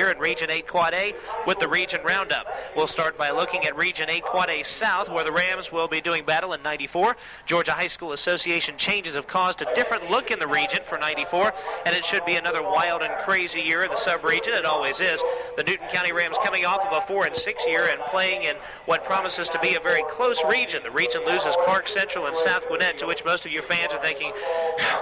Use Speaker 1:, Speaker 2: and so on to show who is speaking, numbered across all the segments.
Speaker 1: here in Region 8 Quad A with the Region Roundup. We'll start by looking at Region 8 Quad A South, where the Rams will be doing battle in 94. Georgia High School Association changes have caused a different look in the region for 94, and it should be another wild and crazy year in the sub-region. It always is. The Newton County Rams coming off of a 4-6 year and playing in what promises to be a very close region. The region loses Clark Central and South Gwinnett, to which most of your fans are thinking,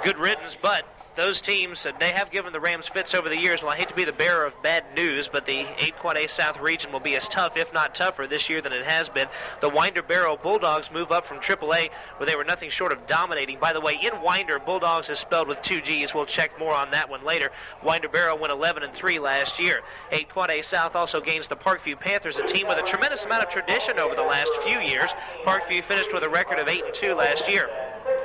Speaker 1: good riddance, but those teams, they have given the Rams fits over the years. Well, I hate to be the bearer of bad news, but the 8 Quad A South region will be as tough, if not tougher, this year than it has been. The Winder Barrow Bulldogs move up from AAA, where they were nothing short of dominating. By the way, in Winder, Bulldogs is spelled with 2 G's. We'll check more on that one later. Winder Barrow went 11-3 last year. 8 Quad A South also gains the Parkview Panthers, a team with a tremendous amount of tradition over the last few years. Parkview finished with a record of 8-2 last year.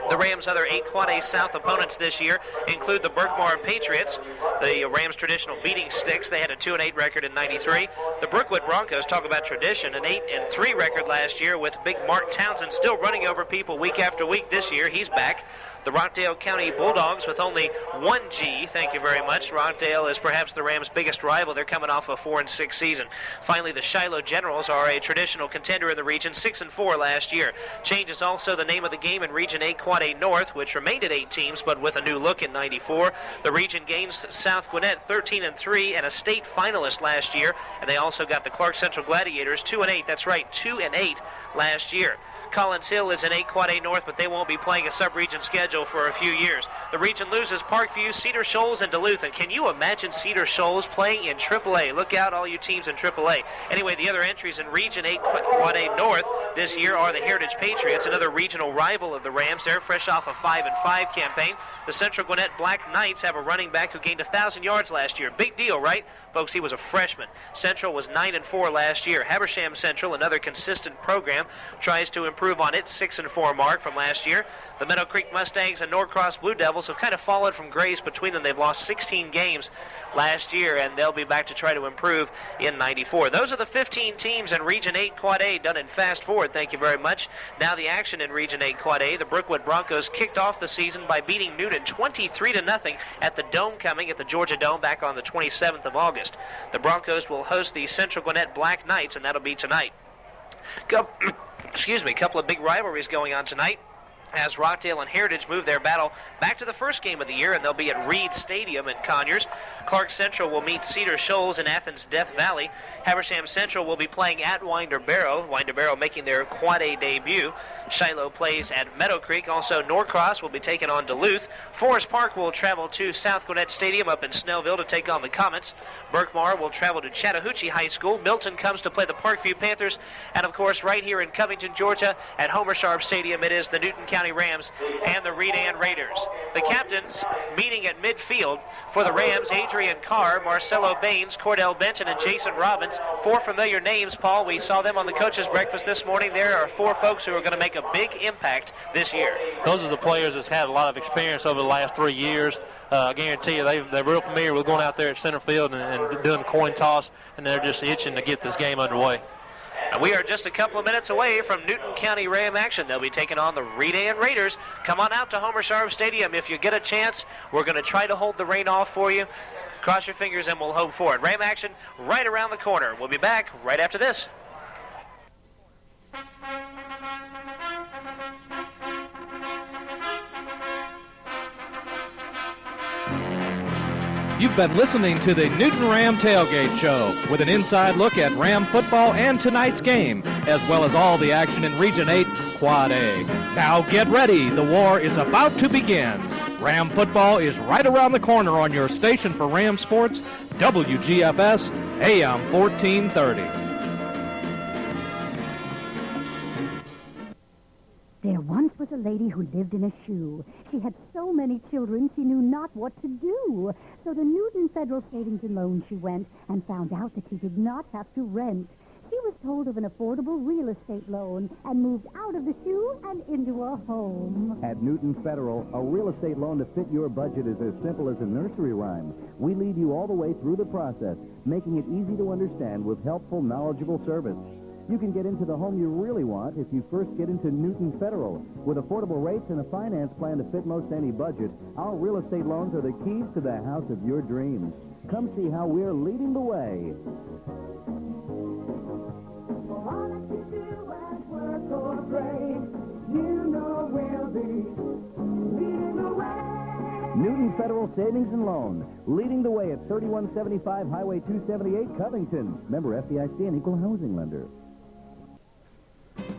Speaker 1: The Rams' other 8 Quad A South opponents this year include the Berkmar Patriots, the Rams' traditional beating sticks. They had a 2-8 record in 93. The Brookwood Broncos, talk about tradition, an 8-3 record last year with big Mark Townsend still running over people week after week this year. He's back. The Rockdale County Bulldogs with only 1 G, thank you very much. Rockdale is perhaps the Rams' biggest rival. They're coming off a 4-6 season. Finally, the Shiloh Generals are a traditional contender in the region, 6-4 last year. Change is also the name of the game in Region 8 Quad A North, which remained at 8 teams, but with a new look in 94. The region gains South Gwinnett 13-3 and a state finalist last year, and they also got the Clark Central Gladiators 2-8. That's right, 2-8 last year. Collins Hill is in 8 Quad A North, but they won't be playing a sub-region schedule for a few years. The region loses Parkview, Cedar Shoals, and Duluth. And can you imagine Cedar Shoals playing in AAA? Look out, all you teams in AAA. Anyway, the other entries in Region 8 Quad A North this year are the Heritage Patriots, another regional rival of the Rams. They're fresh off a 5-5 campaign. The Central Gwinnett Black Knights have a running back who gained 1,000 yards last year. Big deal, right? Folks, he was a freshman. Central was 9-4 last year. Habersham Central, another consistent program, tries to improve on its 6-4 mark from last year. The Meadow Creek Mustangs and Norcross Blue Devils have kind of fallen from grace between them. They've lost 16 games last year, and they'll be back to try to improve in 94. Those are the 15 teams in Region 8 Quad A, done in fast forward. Thank you very much. Now the action in Region 8 Quad A. The Brookwood Broncos kicked off the season by beating Newton 23-0 at the Dome Coming at the Georgia Dome back on the 27th of August. The Broncos will host the Central Gwinnett Black Knights, and that'll be tonight. Couple of big rivalries going on tonight as Rockdale and Heritage move their battle back to the first game of the year, and they'll be at Reed Stadium in Conyers. Clark Central will meet Cedar Shoals in Athens Death Valley. Habersham Central will be playing at Winder Barrow. Winder Barrow making their Quad A debut. Shiloh plays at Meadow Creek. Also, Norcross will be taking on Duluth. Forest Park will travel to South Gwinnett Stadium up in Snellville to take on the Comets. Berkmar will travel to Chattahoochee High School. Milton comes to play the Parkview Panthers. And, of course, right here in Covington, Georgia, at Homer Sharp Stadium, it is the Newton County Rams and the Redan Raiders. The captains meeting at midfield for the Rams, Adrian Carr, Marcelo Baines, Cordell Benton, and Jason Robbins. 4 familiar names, Paul. We saw them on the coaches' breakfast this morning. There are 4 folks who are going to make a big impact this year.
Speaker 2: Those are the players that's had a lot of experience over the last 3 years. I guarantee you they're real familiar with going out there at center field and doing the coin toss, and they're just itching to get this game underway.
Speaker 1: And we are just a couple of minutes away from Newton County Ram action. They'll be taking on the Redan Raiders. Come on out to Homer Sharp Stadium if you get a chance. We're going to try to hold the rain off for you. Cross your fingers and we'll hope for it. Ram action right around the corner. We'll be back right after this.
Speaker 3: You've been listening to the Newton Ram Tailgate Show with an inside look at Ram football and tonight's game, as well as all the action in Region 8 Quad A. Now get ready. The war is about to begin. Ram football is right around the corner on your station for Ram Sports, WGFS, AM 1430.
Speaker 4: There once was a lady who lived in a shoe. She had so many children she knew not what to do. So to Newton Federal Savings and Loan she went and found out that she did not have to rent. She was told of an affordable real estate loan and moved out of the shoe and into a home.
Speaker 5: At Newton Federal, a real estate loan to fit your budget is as simple as a nursery rhyme. We lead you all the way through the process, making it easy to understand with helpful, knowledgeable service. You can get into the home you really want if you first get into Newton Federal. With affordable rates and a finance plan to fit most any budget, our real estate loans are the keys to the house of your dreams. Come see how we're leading the way. Newton Federal Savings and Loan, leading the way at 3175 Highway 278, Covington. Member FDIC and equal housing lender.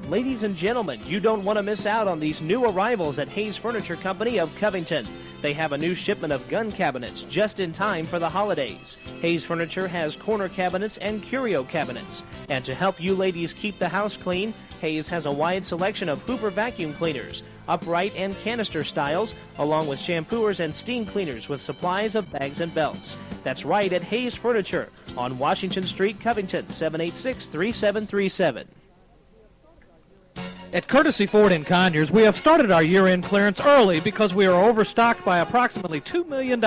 Speaker 6: Ladies and gentlemen, you don't want to miss out on these new arrivals at Hayes Furniture Company of Covington. They have a new shipment of gun cabinets just in time for the holidays. Hayes Furniture has corner cabinets and curio cabinets. And to help you ladies keep the house clean, Hayes has a wide selection of Hoover vacuum cleaners, upright and canister styles, along with shampooers and steam cleaners with supplies of bags and belts. That's right at Hayes Furniture on Washington Street, Covington, 786-3737.
Speaker 3: At Courtesy Ford in Conyers, we have started our year-end clearance early because we are overstocked by approximately $2 million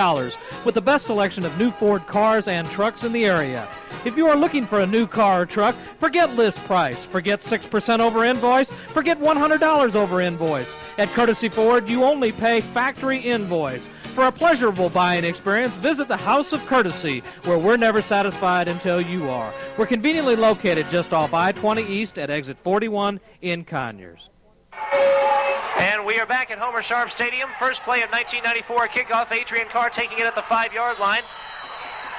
Speaker 3: with the best selection of new Ford cars and trucks in the area. If you are looking for a new car or truck, forget list price, forget 6% over invoice, forget $100 over invoice. At Courtesy Ford, you only pay factory invoice. For a pleasurable buying experience, visit the House of Courtesy, where we're never satisfied until you are. We're conveniently located just off I-20 East at exit 41 in Conyers.
Speaker 1: And we are back at Homer Sharp Stadium. First play of 1994 kickoff. Adrian Carr taking it at the 5-yard line.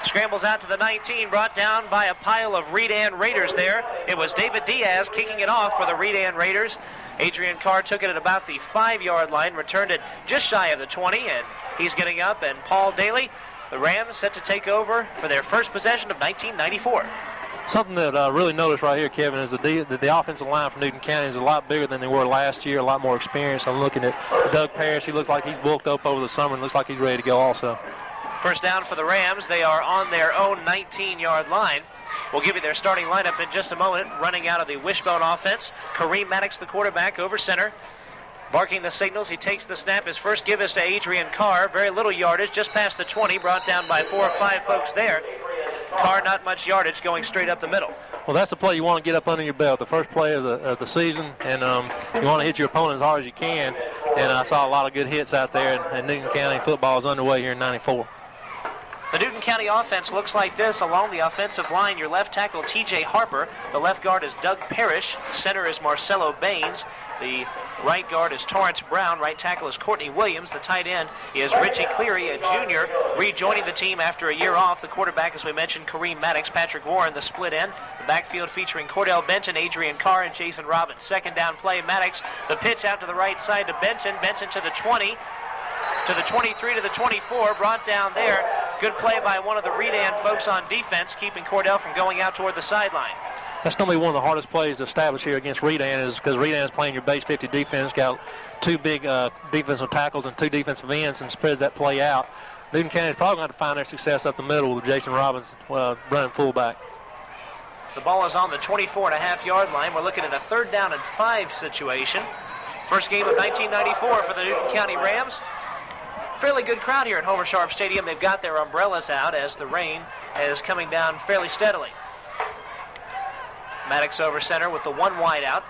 Speaker 1: Scrambles out to the 19, brought down by a pile of Redan Raiders there. It was David Diaz kicking it off for the Redan Raiders. Adrian Carr took it at about the 5-yard line, returned it just shy of the 20, and he's getting up. And Paul Dailey, the Rams, set to take over for their first possession of 1994.
Speaker 2: Something that I really noticed right here, Kevin, is the offensive line for Newton County is a lot bigger than they were last year, a lot more experience. I'm looking at Doug Parrish. He looks like he's bulked up over the summer and looks like he's ready to go also.
Speaker 1: First down for the Rams. They are on their own 19-yard line. We'll give you their starting lineup in just a moment. Running out of the Wishbone offense, Kareem Maddox, the quarterback, over center. Barking the signals, he takes the snap. His first give is to Adrian Carr. Very little yardage, just past the 20, brought down by 4 or 5 folks there. Carr, not much yardage, going straight up the middle.
Speaker 2: Well, that's the play you want to get up under your belt, the first play of the season, and you want to hit your opponent as hard as you can. And I saw a lot of good hits out there, and Newton County football is underway here in 94.
Speaker 1: The Newton County offense looks like this. Along the offensive line, your left tackle, T.J. Harper. The left guard is Doug Parrish. Center is Marcelo Baines. The right guard is Torrance Brown. Right tackle is Courtney Williams. The tight end is Richie Cleary, a junior, rejoining the team after a year off. The quarterback, as we mentioned, Kareem Maddox. Patrick Warren, the split end. The backfield featuring Cordell Benton, Adrian Carr, and Jason Robbins. Second down play, Maddox. The pitch out to the right side to Benton. Benton to the 20. To the 23, to the 24, brought down there. Good play by one of the Redan folks on defense, keeping Cordell from going out toward the sideline.
Speaker 2: That's going to be one of the hardest plays to establish here against Redan, is because Redan is playing your base 50 defense, got 2 big defensive tackles and 2 defensive ends, and spreads that play out. Newton County is probably going to find their success up the middle with Jason Robbins running fullback.
Speaker 1: The ball is on the 24.5-yard line. We're looking at a 3rd down and 5 situation. First game of 1994 for the Newton County Rams. Fairly good crowd here at Homer Sharp Stadium. They've got their umbrellas out as the rain is coming down fairly steadily. Maddox over center with the 1 wide out.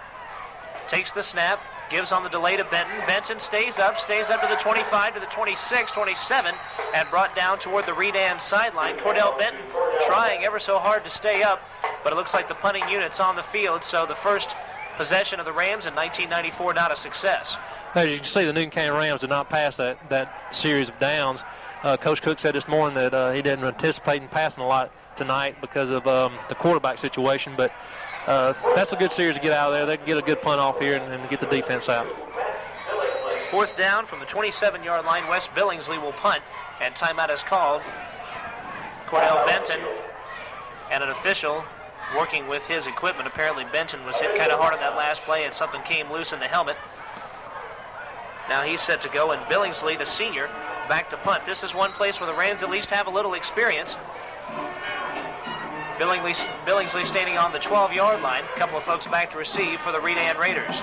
Speaker 1: Takes the snap, gives on the delay to Benton. Benton stays up to the 25, to the 26, 27, and brought down toward the Redan sideline. Cordell Benton trying ever so hard to stay up, but it looks like the punting unit's on the field, so the first possession of the Rams in 1994 not a success.
Speaker 2: As you can see, the Newton County Rams did not pass that series of downs. Coach Cook said this morning that he didn't anticipate passing a lot tonight because of the quarterback situation, but that's a good series to get out of there. They can get a good punt off here and get the defense out.
Speaker 1: 4th down from the 27-yard line. Wes Billingsley will punt, and timeout is called. Cordell Benton and an official working with his equipment. Apparently Benton was hit kind of hard on that last play, and something came loose in the helmet. Now he's set to go, and Billingsley, the senior, back to punt. This is one place where the Rams at least have a little experience. Billingsley standing on the 12-yard line. A couple of folks back to receive for the Redan Raiders.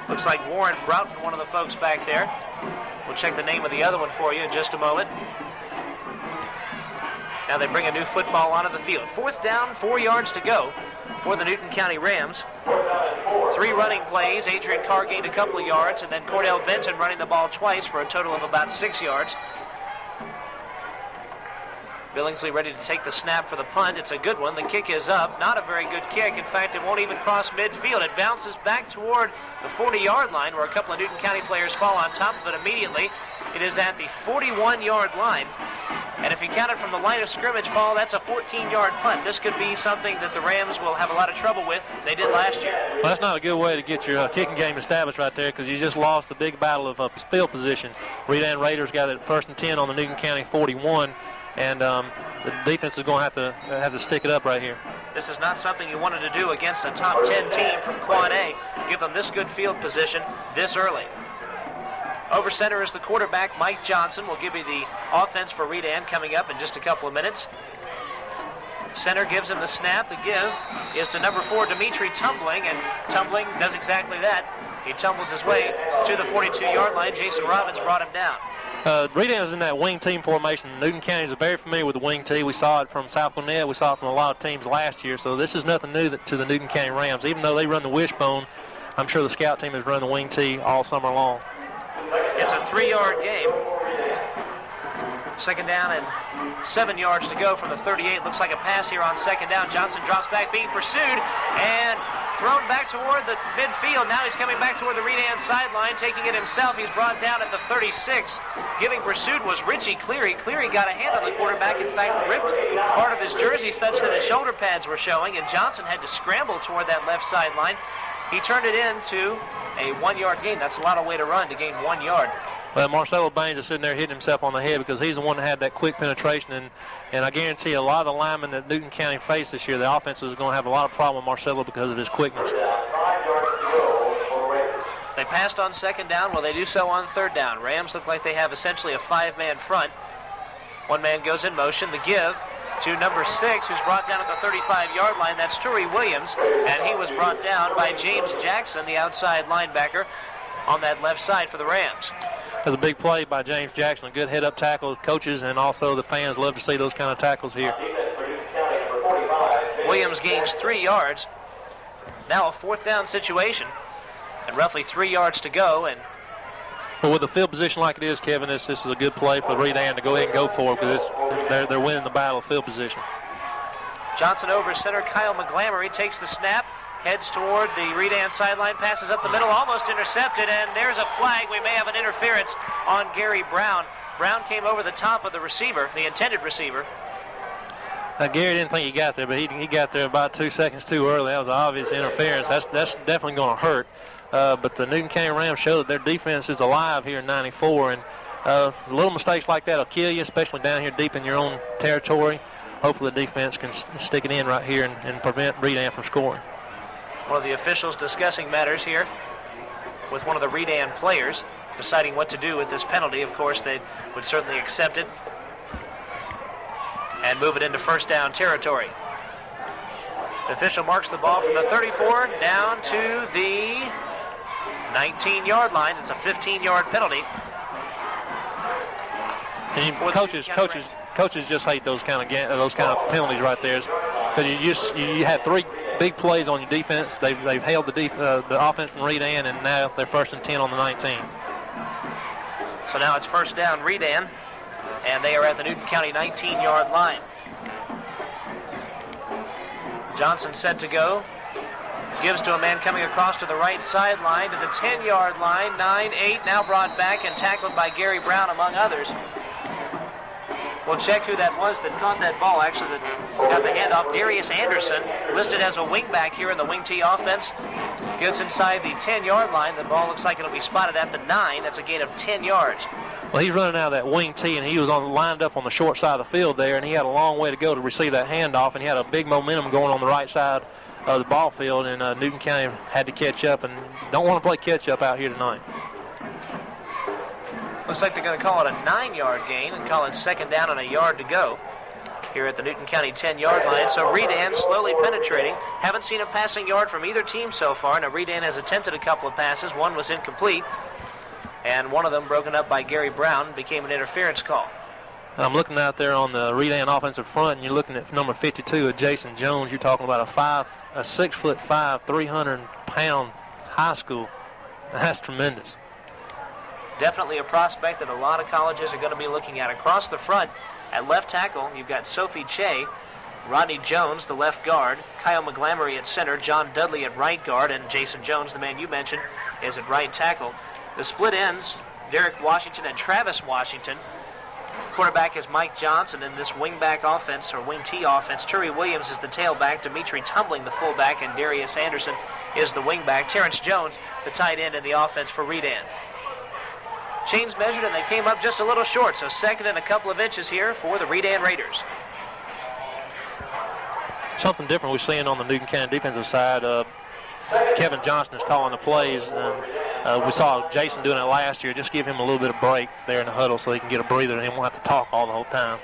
Speaker 1: Looks like Warren Broughton, one of the folks back there. We'll check the name of the other one for you in just a moment. Now they bring a new football onto the field. 4th down, 4 yards to go for the Newton County Rams. 3 running plays. Adrian Carr gained a couple of yards, and then Cordell Benton running the ball twice for a total of about 6 yards. Billingsley ready to take the snap for the punt. It's a good one. The kick is up. Not a very good kick. In fact, it won't even cross midfield. It bounces back toward the 40-yard line where a couple of Newton County players fall on top of it immediately. It is at the 41-yard line. And if you count it from the line of scrimmage, Paul, that's a 14-yard punt. This could be something that the Rams will have a lot of trouble with. They did last year.
Speaker 2: Well, that's not a good way to get your kicking game established right there, because you just lost the big battle of field position. Redan Raiders got it 1st and 10 on the Newton County 41, and the defense is going to have to stick it up right here.
Speaker 1: This is not something you wanted to do against a top 10 team from Quad A. Give them this good field position this early. Over center is the quarterback, Mike Johnson. We'll give you the offense for Redan coming up in just a couple of minutes. Center gives him the snap. The give is to number 4, Dimitri Tumbling, and Tumbling does exactly that. He tumbles his way to the 42-yard line. Jason Robbins brought him down.
Speaker 2: Redan is in that wing team formation. Newton County is very familiar with the wing tee. We saw it from South Gwinnett. We saw it from a lot of teams last year. So this is nothing new to the Newton County Rams. Even though they run the wishbone, I'm sure the scout team has run the wing tee all summer long.
Speaker 1: It's a 3-yard game. 2nd down and 7 yards to go from the 38. Looks like a pass here on 2nd down. Johnson drops back, being pursued, and thrown back toward the midfield. Now he's coming back toward the Redan sideline, taking it himself. He's brought down at the 36. Giving pursuit was Richie Cleary. Cleary got a hand on the quarterback. In fact, ripped part of his jersey such that his shoulder pads were showing, and Johnson had to scramble toward that left sideline. He turned it into a 1-yard gain. That's a lot of way to run to gain 1 yard.
Speaker 2: Well, Marcelo Baines is sitting there hitting himself on the head because he's the one that had that quick penetration, and I guarantee a lot of the linemen that Newton County faced this year, the offense is going to have a lot of problem with Marcelo because of his quickness.
Speaker 1: They passed on 2nd down. Well, they do so on 3rd down. Rams look like they have essentially a 5-man front. One man goes in motion. The give to number 6, who's brought down at the 35-yard line. That's Turi Williams, and he was brought down by James Jackson, the outside linebacker, on that left side for the Rams.
Speaker 2: That's a big play by James Jackson. A good head-up tackle. Coaches and also the fans love to see those kind of tackles here.
Speaker 1: Williams gains 3 yards. Now a 4th down situation, and roughly 3 yards to go. And
Speaker 2: well, with the field position like it is, Kevin, this is a good play for Redan to go ahead and go for it because they're winning the battle of field position.
Speaker 1: Johnson over center. Kyle McGlamory takes the snap, heads toward the Redan sideline, passes up the middle, almost intercepted, and there's a flag. We may have an interference on Gary Brown. Brown came over the top of the receiver, the intended receiver.
Speaker 2: Gary didn't think he got there, but he got there about 2 seconds too early. That was obvious interference. That's definitely going to hurt. But the Newton County Rams show that their defense is alive here in 94, and little mistakes like that will kill you, especially down here deep in your own territory. Hopefully the defense can stick it in right here and prevent Redan from scoring.
Speaker 1: One of the officials discussing matters here with one of the Redan players, deciding what to do with this penalty. Of course, they would certainly accept it and move it into 1st down territory. The official marks the ball from the 34 down to the 19-yard line. It's a 15-yard penalty.
Speaker 2: And coaches just hate those kind of penalties right there, because you had 3 big plays on your defense. They've held the offense from Redan, and now they're 1st and 10 on the 19.
Speaker 1: So now it's 1st down Redan, and they are at the Newton County 19-yard line. Johnson set to go. Gives to a man coming across to the right sideline to the 10-yard line. 9-8 now brought back and tackled by Gary Brown, among others. We'll check who that was that caught that ball, actually, that got the handoff. Darius Anderson, listed as a wingback here in the wing T offense. Gets inside the 10-yard line. The ball looks like it'll be spotted at the 9. That's a gain of 10 yards.
Speaker 2: Well, he's running out of that wing T, and he was lined up on the short side of the field there, and he had a long way to go to receive that handoff, and he had a big momentum going on the right side of the ball field, and Newton County had to catch up, and don't want to play catch-up out here tonight.
Speaker 1: Looks like they're going to call it a 9-yard gain and call it 2nd down and a yard to go here at the Newton County 10-yard line. So Redan slowly penetrating. Haven't seen a passing yard from either team so far. Now Redan has attempted a couple of passes. One was incomplete, and one of them broken up by Gary Brown became an interference call.
Speaker 2: I'm looking out there on the Redan offensive front, and you're looking at number 52 of Jason Jones. You're talking about a 6'5", 300-pound high school. That's tremendous.
Speaker 1: Definitely a prospect that a lot of colleges are going to be looking at. Across the front At left tackle, you've got Sophie Che, Rodney Jones, the left guard, Kyle McGlamory at center, John Dudley at right guard, and Jason Jones, the man you mentioned, is at right tackle. The split ends, Derek Washington and Travis Washington. Quarterback is Mike Johnson. In this wing-back offense, or wing-T offense, Turi Williams is the tailback, Dimitri Tumbling the fullback, and Darius Anderson is the wingback. Terrence Jones, the tight end in the offense for Redan. Chains measured, and they came up just a little short, so second and a couple of inches here for the Redan Raiders.
Speaker 2: Something different we're seeing on the Newton County defensive side. Kevin Johnson is calling the plays, and we saw Jason doing it last year. Just give him a little bit of break there in the huddle so he can get a breather and he won't have to talk all the whole time.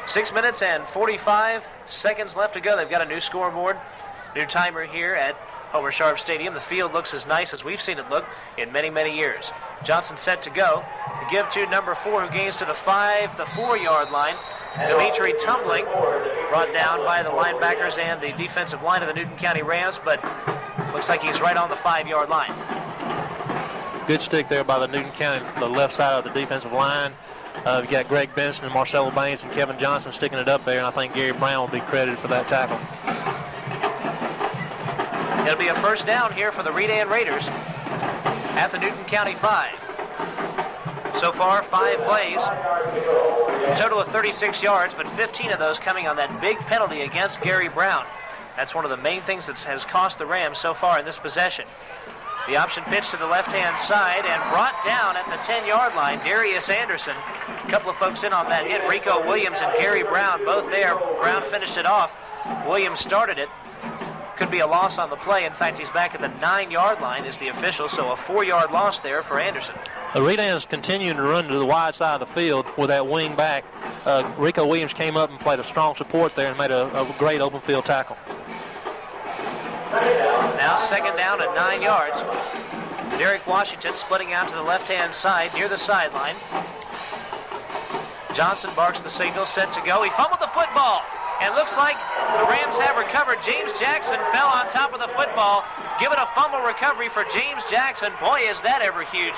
Speaker 1: 6 minutes and 45 seconds left to go. They've got a new scoreboard, new timer here at Homer Sharp Stadium. The field looks as nice as we've seen it look in many, many years. Johnson set to go. The give to number 4, who gains to the 4-yard line. Dimitri Tumbling, brought down by the linebackers and the defensive line of the Newton County Rams, but looks like he's right on the 5-yard line.
Speaker 2: Good stick there by the Newton County, the left side of the defensive line. You got Greg Benson and Marcelo Baines and Kevin Johnson sticking it up there, and I think Gary Brown will be credited for that tackle.
Speaker 1: It'll be a first down here for the Redan Raiders at the Newton County 5. So far, 5 plays, a total of 36 yards, but 15 of those coming on that big penalty against Gary Brown. That's one of the main things that has cost the Rams so far in this possession. The option pitch to the left-hand side and brought down at the 10-yard line, Darius Anderson. A couple of folks in on that hit, Rico Williams and Gary Brown, both there. Brown finished it off. Williams started it. Could be a loss on the play. In fact, he's back at the 9-yard line is the official, so a 4-yard loss there for Anderson.
Speaker 2: Redan's continuing to run to the wide side of the field with that wing back. Rico Williams came up and played a strong support there and made a great open field tackle.
Speaker 1: Now second down at 9 yards. Derek Washington splitting out to the left-hand side near the sideline. Johnson barks the signal, set to go. He fumbled the football. And looks like the Rams have recovered. James Jackson fell on top of the football. Give it a fumble recovery for James Jackson. Boy, is that ever huge.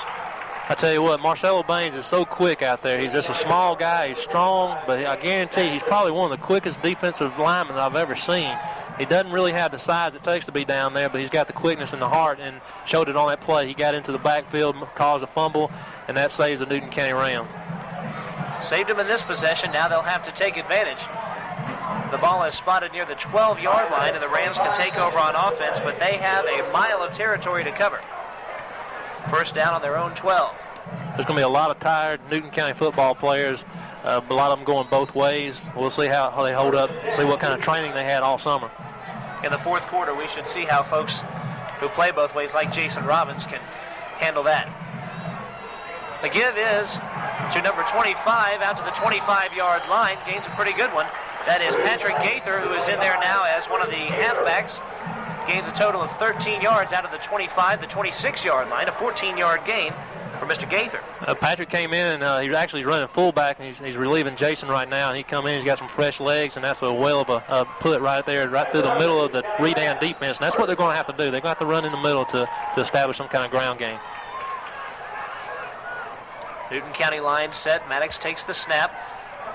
Speaker 2: I tell you what, Marcelo Baines is so quick out there. He's just a small guy. He's strong, but I guarantee he's probably one of the quickest defensive linemen I've ever seen. He doesn't really have the size it takes to be down there, but he's got the quickness and the heart, and showed it on that play. He got into the backfield, caused a fumble, and that saves the Newton County Rams.
Speaker 1: Saved him in this possession. Now they'll have to take advantage. The ball is spotted near the 12-yard line, and the Rams can take over on offense, but they have a mile of territory to cover. First down on their own 12.
Speaker 2: There's going to be a lot of tired Newton County football players, a lot of them going both ways. We'll see how they hold up, see what kind of training they had all summer.
Speaker 1: In the fourth quarter, we should see how folks who play both ways, like Jason Robbins, can handle that. The give is to number 25 out to the 25-yard line. Gains a pretty good one. That is Patrick Gaither, who is in there now as one of the halfbacks. Gains a total of 13 yards out of the 25, the 26-yard line, a 14-yard gain for Mr. Gaither.
Speaker 2: Patrick came in, and he's actually running fullback, and he's relieving Jason right now. And he come in, he's got some fresh legs, and that's a well of a put right there, right through the middle of the Redan defense. And that's what they're going to have to do. They're going to have to run in the middle to establish some kind of ground game.
Speaker 1: Newton County line set. Maddox takes the snap.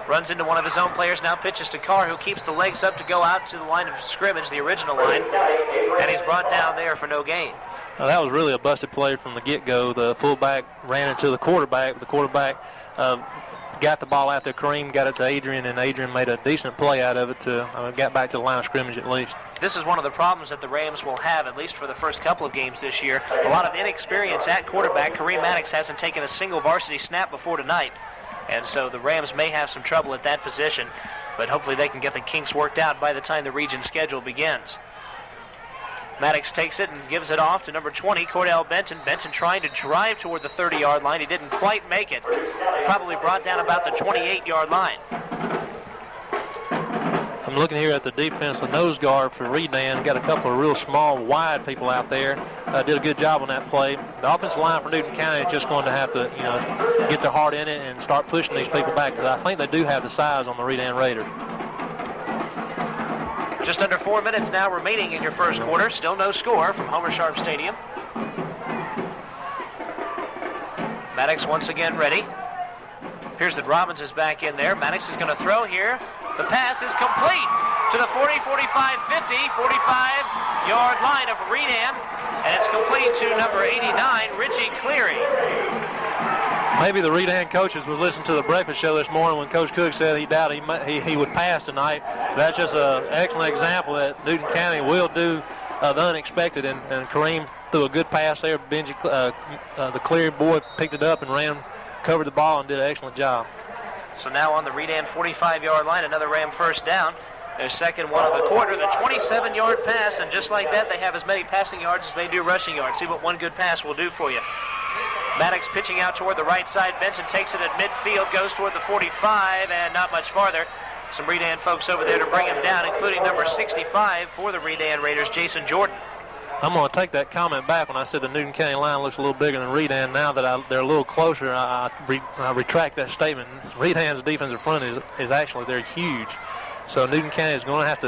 Speaker 1: Runs into one of his own players, now pitches to Carr, who keeps the legs up to go out to the line of scrimmage, the original line, and he's brought down there for no gain.
Speaker 2: Well, that was really a busted play from the get-go. The fullback ran into the quarterback. The quarterback got the ball out there. Kareem got it to Adrian, and Adrian made a decent play out of it to got back to the line of scrimmage at least.
Speaker 1: This is one of the problems that the Rams will have, at least for the first couple of games this year. A lot of inexperience at quarterback. Kareem Maddox hasn't taken a single varsity snap before tonight. And so the Rams may have some trouble at that position, but hopefully they can get the kinks worked out by the time the region schedule begins. Maddox takes it and gives it off to number 20, Cordell Benton. Benton trying to drive toward the 30-yard line. He didn't quite make it. Probably brought down about the 28-yard line.
Speaker 2: I'm looking here at the defense, the nose guard for Redan. Got a couple of real small, wide people out there. Did a good job on that play. The offensive line for Newton County is just going to have to, get their heart in it and start pushing these people back, because I think they do have the size on the Redan Raiders.
Speaker 1: Just under 4 minutes now remaining in your first quarter. Still no score from Homer Sharp Stadium. Maddox once again ready. Appears that Robbins is back in there. Maddox is going to throw here. The pass is complete to the 40, 45, 50, 45-yard line of Redan, and it's complete to number 89, Richie Cleary.
Speaker 2: Maybe the Redan coaches was listening to the breakfast show this morning when Coach Cook said he doubted he would pass tonight. That's just an excellent example that Newton County will do the unexpected, and Kareem threw a good pass there. Benji, the Cleary boy, picked it up and covered the ball and did an excellent job.
Speaker 1: So now on the Redan 45-yard line, another Ram first down. Their second one of the quarter, the 27-yard pass, and just like that, they have as many passing yards as they do rushing yards. See what one good pass will do for you. Maddox pitching out toward the right side. Benson takes it at midfield, goes toward the 45, and not much farther. Some Redan folks over there to bring him down, including number 65 for the Redan Raiders, Jason Jordan.
Speaker 2: I'm going to take that comment back when I said the Newton County line looks a little bigger than Redan. Now that they're a little closer, I retract that statement. Redan's defensive front is actually, they're huge. So Newton County is going to have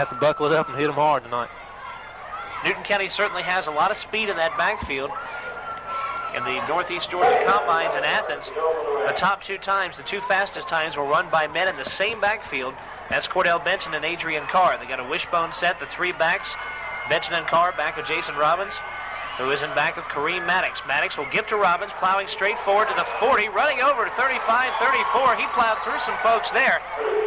Speaker 2: to buckle it up and hit them hard tonight.
Speaker 1: Newton County certainly has a lot of speed in that backfield. In the Northeast Georgia Combines in Athens, the top two times, the two fastest times, were run by men in the same backfield. That's Cordell Benton and Adrian Carr. They got a wishbone set, the three backs. Benton and Carr back of Jason Robbins, who is in back of Kareem Maddox. Maddox will give to Robbins, plowing straight forward to the 40, running over to 35, 34. He plowed through some folks there,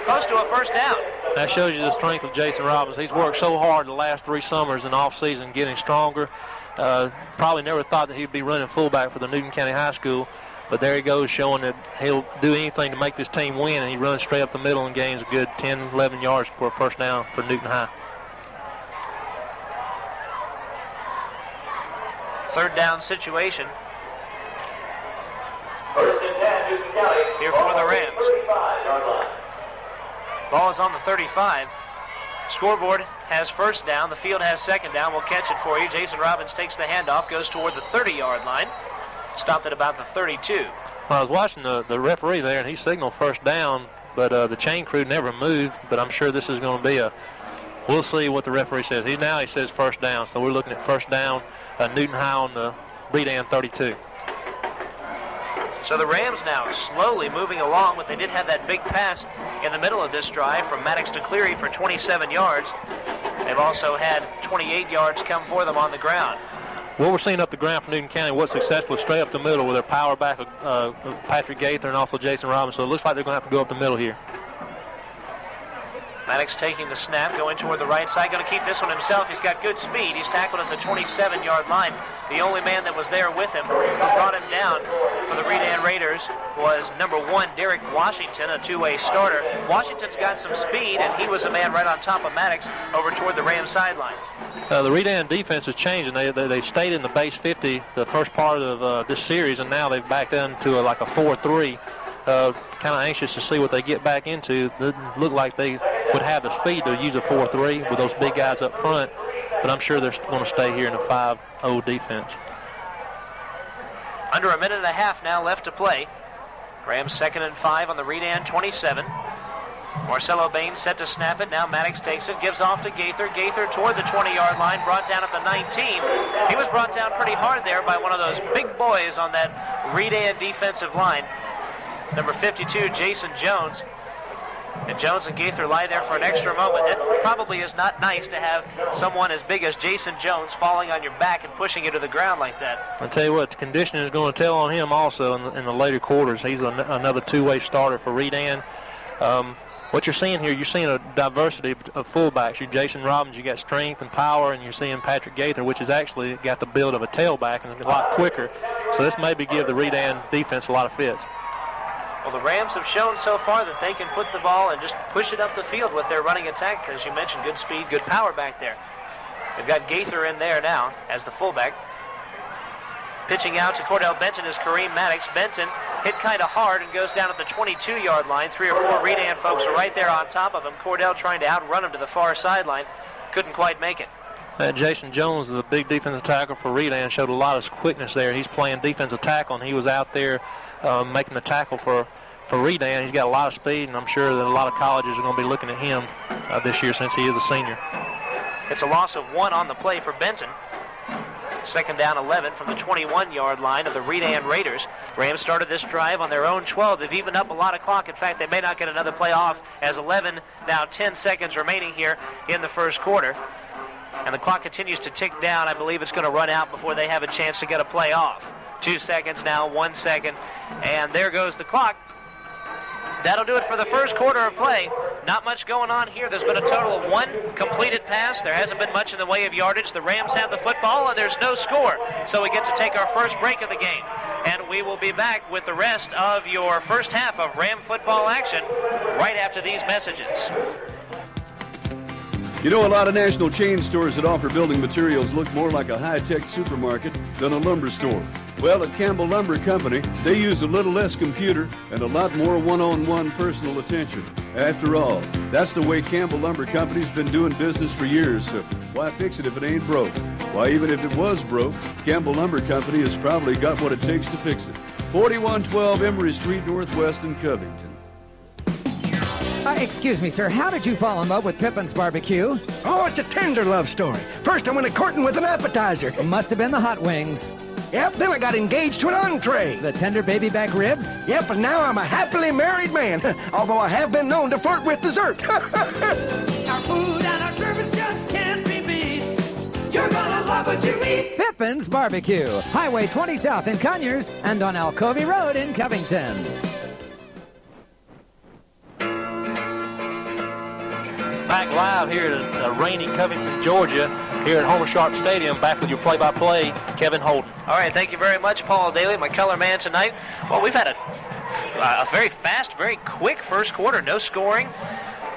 Speaker 1: close to a first down.
Speaker 2: That shows you the strength of Jason Robbins. He's worked so hard the last 3 summers and off-season, getting stronger. Probably never thought that he'd be running fullback for the Newton County High School, but there he goes, showing that he'll do anything to make this team win, and he runs straight up the middle and gains a good 10, 11 yards for a first down for Newton High.
Speaker 1: Third down situation here for the Rams. Ball is on the 35. Scoreboard has first down. The field has second down. We'll catch it for you. Jason Robbins takes the handoff, goes toward the 30-yard line. Stopped at about the 32.
Speaker 2: Well, I was watching the referee there, and he signaled first down, but the chain crew never moved. But I'm sure this is going to be we'll see what the referee says. He says first down, so we're looking at first down. Newton High on the Redan 32.
Speaker 1: So the Rams now slowly moving along, but they did have that big pass in the middle of this drive from Maddox to Cleary for 27 yards. They've also had 28 yards come for them on the ground.
Speaker 2: What we're seeing up the ground for Newton County, what's successful is straight up the middle with their power back of Patrick Gaither and also Jason Robbins. So it looks like they're going to have to go up the middle here.
Speaker 1: Maddox taking the snap, going toward the right side, going to keep this one himself. He's got good speed. He's tackled at the 27-yard line. The only man that was there with him, who brought him down for the Redan Raiders, was number 1, Derek Washington, a two-way starter. Washington's got some speed, and he was a man right on top of Maddox over toward the Rams sideline.
Speaker 2: The Redan defense is changing. They stayed in the base 50 the first part of this series, and now they've backed into like a 4-3. Kind of anxious to see what they get back into. It looked like they would have the speed to use a 4-3 with those big guys up front, but I'm sure they're going to stay here in a 5-0 defense.
Speaker 1: Under a minute and a half now left to play. Rams 2nd and 5 on the Redan 27. Marcelo Bain set to snap it. Now Maddox takes it, gives off to Gaither. Gaither toward the 20-yard line, brought down at the 19. He was brought down pretty hard there by one of those big boys on that Redan defensive line. Number 52, Jason Jones. And Jones and Gaither lie there for an extra moment. It probably is not nice to have someone as big as Jason Jones falling on your back and pushing you to the ground like that.
Speaker 2: I'll tell you what, the conditioning is going to tell on him also in the later quarters. He's another two-way starter for Redan. What you're seeing here, you're seeing a diversity of fullbacks. You're Jason Robbins, you got strength and power, and you're seeing Patrick Gaither, which has actually got the build of a tailback and a lot quicker. So this maybe give the Redan defense a lot of fits.
Speaker 1: Well, the Rams have shown so far that they can put the ball and just push it up the field with their running attack. As you mentioned, good speed, good power back there. They've got Gaither in there now as the fullback. Pitching out to Cordell Benton is Kareem Maddox. Benton hit kind of hard and goes down at the 22-yard line. 3 or 4 Redan folks are right there on top of him. Cordell trying to outrun him to the far sideline. Couldn't quite make it.
Speaker 2: Jason Jones, the big defensive tackle for Redan, showed a lot of quickness there. He's playing defensive tackle, and he was out there making the tackle for Redan. He's got a lot of speed, and I'm sure that a lot of colleges are going to be looking at him this year since he is a senior.
Speaker 1: It's a loss of 1 on the play for Benton. Second down 11 from the 21-yard line of the Redan Raiders. Rams started this drive on their own 12. They've evened up a lot of clock. In fact, they may not get another play off as 11, now 10 seconds remaining here in the first quarter. And the clock continues to tick down. I believe it's going to run out before they have a chance to get a play off. 2 seconds now, 1 second, and there goes the clock. That'll do it for the first quarter of play. Not much going on here. There's been a total of 1 completed pass. There hasn't been much in the way of yardage. The Rams have the football, and there's no score. So we get to take our first break of the game. And we will be back with the rest of your first half of Ram football action right after these messages.
Speaker 7: You know, a lot of national chain stores that offer building materials look more like a high-tech supermarket than a lumber store. Well, at Campbell Lumber Company, they use a little less computer and a lot more one-on-one personal attention. After all, that's the way Campbell Lumber Company's been doing business for years, so why fix it if it ain't broke? Why, even if it was broke, Campbell Lumber Company has probably got what it takes to fix it. 4112 Emory Street, Northwest in Covington.
Speaker 8: Excuse me, sir. How did you fall in love with Pippin's Barbecue?
Speaker 9: Oh, it's a tender love story. First, I went a courting with an appetizer.
Speaker 8: It must have been the hot wings.
Speaker 9: Yep, then I got engaged to an entree.
Speaker 8: The tender baby back ribs?
Speaker 9: Yep, and now I'm a happily married man, although I have been known to flirt with dessert.
Speaker 10: Our food and our service just can't be beat. You're gonna love what you eat.
Speaker 8: Pippin's Barbecue, Highway 20 South in Conyers and on Alcovey Road in Covington.
Speaker 2: Back live here at rainy Covington, Georgia, here at Homer Sharp Stadium, back with your play-by-play, Kevin Holden.
Speaker 1: All right, thank you very much, Paul Dailey, my color man tonight. Well, we've had a very fast, very quick first quarter. No scoring,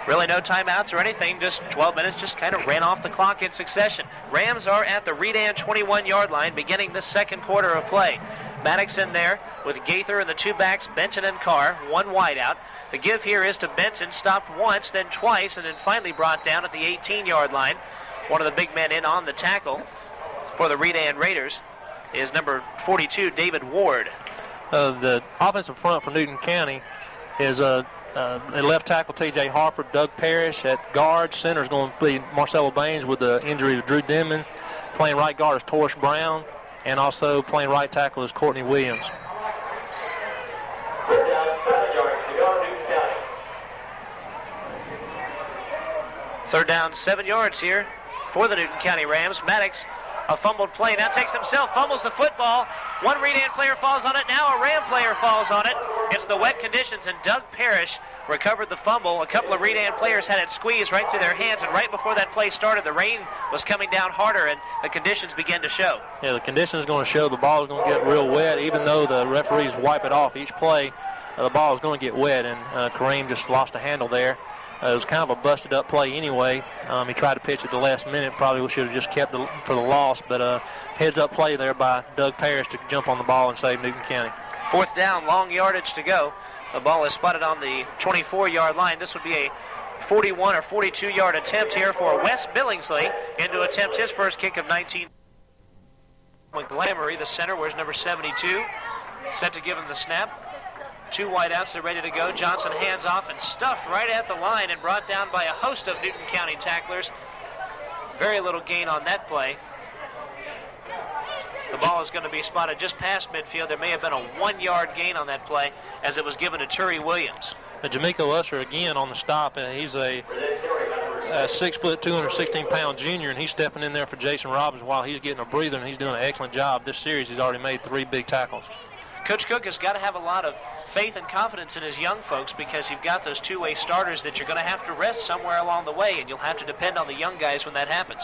Speaker 1: really no timeouts or anything. Just 12 minutes just kind of ran off the clock in succession. Rams are at the Redan 21-yard line beginning the second quarter of play. Maddox in there with Gaither and the 2 backs, Benton and Carr, 1 wide out. The give here is to Benton, stopped once, then twice, and then finally brought down at the 18-yard line. One of the big men in on the tackle for the Redan Raiders is number 42, David Ward.
Speaker 2: The offensive front for Newton County is a left tackle, T.J. Harper, Doug Parrish. At guard, center is going to be Marcelo Baines with the injury to Drew Denman. Playing right guard is Torres Brown, and also playing right tackle is Courtney Williams.
Speaker 1: Third down, 7 yards here for the Newton County Rams. Maddox, a fumbled play, now takes himself, fumbles the football. One Redan player falls on it, now a Ram player falls on it. It's the wet conditions, and Doug Parrish recovered the fumble. A couple of Redan players had it squeezed right through their hands, and right before that play started, the rain was coming down harder, and the conditions began to show.
Speaker 2: Yeah, the conditions going to show the ball is going to get real wet. Even though the referees wipe it off each play, the ball is going to get wet, and Kareem just lost a handle there. It was kind of a busted-up play anyway. He tried to pitch at the last minute. Probably should have just kept for the loss. But heads-up play there by Doug Parrish to jump on the ball and save Newton County.
Speaker 1: Fourth down, long yardage to go. The ball is spotted on the 24-yard line. This would be a 41 or 42-yard attempt here for Wes Billingsley into attempt his first kick of 19. Montgomery, the center, wears number 72. Set to give him the snap. 2 wideouts, they're ready to go. Johnson hands off and stuffed right at the line and brought down by a host of Newton County tacklers. Very little gain on that play. The ball is going to be spotted just past midfield. There may have been a 1-yard gain on that play as it was given to Turi Williams.
Speaker 2: Jamaica Usher again on the stop, and he's a 6', 216-pound junior, and he's stepping in there for Jason Robbins while he's getting a breather, and he's doing an excellent job. This series he's already made 3 big tackles.
Speaker 1: Coach Cook has got to have a lot of faith and confidence in his young folks because you've got those 2-way starters that you're going to have to rest somewhere along the way, and you'll have to depend on the young guys when that happens.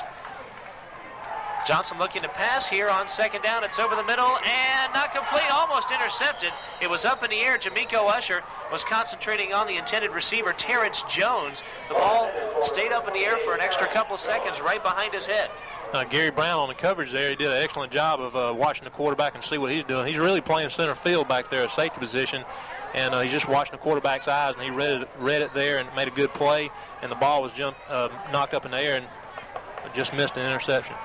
Speaker 1: Johnson looking to pass here on second down. It's over the middle and not complete, almost intercepted. It was up in the air. Jamaica Usher was concentrating on the intended receiver, Terrence Jones. The ball stayed up in the air for an extra couple seconds right behind his head.
Speaker 2: Gary Brown on the coverage there, he did an excellent job of watching the quarterback and see what he's doing. He's really playing center field back there at safety position, and he's just watching the quarterback's eyes, and he read it there and made a good play, and the ball was knocked up in the air and just missed an interception.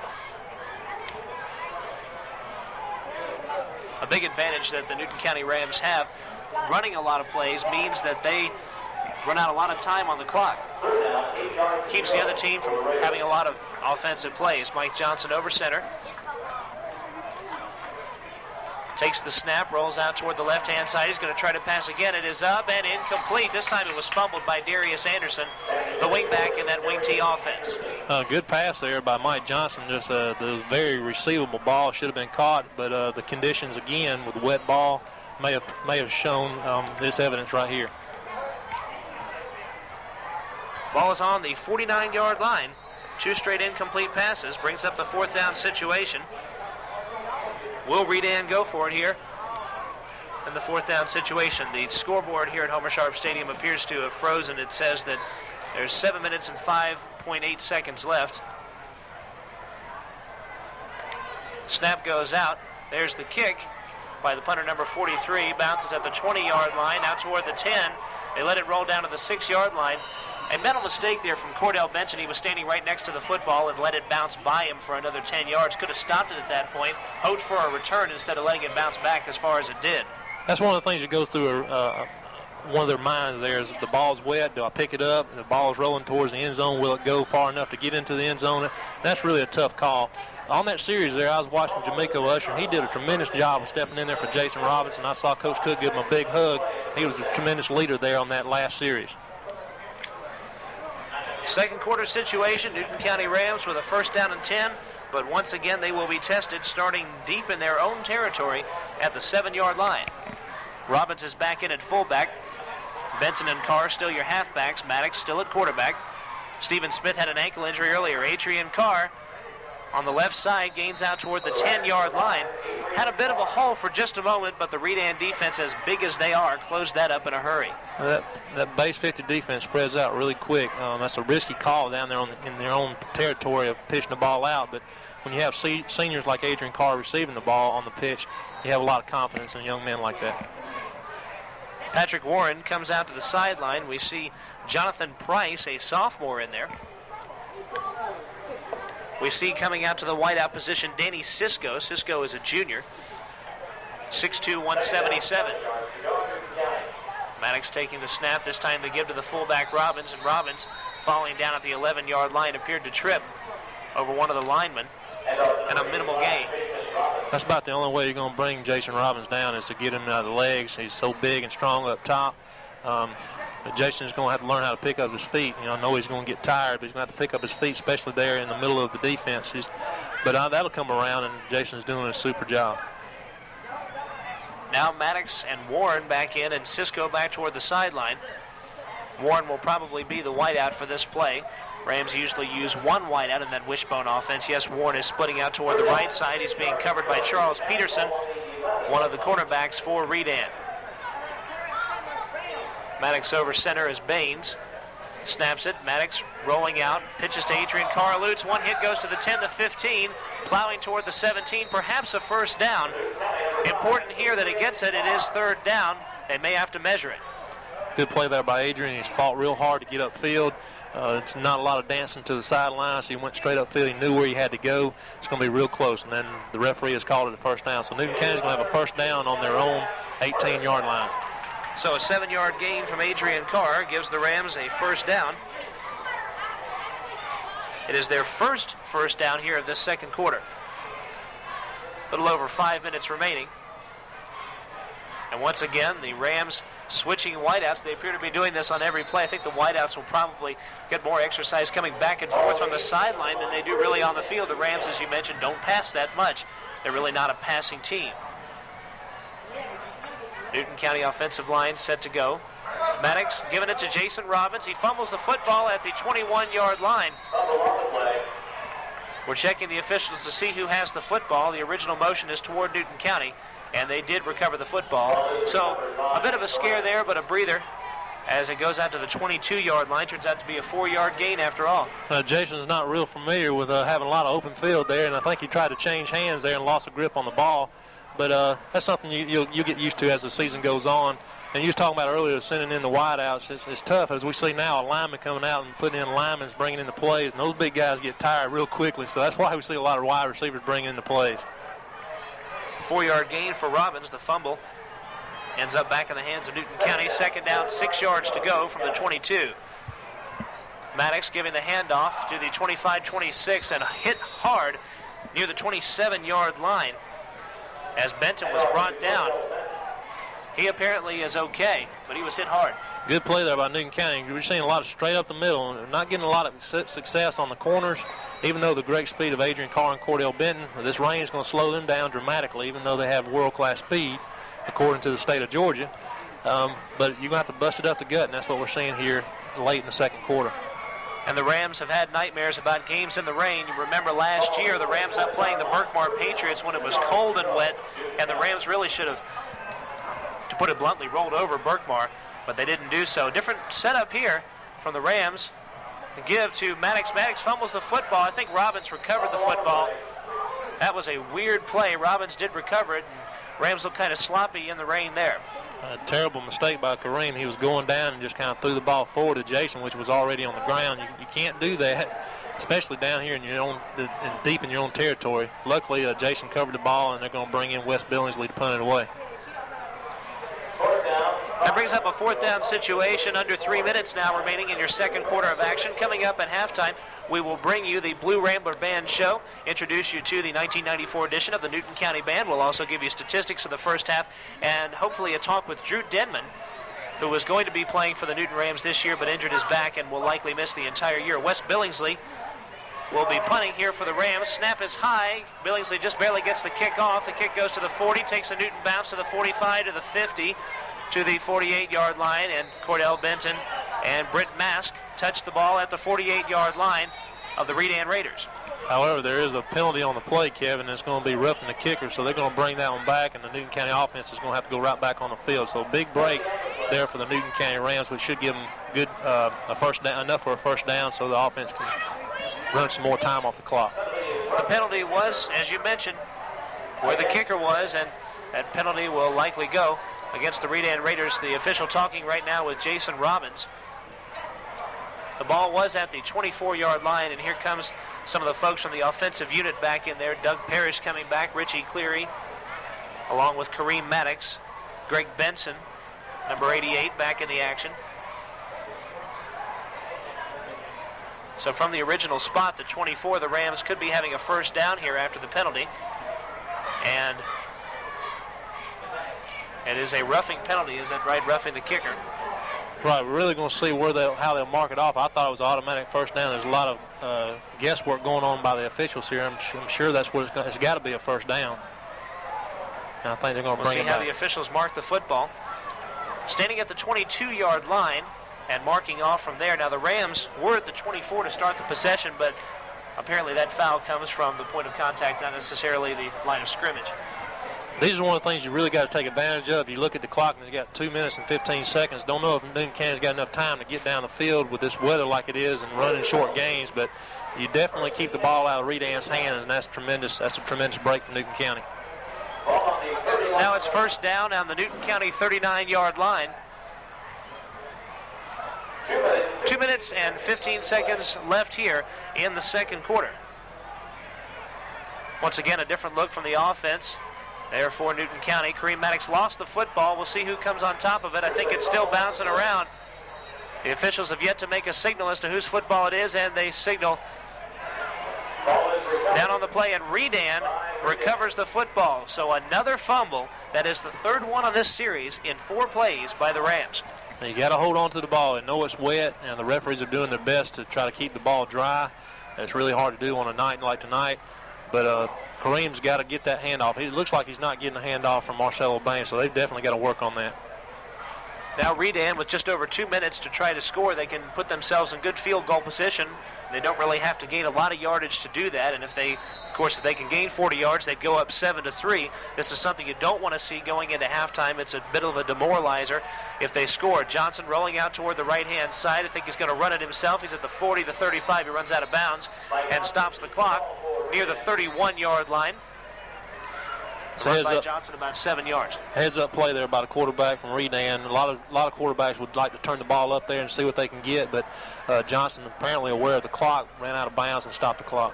Speaker 1: A big advantage that the Newton County Rams have, running a lot of plays, means that they run out a lot of time on the clock. Keeps the other team from having a lot of offensive plays. Mike Johnson over center. Takes the snap, rolls out toward the left-hand side. He's going to try to pass again. It is up and incomplete. This time it was fumbled by Darius Anderson, the wingback in that wing T offense.
Speaker 2: Good pass there by Mike Johnson. Just the very receivable ball should have been caught, but the conditions again with the wet ball may have shown this evidence right here.
Speaker 1: Ball is on the 49-yard line. 2 straight incomplete passes brings up the 4th down situation. Will Redan go for it here in the 4th down situation? The scoreboard here at Homer Sharp Stadium appears to have frozen. It says that there's 7 minutes and 5.8 seconds left. Snap goes out. There's the kick by the punter, number 43. Bounces at the 20-yard line, out toward the 10. They let it roll down to the 6-yard line. A mental mistake there from Cordell Benson. He was standing right next to the football and let it bounce by him for another 10 yards. Could have stopped it at that point, hoped for a return instead of letting it bounce back as far as it did.
Speaker 2: That's one of the things that goes through one of their minds there is the ball's wet. Do I pick it up? The ball's rolling towards the end zone. Will it go far enough to get into the end zone? That's really a tough call. On that series there, I was watching Jamaica Usher, and he did a tremendous job of stepping in there for Jason Robinson. I saw Coach Cook give him a big hug. He was a tremendous leader there on that last series.
Speaker 1: Second quarter situation, Newton County Rams with a 1st down and 10, but once again they will be tested starting deep in their own territory at the 7-yard line. Robbins is back in at fullback. Benson and Carr still your halfbacks. Maddox still at quarterback. Stephen Smith had an ankle injury earlier. Adrian Carr on the left side gains out toward the 10-yard line. Had a bit of a haul for just a moment, but the Redan defense, as big as they are, closed that up in a hurry.
Speaker 2: That base 50 defense spreads out really quick. That's a risky call down there in their own territory of pitching the ball out, but when you have seniors like Adrian Carr receiving the ball on the pitch, you have a lot of confidence in young men like that.
Speaker 1: Patrick Warren comes out to the sideline. We see Jonathan Price, a sophomore, in there. We see coming out to the wideout position Danny Cisco. Cisco is a junior, 6'2", 177. Maddox taking the snap, this time to give to the fullback Robbins, and Robbins falling down at the 11-yard line appeared to trip over one of the linemen, and a minimal gain.
Speaker 2: That's about the only way you're going to bring Jason Robbins down is to get him out of the legs. He's so big and strong up top. But Jason's going to have to learn how to pick up his feet. I know he's going to get tired, but he's going to have to pick up his feet, especially there in the middle of the defense. But that'll come around, and Jason's doing a super job.
Speaker 1: Now Maddox and Warren back in, and Cisco back toward the sideline. Warren will probably be the wideout for this play. Rams usually use one wideout in that wishbone offense. Yes, Warren is splitting out toward the right side. He's being covered by Charles Peterson, one of the cornerbacks for Redan. Maddox over center is Baines. Snaps it. Maddox rolling out. Pitches to Adrian Carr. Eludes. One hit goes to the 10, the 15. Plowing toward the 17. Perhaps a 1st down. Important here that it gets it. It is 3rd down. They may have to measure it.
Speaker 2: Good play there by Adrian. He's fought real hard to get upfield. It's not a lot of dancing to the sideline, so he went straight upfield. He knew where he had to go. It's going to be real close, and then the referee has called it a 1st down. So Newton County's going to have a 1st down on their own 18-yard line.
Speaker 1: So a 7-yard gain from Adrian Carr gives the Rams a 1st down. It is their first 1st down here of this second quarter. A little over 5 minutes remaining. And once again, the Rams switching wideouts. They appear to be doing this on every play. I think the wideouts will probably get more exercise coming back and forth from the sideline than they do really on the field. The Rams, as you mentioned, don't pass that much. They're really not a passing team. Newton County offensive line set to go. Maddox giving it to Jason Robbins. He fumbles the football at the 21-yard line. We're checking the officials to see who has the football. The original motion is toward Newton County, and they did recover the football. So a bit of a scare there, but a breather as it goes out to the 22-yard line. Turns out to be a 4-yard gain after all.
Speaker 2: Jason's not real familiar with having a lot of open field there, and I think he tried to change hands there and lost a grip on the ball. But that's something you'll get used to as the season goes on. And you was talking about earlier sending in the wideouts. It's tough, as we see now, a lineman coming out and putting in linemen, bringing in the plays, and those big guys get tired real quickly. So that's why we see a lot of wide receivers bringing in the plays.
Speaker 1: 4-yard gain for Robbins. The fumble ends up back in the hands of Newton County. 2nd down, 6 yards to go from the 22. Maddox giving the handoff to the 25-26 and hit hard near the 27-yard line. as Benton was brought down. He apparently is okay, but he was hit hard.
Speaker 2: Good play there by Newton County. We're seeing a lot of straight up the middle. Not getting a lot of success on the corners, even though the great speed of Adrian Carr and Cordell Benton. This rain is going to slow them down dramatically, even though they have world-class speed, according to the state of Georgia. But you're going to have to bust it up the gut, and that's what we're seeing here late in the second quarter.
Speaker 1: And the Rams have had nightmares about games in the rain. You remember last year the Rams up playing the Berkmar Patriots when it was cold and wet, and the Rams really should have, to put it bluntly, rolled over Berkmar, but they didn't do so. Different setup here from the Rams. The give to Maddox. Maddox fumbles the football. I think Robbins recovered the football. That was a weird play. Robbins did recover it, and Rams look kind of sloppy in the rain there.
Speaker 2: A terrible mistake by Kareem. He was going down and just kind of threw the ball forward to Jason, which was already on the ground. You can't do that, especially down here in your own, deep in your own territory. Luckily, Jason covered the ball, and they're going to bring in Wes Billingsley to punt it away.
Speaker 1: That brings up a fourth down situation. Under 3 minutes now remaining in your second quarter of action. Coming up at halftime, we will bring you the Blue Rambler Band show, introduce you to the 1994 edition of the Newton County Band. We'll also give you statistics of the first half and hopefully a talk with Drew Denman, who was going to be playing for the Newton Rams this year but injured his back and will likely miss the entire year. Wes Billingsley will be punting here for the Rams. Snap is high. Billingsley just barely gets the kick off. The kick goes to the 40, takes a Newton bounce to the 45, to the 50, to the 48-yard line, and Cordell Benton and Britt Mask touched the ball at the 48-yard line of the Redan Raiders.
Speaker 2: However, there is a penalty on the play, Kevin, and it's going to be roughing the kicker, so they're going to bring that one back, and the Newton County offense is going to have to go right back on the field. So big break there for the Newton County Rams, which should give them good a first down, enough for a first down, so the offense can run some more time off the clock.
Speaker 1: The penalty was, as you mentioned, where the kicker was, and that penalty will likely go against the Redan Raiders. The official talking right now with Jason Robbins. The ball was at the 24-yard line, and here comes some of the folks from the offensive unit back in there. Doug Parrish coming back, Richie Cleary, along with Kareem Maddox, Greg Benson, number 88, back in the action. So from the original spot, the 24, the Rams could be having a first down here after the penalty. And it is a roughing penalty, is that right? Roughing the kicker.
Speaker 2: Right, we're really going to see how they'll mark it off. I thought it was an automatic first down. There's a lot of guesswork going on by the officials here. I'm sure that's what it's got to be a first down. And I think they're going to bring it back.
Speaker 1: We'll see how the officials mark the football. Standing at the 22-yard line and marking off from there. Now the Rams were at the 24 to start the possession, but apparently that foul comes from the point of contact, not necessarily the line of scrimmage.
Speaker 2: These are one of the things you really got to take advantage of. You look at the clock and you got 2 minutes and 15 seconds. Don't know if Newton County's got enough time to get down the field with this weather like it is and running short games, but you definitely keep the ball out of Redan's hands, and that's tremendous. That's a tremendous break for Newton County.
Speaker 1: Now it's first down on the Newton County 39-yard line. 2 minutes and 15 seconds left here in the second quarter. Once again, a different look from the offense. There for Newton County. Kareem Maddox lost the football. We'll see who comes on top of it. I think it's still bouncing around. The officials have yet to make a signal as to whose football it is, and they signal down on the play, and Redan recovers the football. So another fumble. That is the third one on this series in 4 plays by the Rams.
Speaker 2: You got to hold on to the ball and know it's wet, and the referees are doing their best to try to keep the ball dry. It's really hard to do on a night like tonight, but Kareem's got to get that handoff. It looks like he's not getting a handoff from Marcelo Bain, so they've definitely got to work on that.
Speaker 1: Now Redan, with just over 2 minutes to try to score, they can put themselves in good field goal position. They don't really have to gain a lot of yardage to do that, and if they can gain 40 yards, they'd go up 7-3. This is something you don't want to see going into halftime. It's a bit of a demoralizer if they score. Johnson rolling out toward the right-hand side. I think he's going to run it himself. He's at the 40, the 35. He runs out of bounds and stops the clock near the 31-yard line.
Speaker 2: So
Speaker 1: run by Johnson about 7 yards.
Speaker 2: Heads-up play there by the quarterback from Redan. A lot of quarterbacks would like to turn the ball up there and see what they can get, but Johnson, apparently aware of the clock, ran out of bounds and stopped the clock.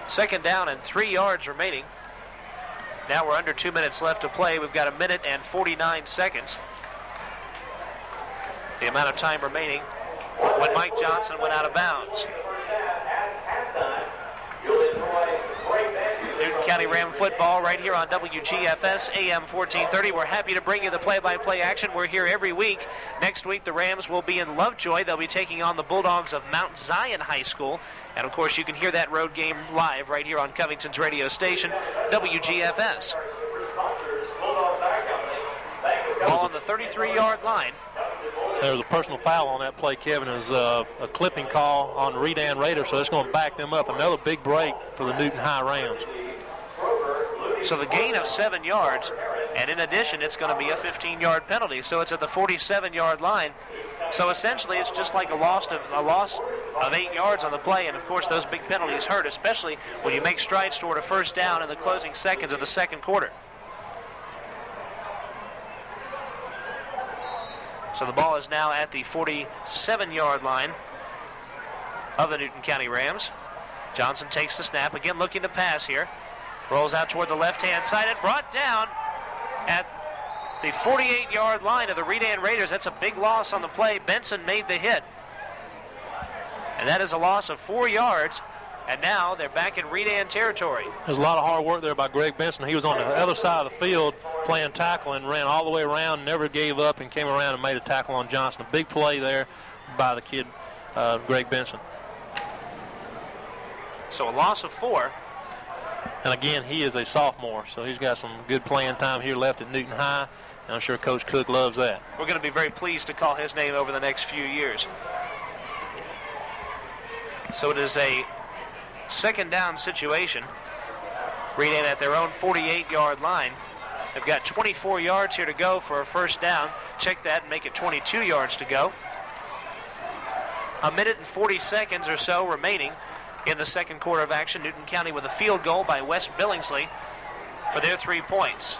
Speaker 1: Second down and 3 yards remaining. Now we're under 2 minutes left to play. We've got 1 minute and 49 seconds. The amount of time remaining when Mike Johnson went out of bounds. Newton County Ram football right here on WGFS AM 1430. We're happy to bring you the play-by-play action. We're here every week. Next week, the Rams will be in Lovejoy. They'll be taking on the Bulldogs of Mount Zion High School. And, of course, you can hear that road game live right here on Covington's radio station, WGFS. Ball on the 33-yard line.
Speaker 2: There was a personal foul on that play, Kevin. It was a clipping call on Redan Raiders, so it's going to back them up. Another big break for the Newton High Rams.
Speaker 1: So the gain of 7 yards, and in addition, it's going to be a 15-yard penalty. So it's at the 47-yard line. So essentially, it's just like a loss of 8 yards on the play, and of course, those big penalties hurt, especially when you make strides toward a first down in the closing seconds of the second quarter. So the ball is now at the 47-yard line of the Newton County Rams. Johnson takes the snap, again looking to pass here. Rolls out toward the left-hand side and brought down at the 48-yard line of the Redan Raiders. That's a big loss on the play. Benson made the hit. And that is a loss of 4 yards. And now they're back in Redan territory.
Speaker 2: There's a lot of hard work there by Greg Benson. He was on the other side of the field playing tackle and ran all the way around, never gave up, and came around and made a tackle on Johnson. A big play there by the kid, Greg Benson.
Speaker 1: So a loss of 4.
Speaker 2: And again, he is a sophomore, so he's got some good playing time here left at Newton High, and I'm sure Coach Cook loves that.
Speaker 1: We're going to be very pleased to call his name over the next few years. So it is a second down situation. Redan at their own 48-yard line. They've got 24 yards here to go for a first down. Check that and make it 22 yards to go. A minute and 40 seconds or so remaining in the second quarter of action. Newton County with a field goal by West Billingsley for their 3 points.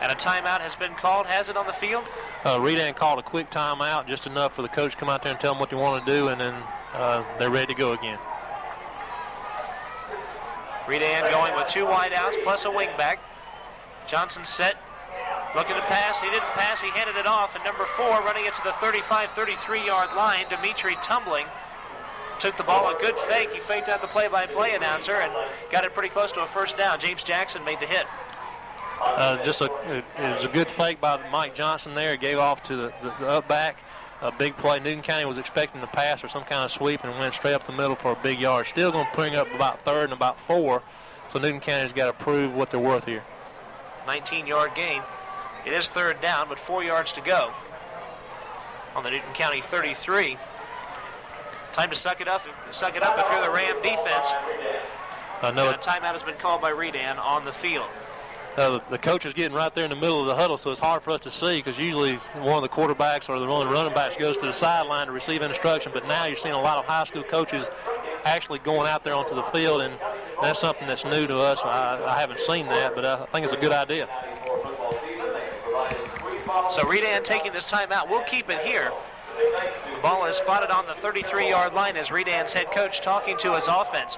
Speaker 1: And a timeout has been called, has it, on the field?
Speaker 2: Redan called a quick timeout, just enough for the coach to come out there and tell them what they want to do, and then they're ready to go again.
Speaker 1: Redan going with 2 wideouts plus a wingback. Johnson set, looking to pass. He didn't pass, he handed it off. And number 4 running it to the 35-33-yard line, Dimitri Tumbling. Took the ball, a good fake. He faked out the play-by-play announcer and got it pretty close to a first down. James Jackson made the hit.
Speaker 2: It was a good fake by Mike Johnson there. He gave off to the up back. A big play. Newton County was expecting to pass or some kind of sweep and went straight up the middle for a big yard. Still going to bring up about 3rd and about 4. So Newton County's got to prove what they're worth here. 19-yard
Speaker 1: gain. It is 3rd down, but 4 yards to go on the Newton County 33. Time to suck it up if you're the Ram defense. And a timeout has been called by Redan on the field.
Speaker 2: The coach is getting right there in the middle of the huddle, so it's hard for us to see because usually one of the quarterbacks or one of the running backs goes to the sideline to receive instruction, but now you're seeing a lot of high school coaches actually going out there onto the field, and that's something that's new to us. I haven't seen that, but I think it's a good idea.
Speaker 1: So Redan taking this timeout. We'll keep it here. The ball is spotted on the 33-yard line as Redan's head coach talking to his offense.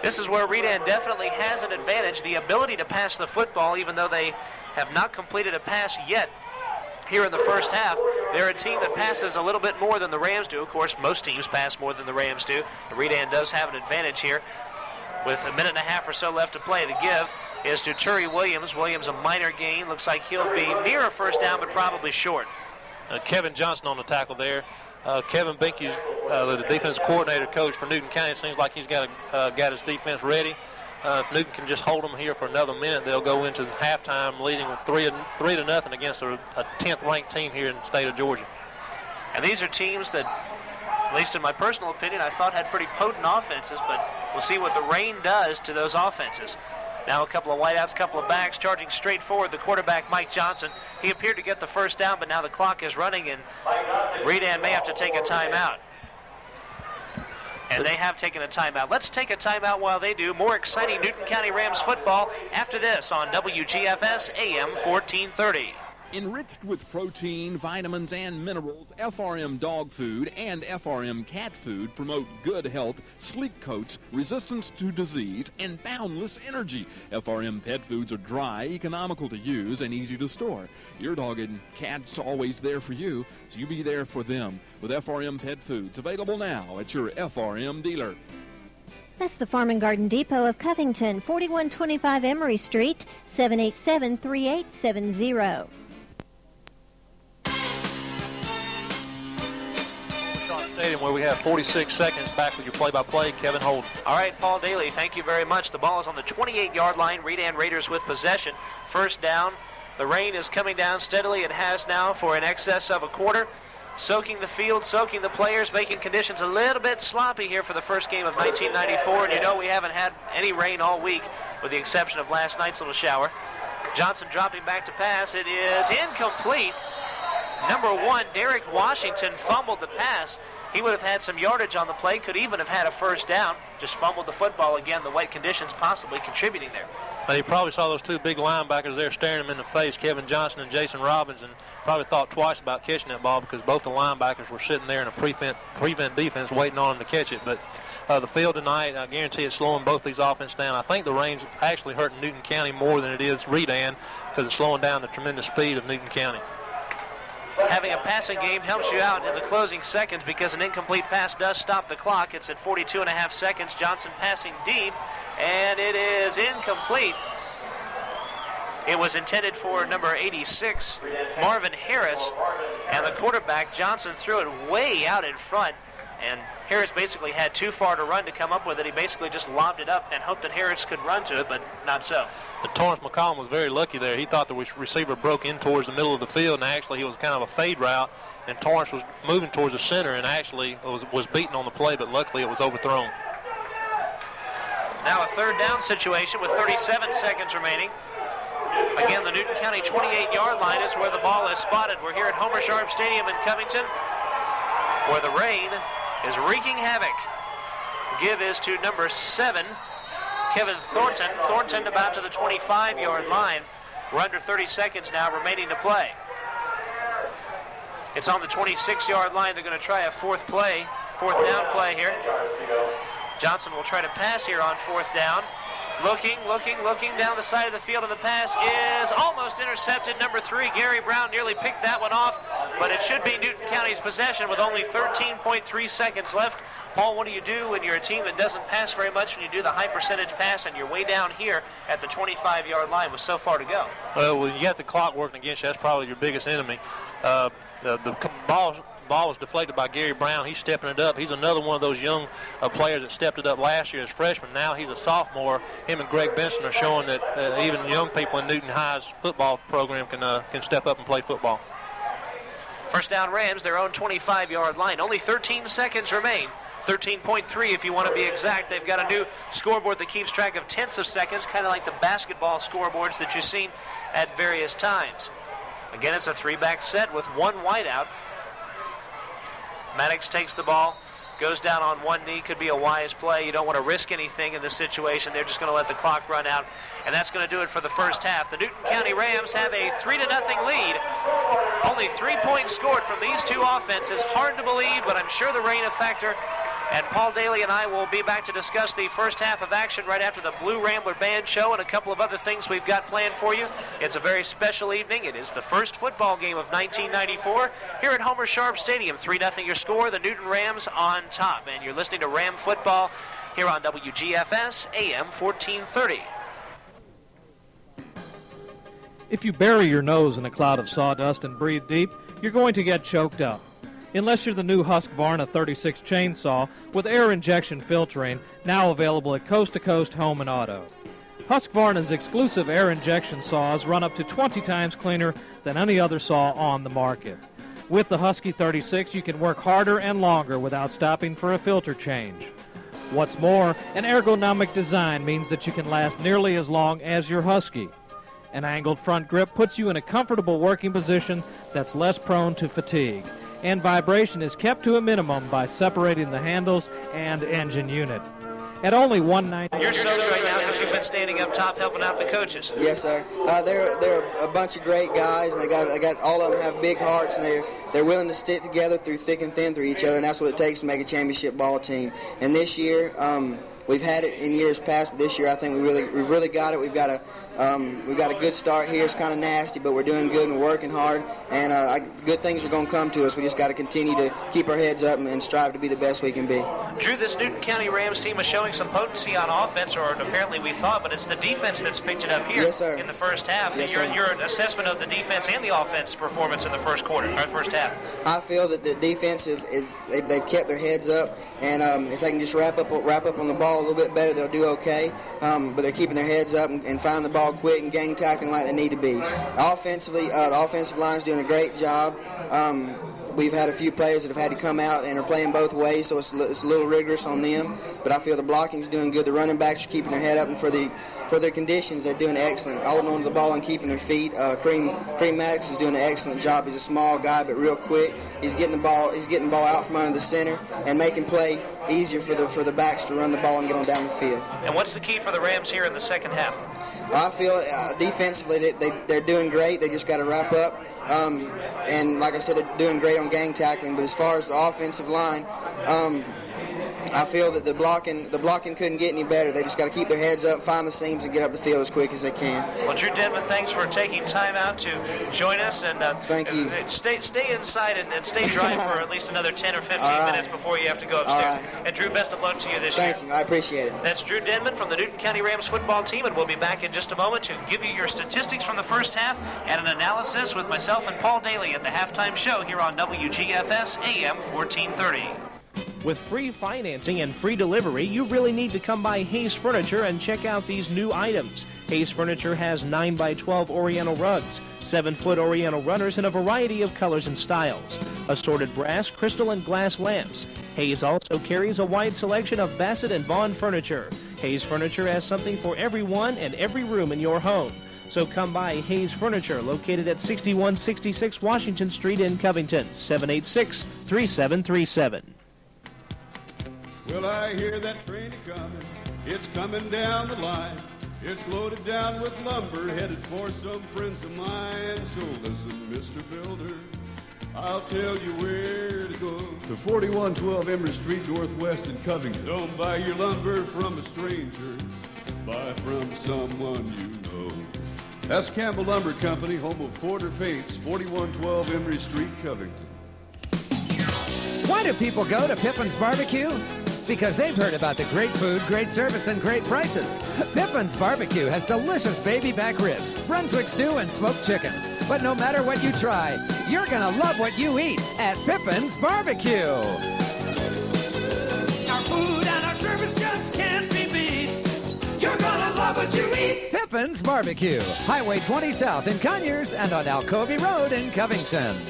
Speaker 1: This is where Redan definitely has an advantage, the ability to pass the football, even though they have not completed a pass yet here in the first half. They're a team that passes a little bit more than the Rams do. Of course, most teams pass more than the Rams do. Redan does have an advantage here. With a minute and a half or so left to play, to give is to Turi Williams. Williams, a minor gain. Looks like he'll be near a first down, but probably short.
Speaker 2: Kevin Johnson on the tackle there. Kevin Binke, the defense coordinator coach for Newton County, seems like he's got his defense ready. If Newton can just hold them here for another minute, they'll go into halftime leading with 3-0 against a 10th-ranked team here in the state of Georgia.
Speaker 1: And these are teams that, at least in my personal opinion, I thought had pretty potent offenses, but we'll see what the rain does to those offenses. Now a couple of wideouts, couple of backs, charging straight forward. The quarterback, Mike Johnson, he appeared to get the first down, but now the clock is running, and Redan may have to take a timeout. And they have taken a timeout. Let's take a timeout while they do. More exciting Newton County Rams football after this on WGFS AM 1430.
Speaker 11: Enriched with protein, vitamins, and minerals, FRM dog food and FRM cat food promote good health, sleek coats, resistance to disease, and boundless energy. FRM pet foods are dry, economical to use, and easy to store. Your dog and cat's always there for you, so you be there for them with FRM pet foods. Available now at your FRM dealer.
Speaker 12: That's the Farm and Garden Depot of Covington, 4125 Emory Street, 787-3870.
Speaker 2: Stadium, where we have 46 seconds. Back with your play-by-play, Kevin Holden.
Speaker 1: All right, Paul Dailey, thank you very much. The ball is on the 28-yard line. Redan Raiders with possession. First down. The rain is coming down steadily. It has now for in excess of a quarter. Soaking the field, soaking the players, making conditions a little bit sloppy here for the first game of 1994. And you know we haven't had any rain all week, with the exception of last night's little shower. Johnson dropping back to pass. It is incomplete. Number 1, Derek Washington fumbled the pass. He would have had some yardage on the play, could even have had a first down. Just fumbled the football again, the wet conditions possibly contributing there.
Speaker 2: But he probably saw those two big linebackers there staring him in the face, Kevin Johnson and Jason Robbins, and probably thought twice about catching that ball because both the linebackers were sitting there in a prevent defense waiting on him to catch it. But the field tonight, I guarantee it's slowing both these offenses down. I think the rain's actually hurting Newton County more than it is Redan because it's slowing down the tremendous speed of Newton County.
Speaker 1: Having a passing game helps you out in the closing seconds because an incomplete pass does stop the clock. It's at 42.5 seconds. Johnson passing deep, and it is incomplete. It was intended for number 86, Marvin Harris, and the quarterback, Johnson, threw it way out in front, and Harris basically had too far to run to come up with it. He basically just lobbed it up and hoped that Harris could run to it, but not so.
Speaker 2: But Torrance McCollum was very lucky there. He thought the receiver broke in towards the middle of the field, and actually he was kind of a fade route, and Torrance was moving towards the center and actually was beaten on the play, but luckily it was overthrown.
Speaker 1: Now a third down situation with 37 seconds remaining. Again, the Newton County 28-yard line is where the ball is spotted. We're here at Homer Sharp Stadium in Covington, where the rain is wreaking havoc. Give is to number 7, Kevin Thornton. Thornton about to the 25-yard line. We're under 30 seconds now remaining to play. It's on the 26-yard line. They're going to try a fourth down play here. Johnson will try to pass here on fourth down. Looking down the side of the field, and the pass is almost intercepted. Number 3, Gary Brown, nearly picked that one off, but it should be Newton County's possession with only 13.3 seconds left. Paul, what do you do when you're a team that doesn't pass very much, when you do the high percentage pass and you're way down here at the 25-yard line with so far to go?
Speaker 2: Well, when you got the clock working against you, that's probably your biggest enemy. The ball was deflected by Gary Brown. He's stepping it up. He's another one of those young players that stepped it up last year as freshman. Now he's a sophomore. Him and Greg Benson are showing that even young people in Newton High's football program can step up and play football.
Speaker 1: First down Rams, their own 25-yard line. Only 13 seconds remain. 13.3 if you want to be exact. They've got a new scoreboard that keeps track of tenths of seconds, kind of like the basketball scoreboards that you've seen at various times. Again, it's a 3-back set with one wideout. Maddox takes the ball, goes down on one knee. Could be a wise play. You don't want to risk anything in this situation. They're just going to let the clock run out, and that's going to do it for the first half. The Newton County Rams have a 3-0 lead. Only 3 points scored from these two offenses. Hard to believe, but I'm sure the rain a factor. And Paul Dailey and I will be back to discuss the first half of action right after the Blue Rambler Band show and a couple of other things we've got planned for you. It's a very special evening. It is the first football game of 1994 here at Homer Sharp Stadium. 3-0 your score. The Newton Rams on top. And you're listening to Ram Football here on WGFS AM 1430.
Speaker 3: If you bury your nose in a cloud of sawdust and breathe deep, you're going to get choked up. Unless you're the new Husqvarna 36 chainsaw with air injection filtering, now available at Coast to Coast Home and Auto. Husqvarna's exclusive air injection saws run up to 20 times cleaner than any other saw on the market. With the Husky 36, you can work harder and longer without stopping for a filter change. What's more, an ergonomic design means that you can last nearly as long as your Husky. An angled front grip puts you in a comfortable working position that's less prone to fatigue. And vibration is kept to a minimum by separating the handles and engine unit. At only $190.
Speaker 1: You're soaked right now because you've been standing up top helping out the coaches.
Speaker 13: Yes, sir. They're a bunch of great guys, and they got all of them have big hearts, and they're willing to stick together through thick and thin through each other, and that's what it takes to make a championship ball team. And this year, we've had it in years past, but this year I think we really got it. We've got a good start here. It's kind of nasty, but we're doing good and working hard, and good things are going to come to us. We just got to continue to keep our heads up and strive to be the best we can be.
Speaker 1: Drew, this Newton County Rams team is showing some potency on offense, or apparently we thought, but it's the defense that's picked it up here in the first half.
Speaker 13: Yes,
Speaker 1: your assessment of the defense and the offense performance in the first half.
Speaker 13: I feel that the defense, they've kept their heads up, and if they can just wrap up on the ball a little bit better, they'll do okay. But they're keeping their heads up and finding the ball quick and gang tackling like they need to be. Offensively, the offensive line's doing a great job. We've had a few players that have had to come out and are playing both ways, so it's a little rigorous on them. But I feel the blocking's doing good. The running backs are keeping their head up, and for their conditions, they're doing excellent. Holding on to the ball and keeping their feet. Cream Maddox is doing an excellent job. He's a small guy, but real quick. He's getting the ball out from under the center and making play easier for the backs to run the ball and get on down the field.
Speaker 1: And what's the key for the Rams here in the second half?
Speaker 13: I feel defensively they're doing great. They just got to wrap up. And like I said, they're doing great on gang tackling. But as far as the offensive line, I feel that the blocking couldn't get any better. They just got to keep their heads up, find the seams, and get up the field as quick as they can.
Speaker 1: Well, Drew Denman, thanks for taking time out to join us. And
Speaker 13: thank you.
Speaker 1: Stay inside and stay dry for at least another 10 or 15 minutes before you have to go upstairs. And Drew, best of luck to you this year.
Speaker 13: Thank you. I appreciate it.
Speaker 1: That's Drew Denman from the Newton County Rams football team, and we'll be back in just a moment to give you your statistics from the first half and an analysis with myself and Paul Dailey at the halftime show here on WGFS AM 1430.
Speaker 6: With free financing and free delivery, you really need to come by Hayes Furniture and check out these new items. Hayes Furniture has 9x12 Oriental rugs, 7-foot Oriental runners in a variety of colors and styles, assorted brass, crystal, and glass lamps. Hayes also carries a wide selection of Bassett and Vaughn furniture. Hayes Furniture has something for everyone and every room in your home. So come by Hayes Furniture, located at 6166 Washington Street in Covington, 786-3737.
Speaker 7: Well, I hear that train coming. It's coming down the line. It's loaded down with lumber, headed for some friends of mine. So listen, Mr. Builder, I'll tell you where to go. To 4112 Emory Street Northwest in Covington. Don't buy your lumber from a stranger. Buy from someone you know. That's Campbell Lumber Company, home of Porter Paints, 4112 Emory Street, Covington.
Speaker 8: Why do people go to Pippin's Barbecue? Because they've heard about the great food, great service, and great prices. Pippin's Barbecue has delicious baby back ribs, Brunswick stew, and smoked chicken. But no matter what you try, you're gonna love what you eat at Pippin's Barbecue.
Speaker 10: Our food and our service just can't be beat. You're gonna love what you eat.
Speaker 8: Pippin's Barbecue, Highway 20 South in Conyers and on Alcovey Road in Covington.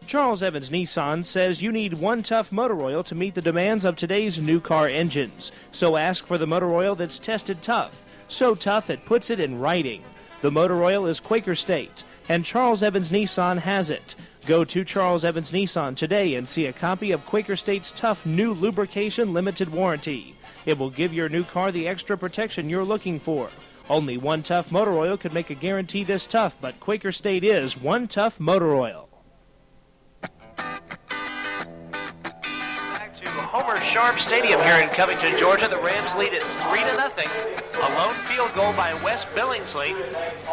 Speaker 6: Charles Evans Nissan says you need one tough motor oil to meet the demands of today's new car engines. So ask for the motor oil that's tested tough. So tough it puts it in writing. The motor oil is Quaker State, and Charles Evans Nissan has it. Go to Charles Evans Nissan today and see a copy of Quaker State's tough new lubrication limited warranty. It will give your new car the extra protection you're looking for. Only one tough motor oil could make a guarantee this tough, but Quaker State is one tough motor oil.
Speaker 1: Back to Homer Sharp Stadium here in Covington, Georgia. The Rams lead it 3-0. A lone field goal by Wes Billingsley.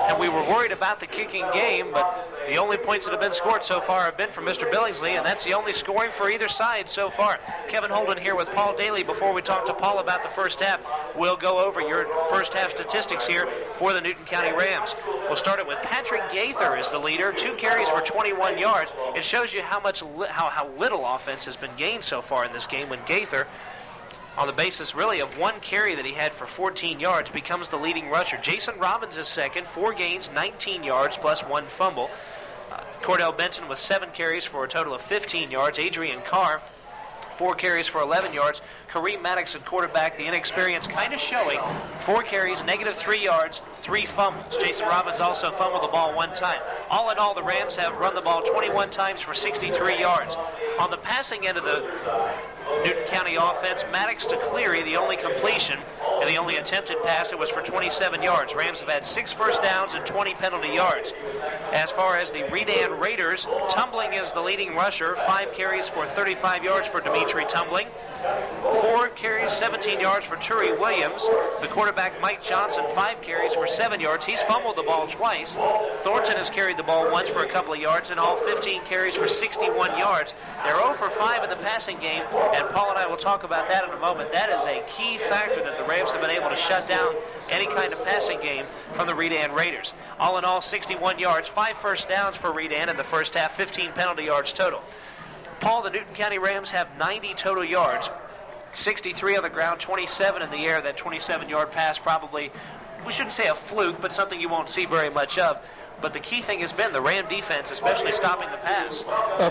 Speaker 1: And we were worried about the kicking game, but the only points that have been scored so far have been from Mr. Billingsley, and that's the only scoring for either side so far. Kevin Holden here with Paul Dailey. Before we talk to Paul about the first half, we'll go over your first half statistics here for the Newton County Rams. We'll start it with Patrick Gaither as the leader, 2 carries for 21 yards. It shows you how little offense has been gained so far in this game when Gaither, on the basis really of 1 carry that he had for 14 yards, becomes the leading rusher. Jason Robbins is second, 4 gains, 19 yards plus 1 fumble. Cordell Benton with 7 carries for a total of 15 yards. Adrian Carr, 4 carries for 11 yards. Kareem Maddox at quarterback, the inexperience kind of showing. 4 carries, -3 yards, 3 fumbles. Jason Robbins also fumbled the ball 1 time. All in all, the Rams have run the ball 21 times for 63 yards. On the passing end of the Newton County offense, Maddox to Cleary, the only completion, and the only attempted pass, it was for 27 yards. Rams have had 6 first downs and 20 penalty yards. As far as the Redan Raiders, Tumbling is the leading rusher, 5 carries for 35 yards for Dimitri Tumbling. 4 carries, 17 yards for Turi Williams. The quarterback, Mike Johnson, 5 carries for 7 yards. He's fumbled the ball twice. Thornton has carried the ball once for a couple of yards, and all 15 carries for 61 yards. They're 0 for 5 in the passing game, and Paul and I will talk about that in a moment. That is a key factor that the Rams have been able to shut down any kind of passing game from the Redan Raiders. All in all, 61 yards, 5 first downs for Redan in the first half, 15 penalty yards total. Paul, the Newton County Rams have 90 total yards, 63 on the ground, 27 in the air. That 27-yard pass probably, we shouldn't say a fluke, but something you won't see very much of. But the key thing has been the Ram defense, especially stopping the pass.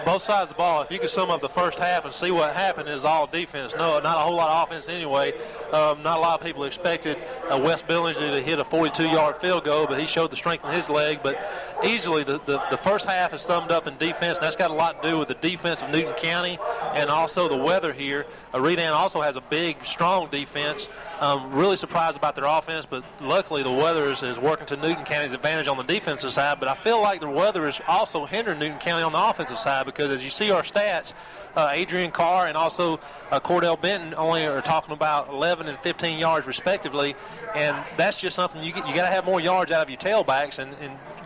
Speaker 2: Both sides of the ball. If you could sum up the first half and see what happened, is all defense. No, not a whole lot of offense anyway. Not a lot of people expected Wes Billingsley to hit a 42-yard field goal, but he showed the strength in his leg. But easily the first half is summed up in defense, and that's got a lot to do with the defense of Newton County and also the weather here. Redan also has a big, strong defense. Really surprised about their offense, but luckily the weather is working to Newton County's advantage on the defensive side. But I feel like the weather is also hindering Newton County on the offensive side, because as you see our stats, Adrian Carr and also Cordell Benton only are talking about 11 and 15 yards respectively, and that's just something you got to have more yards out of your tailbacks, and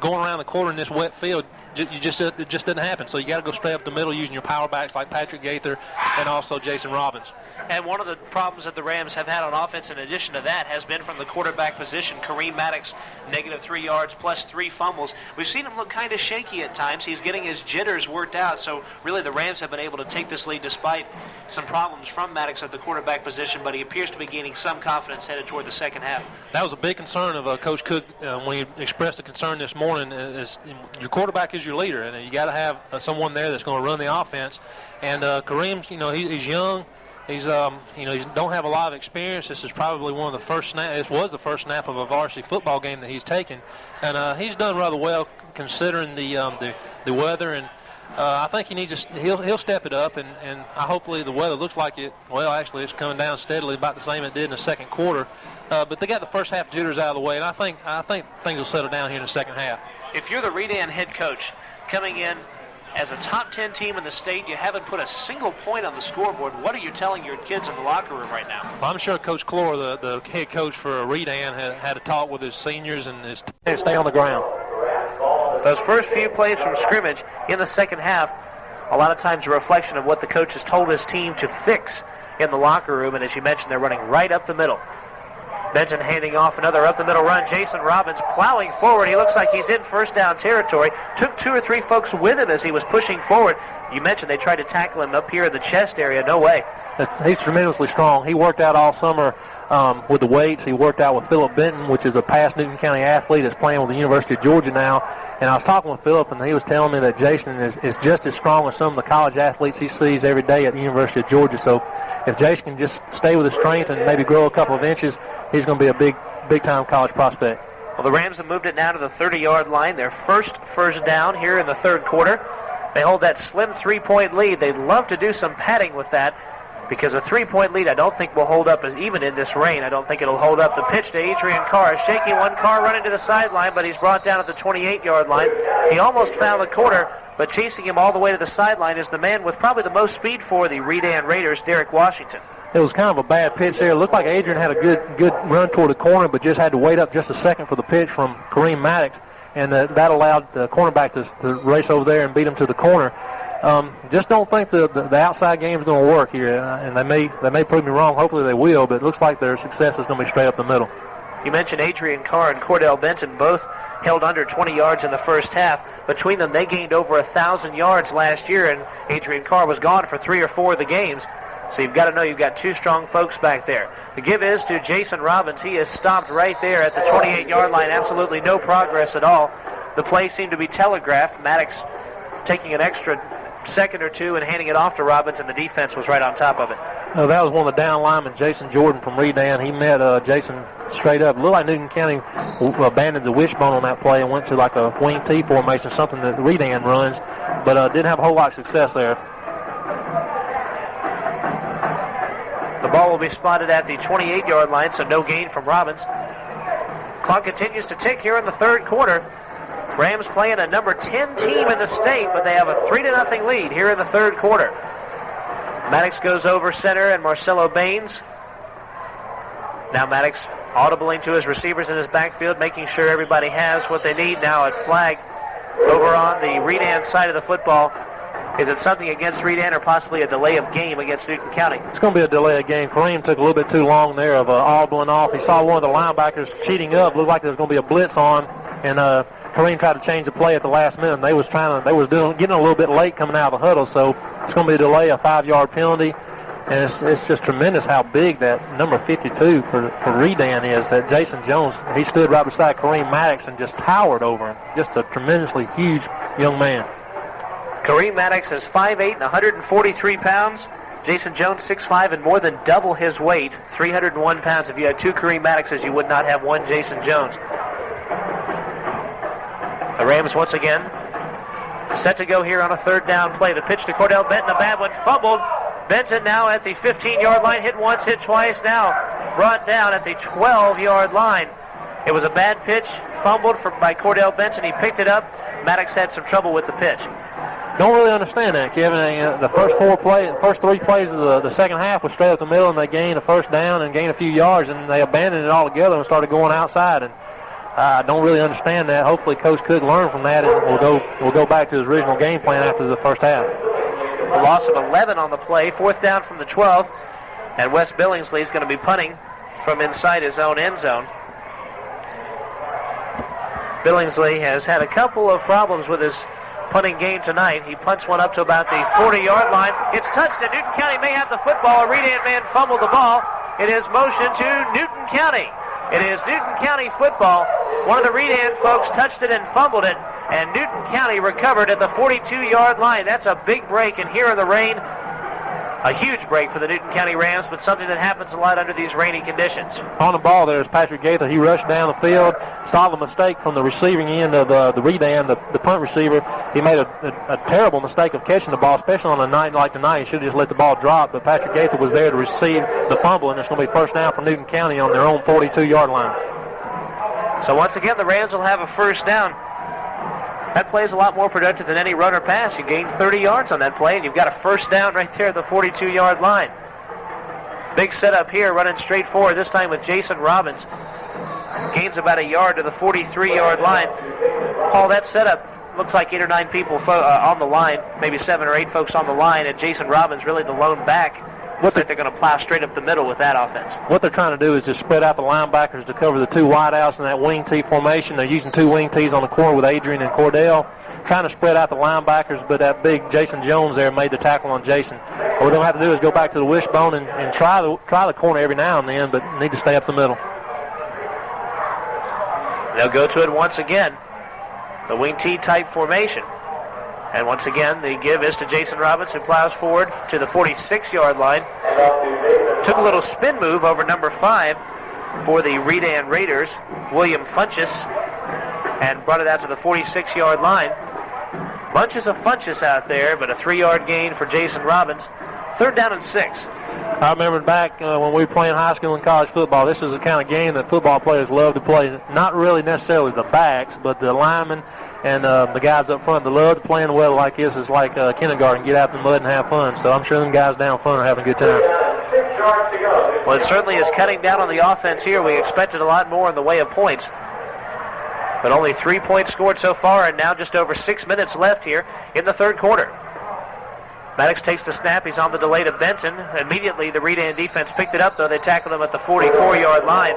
Speaker 2: going around the quarter in this wet field, it just didn't happen. So you got to go straight up the middle using your power backs like Patrick Gaither and also Jason Robbins.
Speaker 1: And one of the problems that the Rams have had on offense in addition to that has been from the quarterback position. Kareem Maddox, -3 yards plus 3 fumbles. We've seen him look kind of shaky at times. He's getting his jitters worked out. So really the Rams have been able to take this lead despite some problems from Maddox at the quarterback position, but he appears to be gaining some confidence headed toward the second half.
Speaker 2: That was a big concern of Coach Cook when he expressed a concern this morning. Is your quarterback is your leader, and you got to have someone there that's going to run the offense. And Kareem's, he's young. He's, he don't have a lot of experience. This is probably one of the first snaps. This was the first snap of a varsity football game that he's taken, and he's done rather well considering the weather. And I think he needs to. He'll step it up, and hopefully the weather looks like it. Well, actually, it's coming down steadily, about the same it did in the second quarter. But they got the first half jitters out of the way, and I think things will settle down here in the second half.
Speaker 1: If you're the Redan head coach coming in as a top 10 team in the state, you haven't put a single point on the scoreboard. What are you telling your kids in the locker room right now?
Speaker 2: Well, I'm sure Coach Clore, the head coach for Redan, had a talk with his seniors and his team to stay on the ground.
Speaker 1: Those first few plays from scrimmage in the second half, a lot of times a reflection of what the coach has told his team to fix in the locker room, and as you mentioned, they're running right up the middle. Benton handing off another up-the-middle run. Jason Robbins plowing forward. He looks like he's in first down territory. Took 2 or 3 folks with him as he was pushing forward. You mentioned they tried to tackle him up here in the chest area. No way.
Speaker 2: He's tremendously strong. He worked out all summer with the weights. He worked out with Philip Benton, which is a past Newton County athlete that's playing with the University of Georgia now. And I was talking with Philip, and he was telling me that Jason is just as strong as some of the college athletes he sees every day at the University of Georgia. So if Jason can just stay with his strength and maybe grow a couple of inches, he's going to be a big-time college prospect.
Speaker 1: Well, the Rams have moved it now to the 30-yard line. Their first down here in the third quarter. They hold that slim 3-point lead. They'd love to do some padding with that, because a 3-point lead I don't think will hold up even in this rain. I don't think it'll hold up. The pitch to Adrian Carr. A shaky one. Carr running to the sideline, but he's brought down at the 28-yard line. He almost found the corner, but chasing him all the way to the sideline is the man with probably the most speed for the Redan Raiders, Derek Washington.
Speaker 2: It was kind of a bad pitch there. It looked like Adrian had a good run toward the corner, but just had to wait up just a second for the pitch from Kareem Maddox, and that allowed the cornerback to race over there and beat him to the corner. Just don't think the outside game is going to work here, and they may prove me wrong. Hopefully they will, but it looks like their success is going to be straight up the middle.
Speaker 1: You mentioned Adrian Carr and Cordell Benton, both held under 20 yards in the first half. Between them, they gained over 1,000 yards last year, and Adrian Carr was gone for 3 or 4 of the games. So you've got to know you've got 2 strong folks back there. The give is to Jason Robbins. He is stopped right there at the 28-yard line. Absolutely no progress at all. The play seemed to be telegraphed. Maddox taking an extra second or 2 and handing it off to Robbins, and the defense was right on top of it.
Speaker 2: That was one of the down linemen, Jason Jordan from Redan. He met Jason straight up. It looked like Newton County abandoned the wishbone on that play and went to like a wing T formation, something that Redan runs, but didn't have a whole lot of success there.
Speaker 1: Ball will be spotted at the 28-yard line, so no gain from Robbins. Clock continues to tick here in the third quarter. Rams playing a number 10 team in the state, but they have a 3-0 lead here in the third quarter. Maddox goes over center, and Marcelo Baines. Now Maddox audibling to his receivers in his backfield, making sure everybody has what they need. Now at flag over on the Redan side of the football. Is it something against Redan or possibly a delay of game against Newton County?
Speaker 2: It's going to be a delay of game. Kareem took a little bit too long there of audibling off. He saw one of the linebackers cheating up. Looked like there was going to be a blitz on, and Kareem tried to change the play at the last minute. And they was getting a little bit late coming out of the huddle, so it's going to be a delay, a 5-yard penalty. And it's just tremendous how big that number 52 for Redan is, that Jason Jones. He stood right beside Kareem Maddox and just towered over him. Just a tremendously huge young man.
Speaker 1: Kareem Maddox is 5'8" and 143 pounds. Jason Jones, 6'5" and more than double his weight, 301 pounds. If you had two Kareem Maddoxes, you would not have one Jason Jones. The Rams once again set to go here on a third down play. The pitch to Cordell Benton, a bad one, fumbled. Benton now at the 15-yard line, hit once, hit twice, now brought down at the 12-yard line. It was a bad pitch, fumbled by Cordell Benton. He picked it up. Maddox had some trouble with the pitch.
Speaker 2: Don't really understand that, Kevin. The first three plays of the second half was straight up the middle, and they gained a first down and gained a few yards, and they abandoned it altogether and started going outside. And I don't really understand that. Hopefully, Coach Cook learned from that, and will go back to his original game plan after the first half.
Speaker 1: A loss of 11 on the play, fourth down from the 12, and Wes Billingsley is going to be punting from inside his own end zone. Billingsley has had a couple of problems with his punting game tonight. He punts one up to about the 40-yard line. It's touched, and Newton County may have the football. A Redan man fumbled the ball. It is motion to Newton County. It is Newton County football. One of the Redan folks touched it and fumbled it, and Newton County recovered at the 42-yard line. That's a big break, and here in the rain, a huge break for the Newton County Rams, but something that happens a lot under these rainy conditions.
Speaker 2: On the ball there is Patrick Gaither. He rushed down the field, saw the mistake from the receiving end of the Redan, the punt receiver. He made a terrible mistake of catching the ball, especially on a night like tonight. He should have just let the ball drop, but Patrick Gaither was there to receive the fumble, and it's going to be first down for Newton County on their own 42-yard line.
Speaker 1: So once again, the Rams will have a first down. That play is a lot more productive than any run or pass. You gained 30 yards on that play, and you've got a first down right there at the 42-yard line. Big setup here, running straight forward, this time with Jason Robbins. Gains about a yard to the 43-yard line. Paul, that setup looks like 8 or 9 people on the line, maybe 7 or 8 folks on the line, and Jason Robbins really the lone back. Looks like they're going to plow straight up the middle with that offense.
Speaker 2: What they're trying to do is just spread out the linebackers to cover the two wideouts in that wing T formation. They're using two wing Ts on the corner with Adrian and Cordell, trying to spread out the linebackers, but that big Jason Jones there made the tackle on Jason. What we're going to have to do is go back to the wishbone and try the corner every now and then, but need to stay up the middle.
Speaker 1: They'll go to it once again, the wing T type formation. And once again, the give is to Jason Robbins, who plows forward to the 46-yard line. Took a little spin move over number 5 for the Redan Raiders, William Funchess, and brought it out to the 46-yard line. Bunches of Funchess out there, but a 3-yard gain for Jason Robbins. Third down and 6.
Speaker 2: I remember back when we were playing high school and college football, this is the kind of game that football players love to play. Not really necessarily the backs, but the linemen and the guys up front that love to play in the weather like this. Is like kindergarten, get out in the mud and have fun. So I'm sure them guys down front are having a good time.
Speaker 1: Well, it certainly is cutting down on the offense here. We expected a lot more in the way of points. But only 3 points scored so far, and now just over 6 minutes left here in the third quarter. Maddox takes the snap. He's on the delay to Benton. Immediately, the Redan defense picked it up, though. They tackled him at the 44-yard line.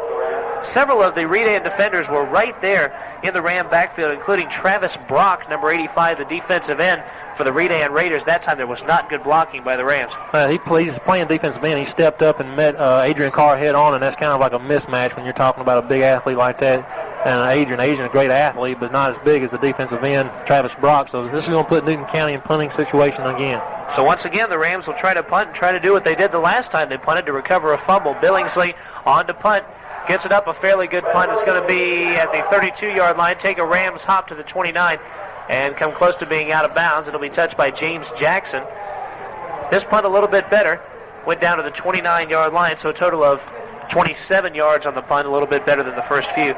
Speaker 1: Several of the Redan defenders were right there in the Ram backfield, including Travis Brock, number 85, the defensive end for the Redan Raiders. That time there was not good blocking by the Rams.
Speaker 2: He's playing defensive end. He stepped up and met Adrian Carr head on, and that's kind of like a mismatch when you're talking about a big athlete like that. And Adrian, a great athlete, but not as big as the defensive end, Travis Brock. So this is going to put Newton County in punting situation again.
Speaker 1: So once again, the Rams will try to punt and try to do what they did the last time they punted to recover a fumble. Billingsley on to punt. Gets it up, a fairly good punt. It's going to be at the 32-yard line. Take a Rams hop to the 29 and come close to being out of bounds. It'll be touched by James Jackson. This punt a little bit better. went down to the 29-yard line, so a total of 27 yards on the punt, a little bit better than the first few.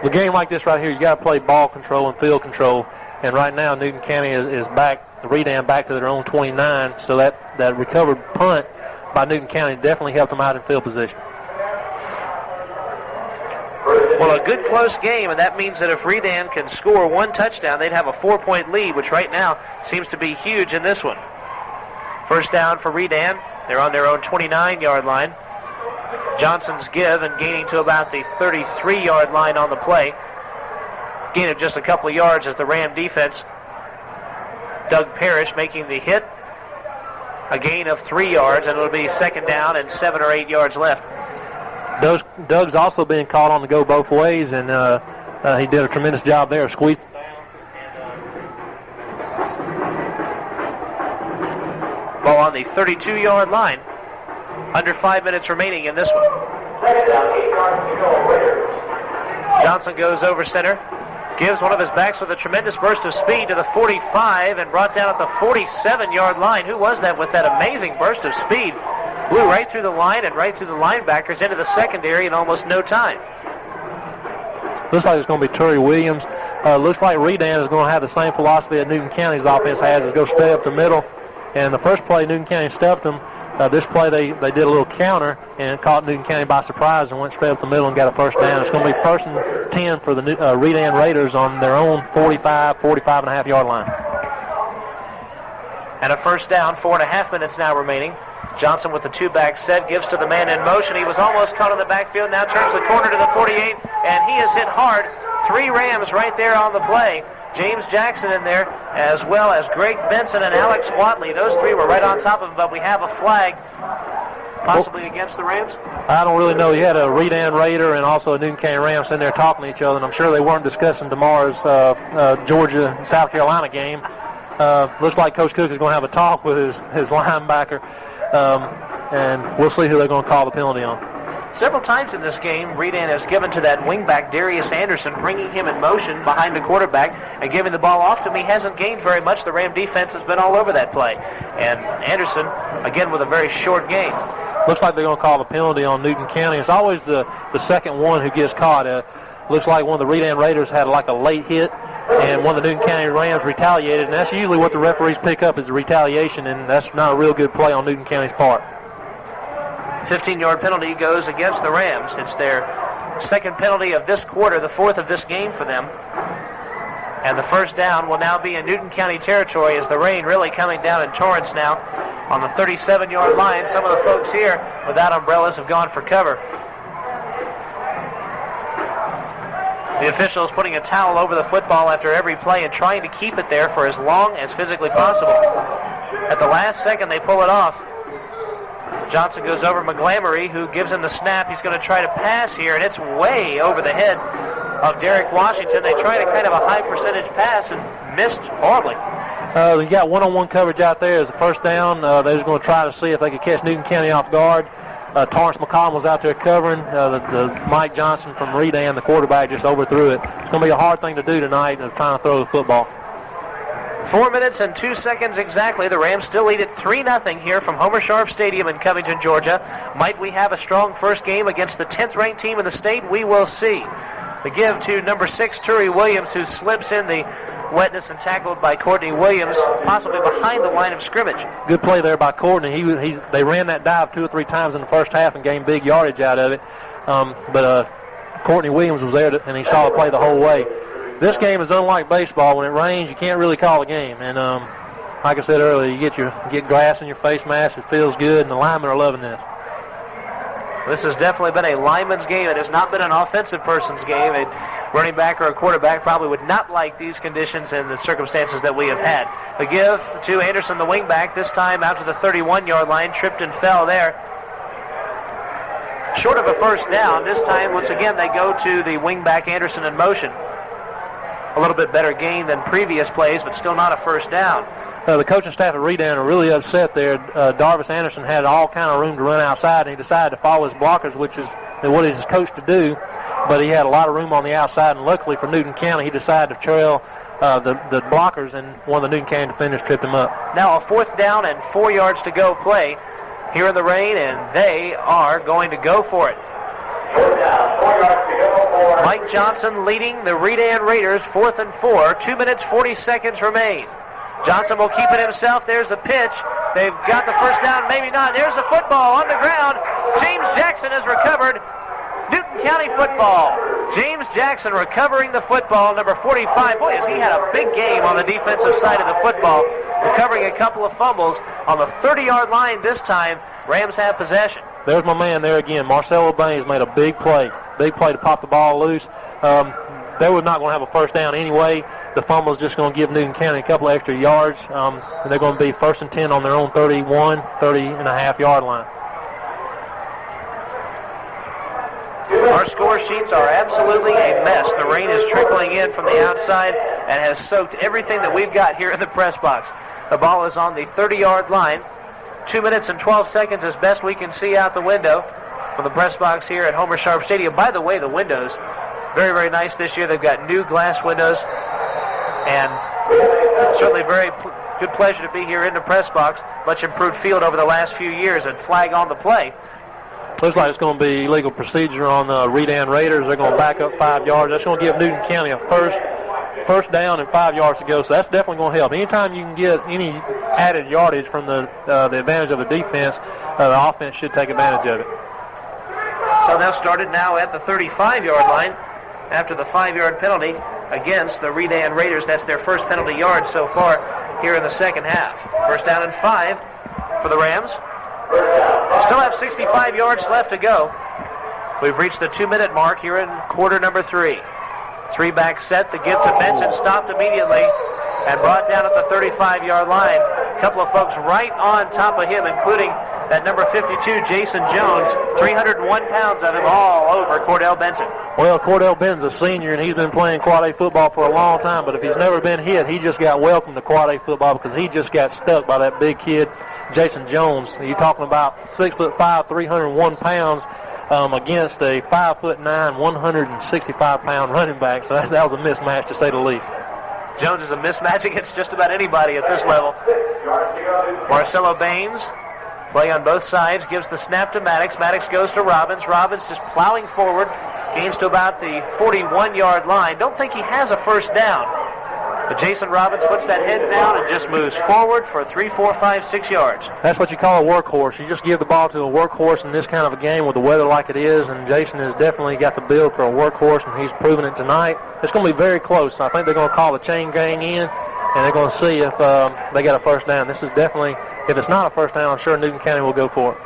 Speaker 2: The game like this right here, you got to play ball control and field control. And right now, Newton County is back, Redan back to their own 29, so that recovered punt by Newton County definitely helped them out in field position.
Speaker 1: Well, a good close game, and that means that if Redan can score one touchdown, they'd have a 4-point lead, which right now seems to be huge in this one. First down for Redan. They're on their own 29-yard line. Johnson's give and gaining to about the 33-yard line on the play. Gain of just a couple of yards as the Ram defense. Doug Parrish making the hit. A gain of 3 yards, and it'll be second down and 7 or 8 yards left.
Speaker 2: Doug's also being called on to go both ways, and he did a tremendous job there of squeezing.
Speaker 1: Ball on the 32-yard line. Under 5 minutes remaining in this one. Johnson goes over center. Gives one of his backs with a tremendous burst of speed to the 45 and brought down at the 47-yard line. Who was that with that amazing burst of speed? Blew right through the line and right through the linebackers into the secondary in almost no time.
Speaker 2: Looks like it's going to be Turi Williams. Looks like Redan is going to have the same philosophy that Newton County's offense has, is go straight up the middle. And the first play, Newton County stuffed them. This play, they did a little counter and caught Newton County by surprise and went straight up the middle and got a first down. It's going to be first and 10 for the Redan Raiders on their own 45.5-yard line.
Speaker 1: And a first down, 4.5 minutes now remaining. Johnson with the two-back set, gives to the man in motion. He was almost caught in the backfield, now turns the corner to the 48, and he is hit hard. 3 Rams right there on the play. James Jackson in there, as well as Greg Benson and Alex Watley. Those 3 were right on top of him, but we have a flag possibly against the Rams.
Speaker 2: I don't really know. You had a Redan Raider and also a Newton County Ram sitting there talking to each other, and I'm sure they weren't discussing tomorrow's Georgia-South Carolina game. Looks like Coach Cook is going to have a talk with his linebacker, and we'll see who they're going to call the penalty on.
Speaker 1: Several times in this game, Redan has given to that wingback, Darius Anderson, bringing him in motion behind the quarterback and giving the ball off to him. He hasn't gained very much. The Ram defense has been all over that play. And Anderson, again, with a very short game.
Speaker 2: Looks like they're going to call the penalty on Newton County. It's always the second one who gets caught. Looks like one of the Redan Raiders had like a late hit, and one of the Newton County Rams retaliated. And that's usually what the referees pick up is the retaliation, and that's not a real good play on Newton County's part.
Speaker 1: 15-yard penalty goes against the Rams. It's their second penalty of this quarter, the 4th of this game for them. And the first down will now be in Newton County territory as the rain really coming down in torrents now on the 37-yard line. Some of the folks here without umbrellas have gone for cover. The officials putting a towel over the football after every play and trying to keep it there for as long as physically possible. At the last second, they pull it off. Johnson goes over McGlamory, who gives him the snap. He's going to try to pass here, and it's way over the head of Derek Washington. They tried a kind of a high percentage pass and missed horribly.
Speaker 2: You got one-on-one coverage out there as a first down. They was going to try to see if they could catch Newton County off guard. Torrance McCollum was out there covering. The Mike Johnson from Redan, the quarterback, just overthrew it. It's going to be a hard thing to do tonight of trying to throw the football.
Speaker 1: 4 minutes and 2 seconds exactly. The Rams still lead it 3-0 here from Homer Sharp Stadium in Covington, Georgia. Might we have a strong first game against the 10th-ranked team in the state? We will see. The give to number 6, Turi Williams, who slips in the wetness and tackled by Courtney Williams, possibly behind the line of scrimmage.
Speaker 2: Good play there by Courtney. They ran that dive 2 or 3 times in the first half and gained big yardage out of it. But Courtney Williams was there, and he saw the play the whole way. This game is unlike baseball. When it rains, you can't really call a game. And like I said earlier, you get grass in your face mask. It feels good, and the linemen are loving this.
Speaker 1: This has definitely been a lineman's game. It has not been an offensive person's game. A running back or a quarterback probably would not like these conditions and the circumstances that we have had. The give to Anderson, the wingback, this time out to the 31-yard line, tripped and fell there. Short of a first down. This time, once again, they go to the wingback Anderson in motion. A little bit better gain than previous plays, but still not a first down.
Speaker 2: The coaching staff at Redan are really upset there. Darvis Anderson had all kind of room to run outside, and he decided to follow his blockers, which is what he's coached to do. But he had a lot of room on the outside, and luckily for Newton County, he decided to trail the blockers, and one of the Newton County defenders tripped him up.
Speaker 1: Now a 4th down and 4 yards to go play. here in the rain, and they are going to go for it. Mike Johnson leading the Redan Raiders 4th and 4. 2 minutes, 40 seconds remain. Johnson will keep it himself. There's the pitch. They've got the first down, maybe not. There's the football on the ground. James Jackson has recovered. Newton County football. James Jackson recovering the football, number 45. Boy, has he had a big game on the defensive side of the football, recovering a couple of fumbles on the 30-yard line this time. Rams have possession.
Speaker 2: There's my man there again. Marcelo Baines made a big play to pop the ball loose. They were not going to have a first down anyway. The fumble is just going to give Newton County a couple of extra yards, and they're going to be 1st and 10 on their own 30-and-a-half-yard line.
Speaker 1: Our score sheets are absolutely a mess. The rain is trickling in from the outside and has soaked everything that we've got here in the press box. The ball is on the 30-yard line. 2 minutes and 12 seconds as best we can see out the window from the press box here at Homer Sharp Stadium. By the way, the windows, very, very nice this year. They've got new glass windows, and certainly very good pleasure to be here in the press box. Much improved field over the last few years, and flag on the play.
Speaker 2: Looks like it's going to be illegal procedure on the Redan Raiders. They're going to back up 5 yards. That's going to give Newton County a first down and 5 yards to go, so that's definitely going to help. Anytime you can get any added yardage from the advantage of the defense, the offense should take advantage of it.
Speaker 1: So now started now at the 35-yard line after the 5-yard penalty against the Redan Raiders. That's their first penalty yard so far here in the second half. First down and 5 for the Rams. Still have 65 yards left to go. We've reached the 2-minute mark here in quarter number 3. 3-back set, the give to Benson, stopped immediately and brought down at the 35-yard line. A couple of folks right on top of him, including that number 52, Jason Jones, 301 pounds of him all over Cordell Benson.
Speaker 2: Well, Cordell Benson's a senior, and he's been playing quad A football for a long time, but if he's never been hit, he just got welcomed to quad A football because he just got stuck by that big kid, Jason Jones. You're talking about 6'5", 301 pounds against a 5'9", 165-pound running back, so that was a mismatch to say the least.
Speaker 1: Jones is a mismatch against just about anybody at this level. Marcelo Baines, play on both sides, gives the snap to Maddox. Maddox goes to Robbins. Robbins just plowing forward, gains to about the 41-yard line. Don't think he has a first down. But Jason Robbins puts that head down and just moves forward for 3, 4, 5, 6 yards.
Speaker 2: That's what you call a workhorse. You just give the ball to a workhorse in this kind of a game with the weather like it is, and Jason has definitely got the build for a workhorse, and he's proven it tonight. It's going to be very close. I think they're going to call the chain gang in, and they're going to see if they got a first down. This is definitely, if it's not a first down, I'm sure Newton County will go for it.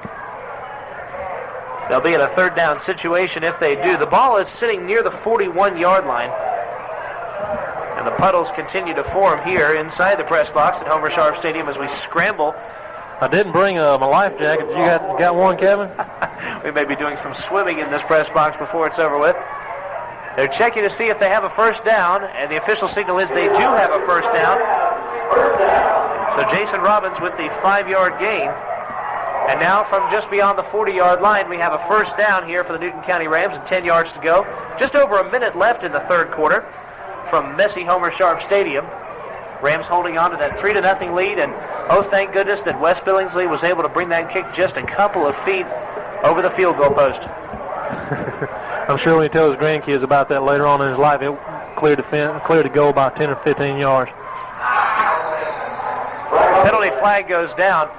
Speaker 1: They'll be in a third down situation if they do. The ball is sitting near the 41-yard line. And the puddles continue to form here inside the press box at Homer Sharp Stadium as we scramble.
Speaker 2: I didn't bring my life jacket. You got one, Kevin?
Speaker 1: We may be doing some swimming in this press box before it's over with. They're checking to see if they have a first down, and the official signal is they do have a first down. So Jason Robbins with the 5-yard gain. And now from just beyond the 40-yard line, we have a first down here for the Newton County Rams and 10 yards to go. Just over a minute left in the third quarter from messy Homer Sharp Stadium. Rams holding on to that 3-0 lead, and oh, thank goodness that Wes Billingsley was able to bring that kick just a couple of feet over the field goal post.
Speaker 2: I'm sure when he tells his grandkids about that later on in his life, it cleared to go about 10 or 15 yards.
Speaker 1: Penalty flag goes down.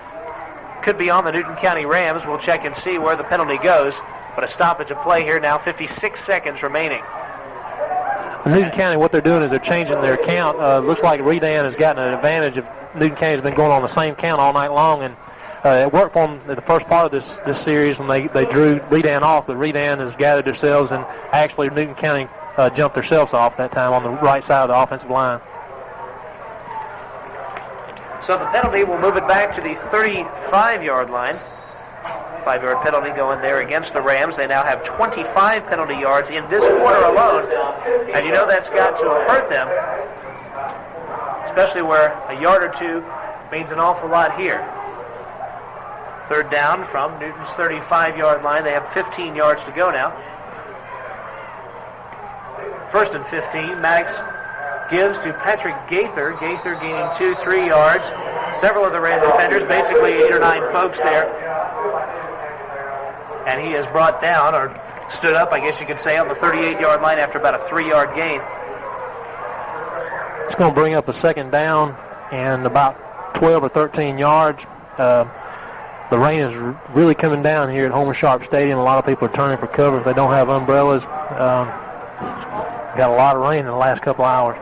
Speaker 1: Could be on the Newton County Rams. We'll check and see where the penalty goes. But a stoppage of play here now, 56 seconds remaining.
Speaker 2: Newton County, what they're doing is they're changing their count. Looks like Redan has gotten an advantage of Newton County's been going on the same count all night long, and it worked for them in the first part of this series when they drew Redan off, but Redan has gathered themselves, and actually Newton County jumped themselves off that time on the right side of the offensive line.
Speaker 1: So the penalty will move it back to the 35-yard line. 5-yard penalty going there against the Rams. They now have 25 penalty yards in this quarter alone. And you know that's got to have hurt them, especially where a yard or two means an awful lot here. Third down from Newton's 35-yard line. They have 15 yards to go now. First and 15. Maddox gives to Patrick Gaither. Gaither gaining 2-3 yards. Several of the Ram defenders, basically 8 or 9 folks there, And he is brought down, or stood up, I guess you could say, on the 38-yard line after about a 3-yard gain.
Speaker 2: It's going to bring up a second down and about 12 or 13 yards. The rain is really coming down here at Homer Sharp Stadium. A lot of people are turning for cover if they don't have umbrellas. Got a lot of rain in the last couple hours.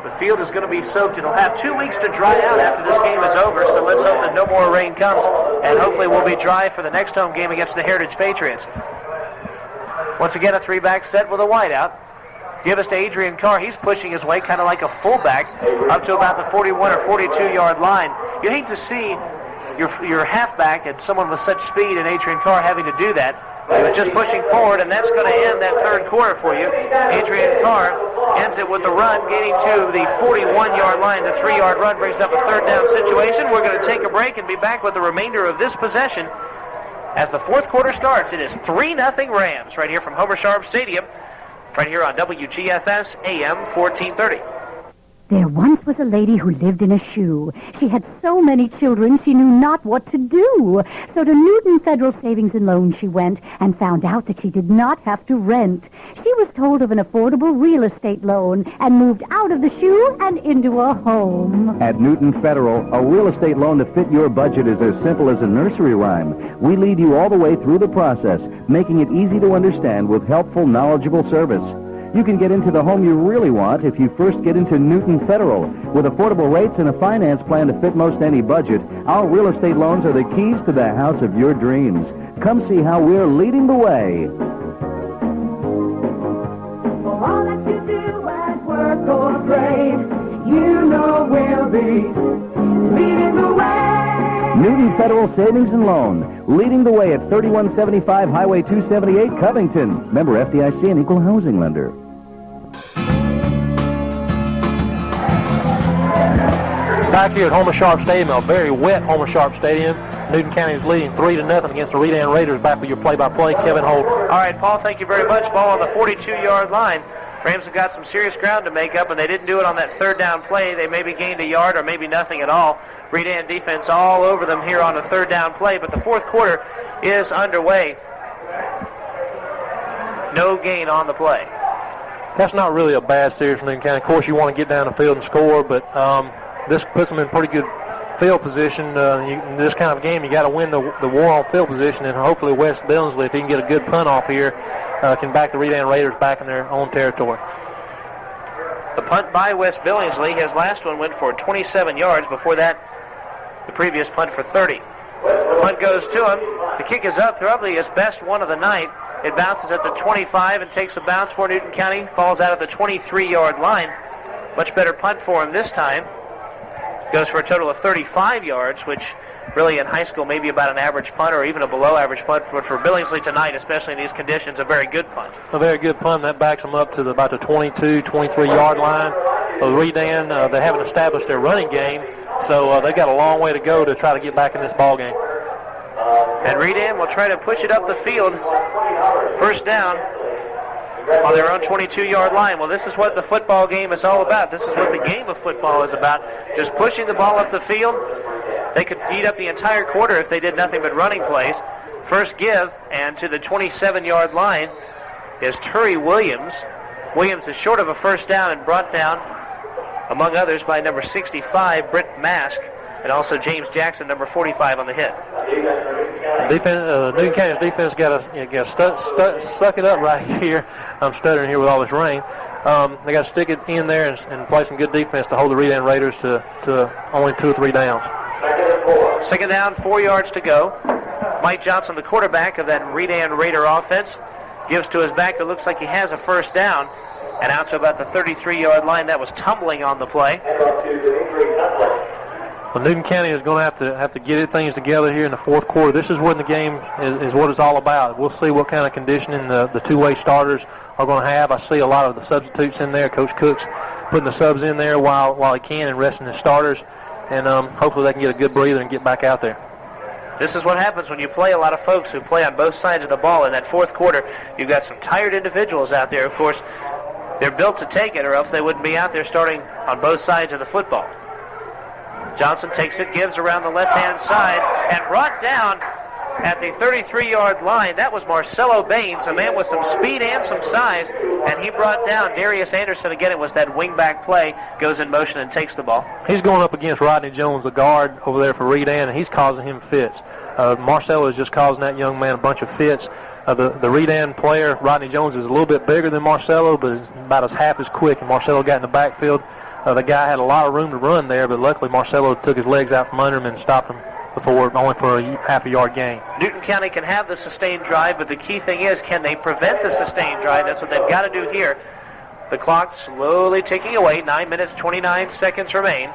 Speaker 1: The field is going to be soaked. It'll have 2 weeks to dry out after this game is over, so let's hope that no more rain comes, and hopefully we'll be dry for the next home game against the Heritage Patriots. Once again, a 3-back set with a wideout. Give us to Adrian Carr. He's pushing his way kind of like a fullback up to about the 41 or 42-yard line. You hate to see your halfback and someone with such speed and Adrian Carr having to do that. He was just pushing forward, and that's going to end that third quarter for you. Adrian Carr ends it with the run, gaining to the 41-yard line. The 3-yard run brings up a third down situation. We're going to take a break and be back with the remainder of this possession. As the fourth quarter starts, it is 3-0 Rams right here from Homer Sharp Stadium, right here on WGFS AM 1430.
Speaker 4: There once was a lady who lived in a shoe. She had so many children she knew not what to do. So to Newton Federal Savings and Loan she went and found out that she did not have to rent. She was told of an affordable real estate loan and moved out of the shoe and into a home.
Speaker 5: At Newton Federal, a real estate loan to fit your budget is as simple as a nursery rhyme. We lead you all the way through the process, making it easy to understand with helpful, knowledgeable service. You can get into the home you really want if you first get into Newton Federal. With affordable rates and a finance plan to fit most any budget, our real estate loans are the keys to the house of your dreams. Come see how we're leading the way.
Speaker 10: For all that you do at work or play, you know we'll be leading the way.
Speaker 5: Newton Federal Savings and Loan, leading the way at 3175 Highway 278, Covington. Member FDIC and equal housing lender.
Speaker 2: Back here at Homer Sharp Stadium, a very wet Homer Sharp Stadium. Newton County is leading 3-0 against the Redan Raiders. Back with your play-by-play, Kevin Holden.
Speaker 1: All right, Paul, thank you very much. Ball on the 42-yard line. Rams have got some serious ground to make up, and they didn't do it on that third down play. They maybe gained a yard or maybe nothing at all. Redan defense all over them here on the third down play, but the fourth quarter is underway. No gain on the play.
Speaker 2: That's not really a bad series for Newton County. Of course, you want to get down the field and score, but this puts them in pretty good field position. In this kind of game, you got to win the war on field position, and hopefully Wes Billingsley, if he can get a good punt off here, can back the Redan Raiders back in their own territory.
Speaker 1: The punt by Wes Billingsley, his last one went for 27 yards. Before that, the previous punt for 30. The punt goes to him. The kick is up, probably his best one of the night. It bounces at the 25 and takes a bounce for Newton County. Falls out at the 23-yard line. Much better punt for him this time. Goes for a total of 35 yards, which really in high school maybe about an average punt or even a below average punt. But for Billingsley tonight, especially in these conditions, a very good punt.
Speaker 2: A very good punt. That backs them up to about the 22, 23-yard line. Redan, they haven't established their running game, so they've got a long way to go to try to get back in this ball game.
Speaker 1: And Redan will try to push it up the field. First down on their own 22-yard line. Well, this is what the football game is all about. This is what the game of football is about. Just pushing the ball up the field. They could eat up the entire quarter if they did nothing but running plays. First give, and to the 27-yard line is Turry Williams. Williams is short of a first down and brought down, among others, by number 65, Britt Mask, and also James Jackson, number 45, on the hit.
Speaker 2: Newton County's defense got to suck it up right here. I'm stuttering here with all this rain. They got to stick it in there and play some good defense to hold the Redan Raiders to only 2 or 3 downs.
Speaker 1: Second down, 4 yards to go. Mike Johnson, the quarterback of that Redan Raider offense, gives to his back. It looks like he has a first down, and out to about the 33-yard line. That was tumbling on the play.
Speaker 2: Well, Newton County is going to have to get things together here in the fourth quarter. This is when the game is what it's all about. We'll see what kind of conditioning the two-way starters are going to have. I see a lot of the substitutes in there. Coach Cook's putting the subs in there while he can and resting his starters. And hopefully they can get a good breather and get back out there.
Speaker 1: This is what happens when you play a lot of folks who play on both sides of the ball. In that fourth quarter, you've got some tired individuals out there. Of course, they're built to take it, or else they wouldn't be out there starting on both sides of the football. Johnson takes it, gives around the left-hand side, and brought down at the 33-yard line. That was Marcelo Baines, a man with some speed and some size, and he brought down Darius Anderson. Again, it was that wingback play, goes in motion and takes the ball.
Speaker 2: He's going up against Rodney Jones, a guard over there for Redan, and he's causing him fits. Marcelo is just causing that young man a bunch of fits. The Redan player, Rodney Jones, is a little bit bigger than Marcelo, but is about as half as quick, and Marcelo got in the backfield. The guy had a lot of room to run there, but luckily Marcelo took his legs out from under him and stopped him only for a half a yard gain.
Speaker 1: Newton County can have the sustained drive, but the key thing is, can they prevent the sustained drive? That's what they've got to do here. The clock slowly ticking away. 9 minutes, 29 seconds remain.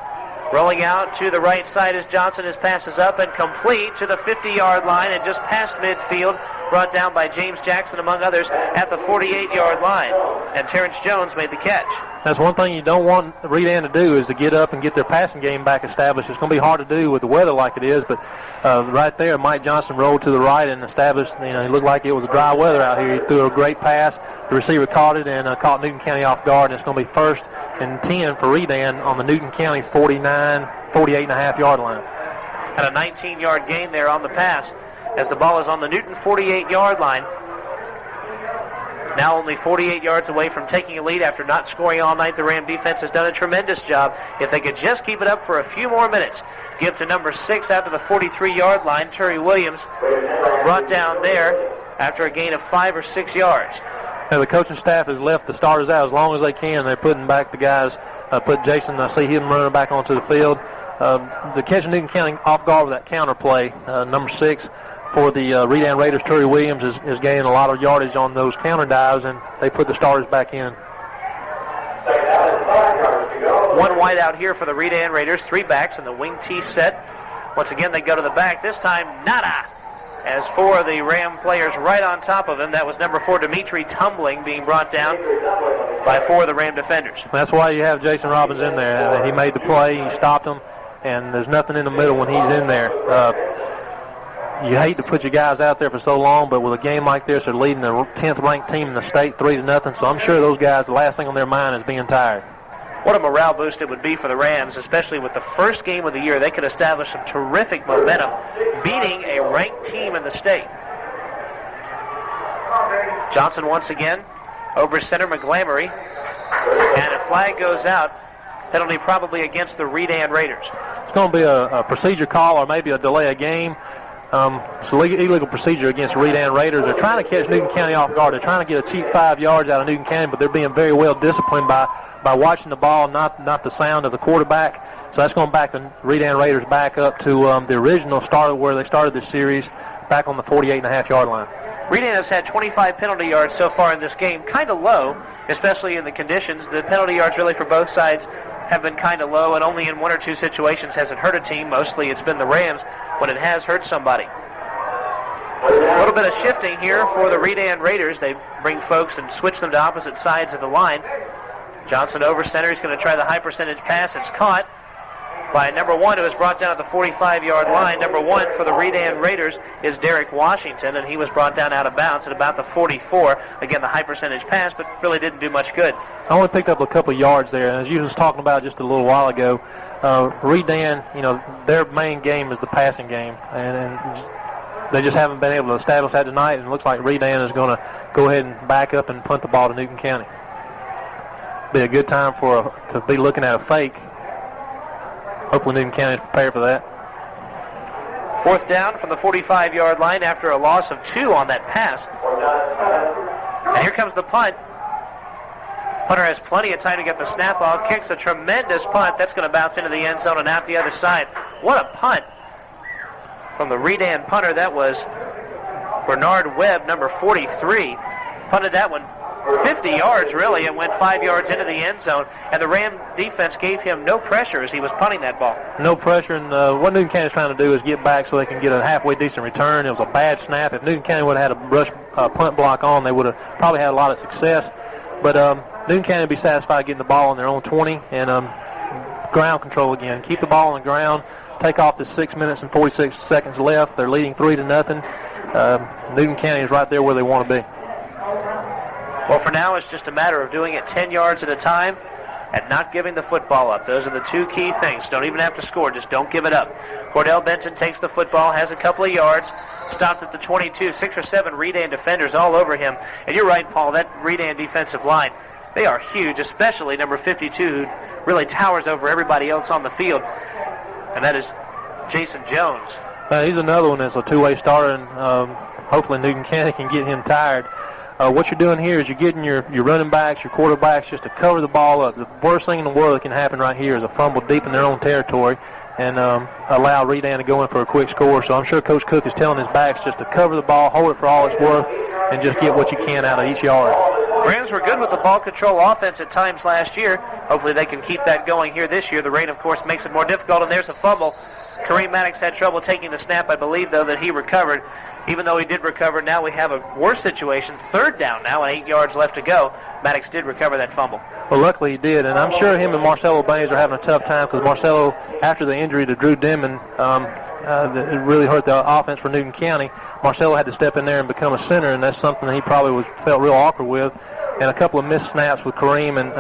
Speaker 1: Rolling out to the right side as Johnson. His pass is up and complete to the 50-yard line and just past midfield, brought down by James Jackson, among others, at the 48-yard line. And Terrence Jones made the catch.
Speaker 2: That's one thing you don't want Redan to do, is to get up and get their passing game back established. It's going to be hard to do with the weather like it is, but right there, Mike Johnson rolled to the right and established. He looked like it was dry weather out here. He threw a great pass. The receiver caught it and caught Newton County off guard, and it's going to be 1st and 10 for Redan on the Newton County 48.5-yard line.
Speaker 1: And a 19-yard gain there on the pass as the ball is on the Newton 48-yard line. Now only 48 yards away from taking a lead after not scoring all night. The Ram defense has done a tremendous job. If they could just keep it up for a few more minutes. Give to number 6 out to the 43-yard line. Terry Williams brought down there after a gain of 5 or 6 yards.
Speaker 2: Now the coaching staff has left the starters out as long as they can. They're putting back the guys. Put Jason, I see him running back onto the field. The catching Newton County off guard with that counter play. Number 6 for the Redan Raiders, Terry Williams, is gaining a lot of yardage on those counter dives, and they put the starters back in.
Speaker 1: One wide out here for the Redan Raiders. 3 backs in the wing T set. Once again, they go to the back. This time, nada. As 4 of the Ram players right on top of him. That was number 4, Dimitri Tumbling, being brought down by 4 of the Ram defenders.
Speaker 2: That's why you have Jason Robbins in there. He made the play, he stopped him, and there's nothing in the middle when he's in there. You hate to put your guys out there for so long, but with a game like this, they're leading the 10th-ranked team in the state 3-0, so I'm sure those guys, the last thing on their mind is being tired.
Speaker 1: What a morale boost it would be for the Rams, especially with the first game of the year. They could establish some terrific momentum, beating a ranked team in the state. Johnson once again over center, McGlamory, and a flag goes out. Penalty probably against the Redan Raiders.
Speaker 2: It's going to be a procedure call or maybe a delay of game. It's an illegal procedure against Redan Raiders. They're trying to catch Newton County off guard. They're trying to get a cheap 5 yards out of Newton County, but they're being very well disciplined by watching the ball, not the sound of the quarterback. So that's going to back the Redan Raiders back up to the original start where they started this series, back on the 48.5-yard line.
Speaker 1: Redan has had 25 penalty yards so far in this game, kind of low, especially in the conditions. The penalty yards really for both sides have been kind of low, and only in 1 or 2 situations has it hurt a team. Mostly it's been the Rams when it has hurt somebody. A little bit of shifting here for the Redan Raiders. They bring folks and switch them to opposite sides of the line. Johnson over center. He's going to try the high percentage pass. It's caught by number 1, who was brought down at the 45-yard line. Number 1 for the Redan Raiders is Derek Washington, and he was brought down out of bounds at about the 44. Again, the high percentage pass, but really didn't do much good.
Speaker 2: I only picked up a couple of yards there. As you was talking about just a little while ago, Redan, their main game is the passing game, and they just haven't been able to establish that tonight, and it looks like Redan is going to go ahead and back up and punt the ball to Newton County. Be a good time to be looking at a fake. Hopefully Newton County is prepared for that.
Speaker 1: 4th down from the 45-yard line after a loss of 2 on that pass. And here comes the punt. Punter has plenty of time to get the snap off. Kicks a tremendous punt. That's going to bounce into the end zone and out the other side. What a punt from the Redan punter. That was Bernard Webb, number 43. Punted that one 50 yards, really, and went 5 yards into the end zone. And the Ram defense gave him no pressure as he was punting that ball.
Speaker 2: No pressure, and what Newton County is trying to do is get back so they can get a halfway decent return. It was a bad snap. If Newton County would have had a rush punt block on, they would have probably had a lot of success. But Newton County would be satisfied getting the ball on their own 20 and ground control again. Keep the ball on the ground. Take off the 6 minutes and 46 seconds left. They're leading 3-0. Newton County is right there where they want to be.
Speaker 1: Well, for now, it's just a matter of doing it 10 yards at a time. and not giving the football up. Those are the two key things. Don't even have to score, just don't give it up. Cordell Benton takes the football, has a couple of yards, stopped at the 22, 6 or 7 Redan defenders all over him. And you're right, Paul, that Redan defensive line, they are huge, especially number 52, who really towers over everybody else on the field, and that is Jason Jones.
Speaker 2: He's another one that's a two-way starter, and hopefully Newton County can get him tired. What you're doing here is you're getting your running backs, your quarterbacks, just to cover the ball up. The worst thing in the world that can happen right here is a fumble deep in their own territory and allow Redan to go in for a quick score. So I'm sure Coach Cook is telling his backs just to cover the ball, hold it for all it's worth, and just get what you can out of each yard.
Speaker 1: Rams were good with the ball control offense at times last year. Hopefully they can keep that going here this year. The rain, of course, makes it more difficult, and there's a fumble. Kareem Maddox had trouble taking the snap. I believe, though, that he recovered. Even though he did recover, now we have a worse situation. 3rd down now and 8 yards left to go. Maddox did recover that fumble.
Speaker 2: Well, luckily he did, and I'm sure him and Marcelo Baines are having a tough time because Marcelo, after the injury to Drew Denman, it really hurt the offense for Newton County. Marcelo had to step in there and become a center, and that's something that he probably felt real awkward with. And a couple of missed snaps with Kareem and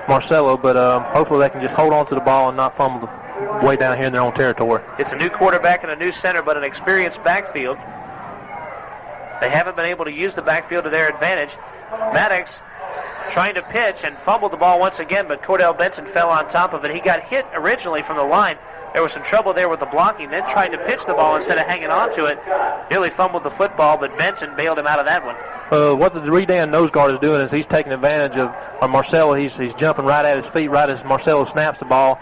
Speaker 2: Marcelo, but hopefully they can just hold on to the ball and not fumble way down here in their own territory.
Speaker 1: It's a new quarterback and a new center, but an experienced backfield. They haven't been able to use the backfield to their advantage. Maddox trying to pitch and fumbled the ball once again, but Cordell Benson fell on top of it. He got hit originally from the line. There was some trouble there with the blocking, then tried to pitch the ball instead of hanging on to it. Nearly fumbled the football, but Benton bailed him out of that one.
Speaker 2: What the Redan nose guard is doing is he's taking advantage of Marcelo. He's jumping right at his feet right as Marcelo snaps the ball.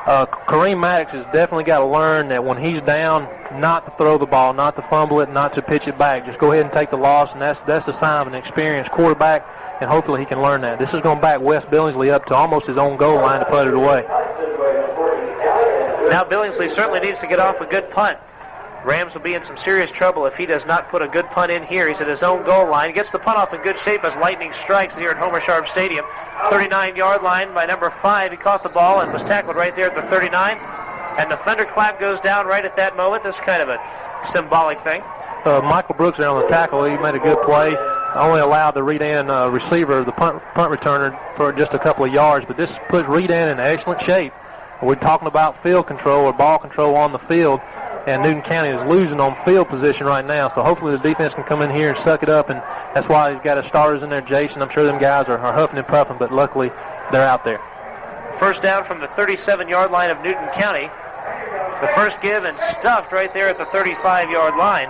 Speaker 2: Kareem Maddox has definitely got to learn that when he's down, not to throw the ball, not to fumble it, not to pitch it back. Just go ahead and take the loss, and that's a sign of an experienced quarterback, and hopefully he can learn that. This is going to back Wes Billingsley up to almost his own goal line to put it away.
Speaker 1: Now Billingsley certainly needs to get off a good punt. Rams will be in some serious trouble if he does not put a good punt in here. He's at his own goal line. He gets the punt off in good shape as lightning strikes here at Homer Sharp Stadium. 39-yard line by number 5. He caught the ball and was tackled right there at the 39. And the thunderclap goes down right at that moment. This is kind of a symbolic thing.
Speaker 2: Michael Brooks there on the tackle. He made a good play. Only allowed the Redan receiver, the punt returner, for just a couple of yards. But this puts Redan in excellent shape. We're talking about field control or ball control on the field. And Newton County is losing on field position right now. So hopefully the defense can come in here and suck it up. And that's why he's got his starters in there. Jason, I'm sure them guys are huffing and puffing, but luckily they're out there.
Speaker 1: First down from the 37-yard line of Newton County. The first give and stuffed right there at the 35-yard line.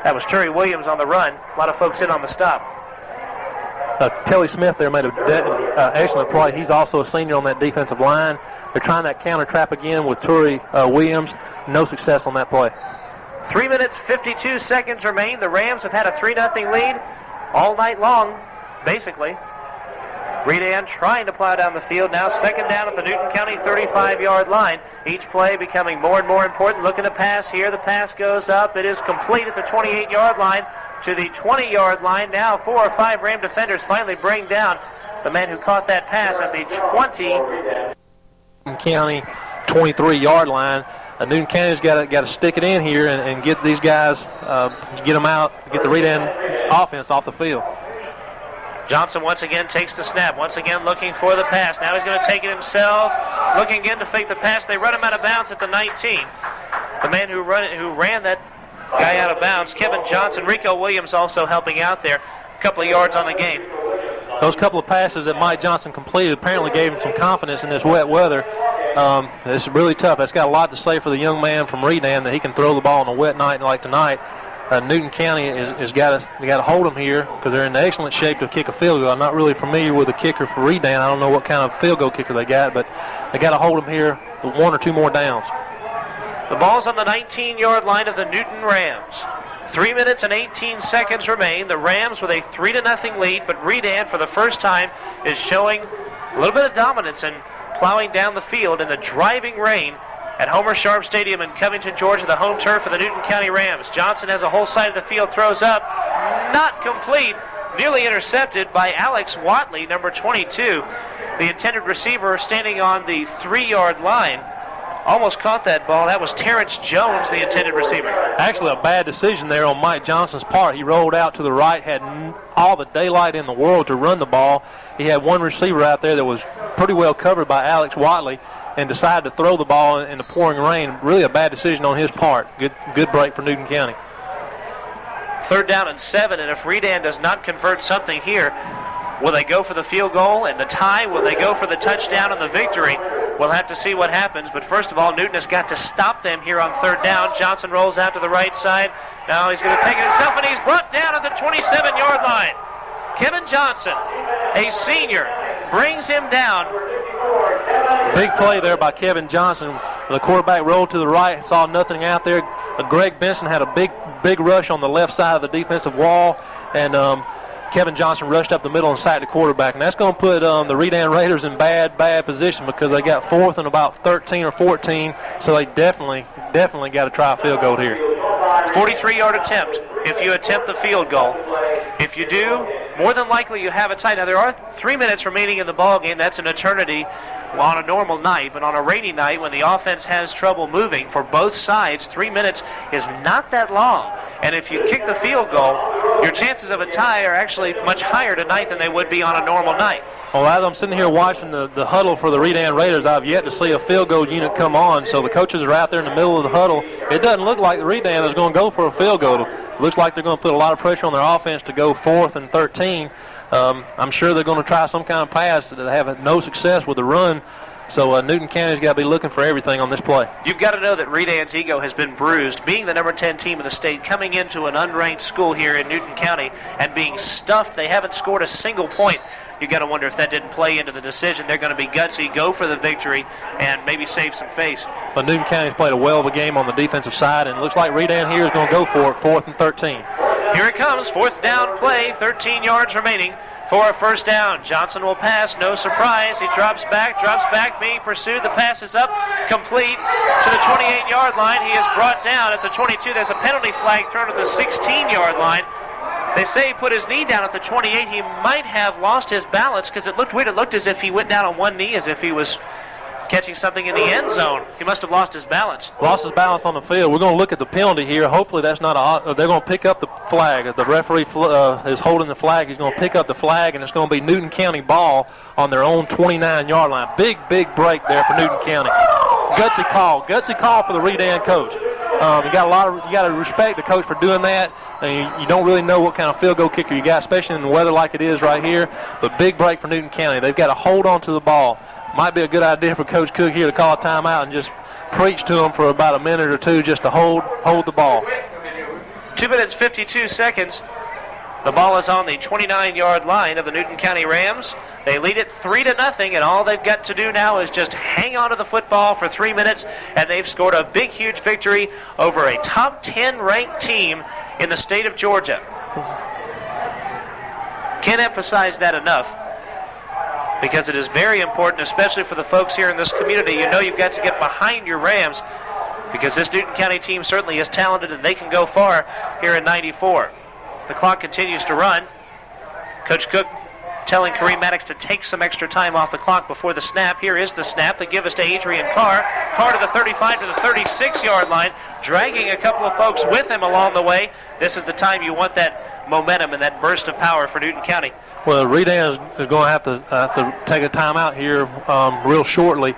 Speaker 1: That was Terry Williams on the run. A lot of folks in on the stop.
Speaker 2: Telly Smith there made an excellent play. He's also a senior on that defensive line. They're trying that counter trap again with Terry Williams. No success on that play.
Speaker 1: 3 minutes, 52 seconds remain. The Rams have had a 3-0 lead all night long, basically. Redan trying to plow down the field. Now second down at the Newton County 35-yard line. Each play becoming more and more important. Looking to pass here. The pass goes up. It is complete at the 28-yard line to the 20-yard line. Now 4 or 5 Ram defenders finally bring down the man who caught that pass at the 20.
Speaker 2: County 23-yard line. Newton County's got to stick it in here and get these guys, get them out, get the Redan offense off the field.
Speaker 1: Johnson once again takes the snap, once again looking for the pass. Now he's going to take it himself, looking again to fake the pass. They run him out of bounds at the 19. The man who ran that guy out of bounds, Kevin Johnson. Rico Williams also helping out there. A couple of yards on the game.
Speaker 2: Those couple of passes that Mike Johnson completed apparently gave him some confidence in this wet weather. It's really tough. That's got a lot to say for the young man from Redan that he can throw the ball on a wet night like tonight. Newton County has got to hold them here because they're in excellent shape to kick a field goal. I'm not really familiar with the kicker for Redan. I don't know what kind of field goal kicker they got, but they got to hold them here with 1 or 2 more downs.
Speaker 1: The ball's on the 19-yard line of the Newton Rams. 3 minutes and 18 seconds remain. The Rams with a 3-0 lead, but Redan for the first time is showing a little bit of dominance and plowing down the field in the driving rain at Homer Sharp Stadium in Covington, Georgia, the home turf of the Newton County Rams. Johnson has a whole side of the field, throws up, not complete, nearly intercepted by Alex Watley, number 22, the intended receiver standing on the 3-yard line. almost caught that ball. That was Terrence Jones, the intended receiver.
Speaker 2: Actually, a bad decision there on Mike Johnson's part. He rolled out to the right, had all the daylight in the world to run the ball. He had one receiver out there that was pretty well covered by Alex Watley and decided to throw the ball in the pouring rain. Really a bad decision on his part. Good break for Newton County.
Speaker 1: 3rd down and 7, and if Redan does not convert something here, will they go for the field goal and the tie? Will they go for the touchdown and the victory? We'll have to see what happens, but first of all, Newton has got to stop them here on 3rd down. Johnson rolls out to the right side. Now he's going to take it himself, and he's brought down at the 27-yard line. Kevin Johnson, a senior, brings him down.
Speaker 2: Big play there by Kevin Johnson. The quarterback rolled to the right, saw nothing out there. Greg Benson had a big rush on the left side of the defensive wall, and Kevin Johnson rushed up the middle and sacked the quarterback. And that's going to put the Redan Raiders in bad position because they got 4th and about 13 or 14, so they definitely got to try a field goal here.
Speaker 1: 43-yard attempt if you attempt the field goal. If you do, more than likely you have a tie. Now, there are 3 minutes remaining in the ball game. That's an eternity on a normal night, but on a rainy night when the offense has trouble moving for both sides, 3 minutes is not that long. And if you kick the field goal, your chances of a tie are actually much higher tonight than they would be on a normal night.
Speaker 2: Well, as I'm sitting here watching the huddle for the Redan Raiders, I've yet to see a field goal unit come on, so the coaches are out there in the middle of the huddle. It doesn't look like the Redan is going to go for a field goal. It looks like they're going to put a lot of pressure on their offense to go 4th and 13. I'm sure they're going to try some kind of pass that have no success with the run. So Newton County's got to be looking for everything on this play.
Speaker 1: You've got to know that Redan's ego has been bruised. Being the number 10 team in the state, coming into an unranked school here in Newton County and being stuffed, they haven't scored a single point. You've got to wonder if that didn't play into the decision. They're going to be gutsy, go for the victory, and maybe save some face.
Speaker 2: But Newton County's played a well of a game on the defensive side, and it looks like Redan here is going to go for it, 4th and 13.
Speaker 1: Here it comes, 4th down play, 13 yards remaining for a 1st down. Johnson will pass, no surprise. He drops back, being pursued. The pass is up, complete to the 28-yard line. He is brought down at the 22. There's a penalty flag thrown at the 16-yard line. They say he put his knee down at the 28. He might have lost his balance because it looked weird. It looked as if he went down on one knee, as if he was catching something in the end zone. He must have lost his balance.
Speaker 2: Lost his balance on the field. We're going to look at the penalty here. Hopefully that's not they're going to pick up the flag. If the referee is holding the flag, he's going to pick up the flag, and it's going to be Newton County ball on their own 29-yard line. Big break there for Newton County. Gutsy call for the Redan coach. You got to respect the coach for doing that. And you don't really know what kind of field goal kicker you got, especially in the weather like it is right here. But big break for Newton County. They've got to hold on to the ball. Might be a good idea for Coach Cook here to call a timeout and just preach to them for about a minute or two just to hold the ball.
Speaker 1: 2 minutes, 52 seconds. The ball is on the 29-yard line of the Newton County Rams. They lead it 3-0, and all they've got to do now is just hang on to the football for 3 minutes, and they've scored a big, huge victory over a top 10 ranked team in the state of Georgia. Can't emphasize that enough, because it is very important, especially for the folks here in this community. You know you've got to get behind your Rams, because this Newton County team certainly is talented, and they can go far here in 94. The clock continues to run. Coach Cook telling Kareem Maddox to take some extra time off the clock before the snap. Here is the snap. They give us to Adrian Carr. Carr to the 35 to the 36-yard line, dragging a couple of folks with him along the way. This is the time you want that momentum and that burst of power for Newton County.
Speaker 2: Well, Redan is going to have to take a timeout here real shortly.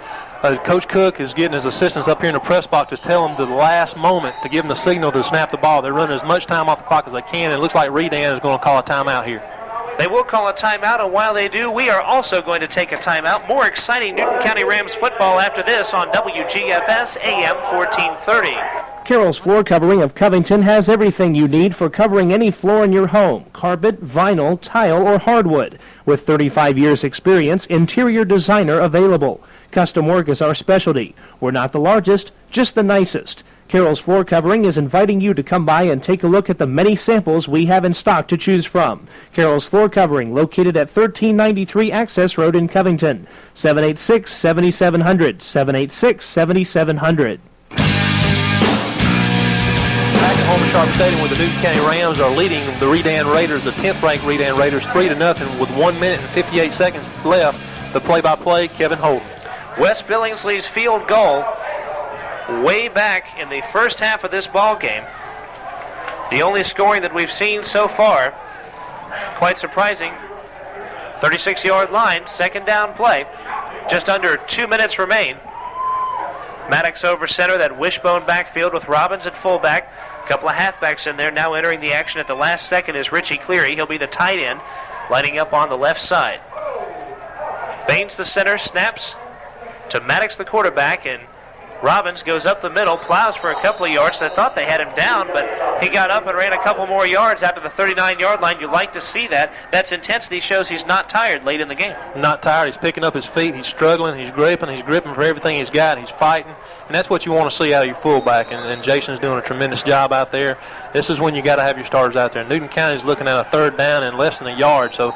Speaker 2: Coach Cook is getting his assistants up here in the press box to tell them the last moment to give them the signal to snap the ball. They're running as much time off the clock as they can, and it looks like Redan is going to call a timeout here.
Speaker 1: They will call a timeout, and while they do, we are also going to take a timeout. More exciting Newton County Rams football after this on WGFS AM 1430.
Speaker 6: Carroll's Floor Covering of Covington has everything you need for covering any floor in your home: carpet, vinyl, tile, or hardwood. With 35 years experience, interior designer available. Custom work is our specialty. We're not the largest, just the nicest. Carroll's Floor Covering is inviting you to come by and take a look at the many samples we have in stock to choose from. Carroll's Floor Covering, located at 1393 Access Road in Covington. 786-7700, 786-7700.
Speaker 2: Back at home at Sharp Stadium, where the Newton County Rams are leading the Redan Raiders, the 10th-ranked Redan Raiders, 3-0 with 1 minute and 58 seconds left. The play-by-play, Kevin Holden.
Speaker 1: Wes Billingsley's field goal way back in the first half of this ball game. The only scoring that we've seen so far, quite surprising, 36-yard line, second down play. Just under 2 minutes remain. Maddox over center, that wishbone backfield with Robbins at fullback. A couple of halfbacks in there. Now entering the action at the last second is Richie Cleary. He'll be the tight end, lining up on the left side. Baines the center, snaps to Maddox the quarterback, and Robbins goes up the middle, plows for a couple of yards. They thought they had him down, but he got up and ran a couple more yards out to the 39-yard line. You like to see that. That's intensity, shows he's not tired late in the game.
Speaker 2: Not tired. He's picking up his feet. He's struggling. He's gripping for everything he's got. He's fighting. And that's what you want to see out of your fullback. And Jason's doing a tremendous job out there. This is when you got to have your starters out there. Newton County's looking at a third down and less than a yard. So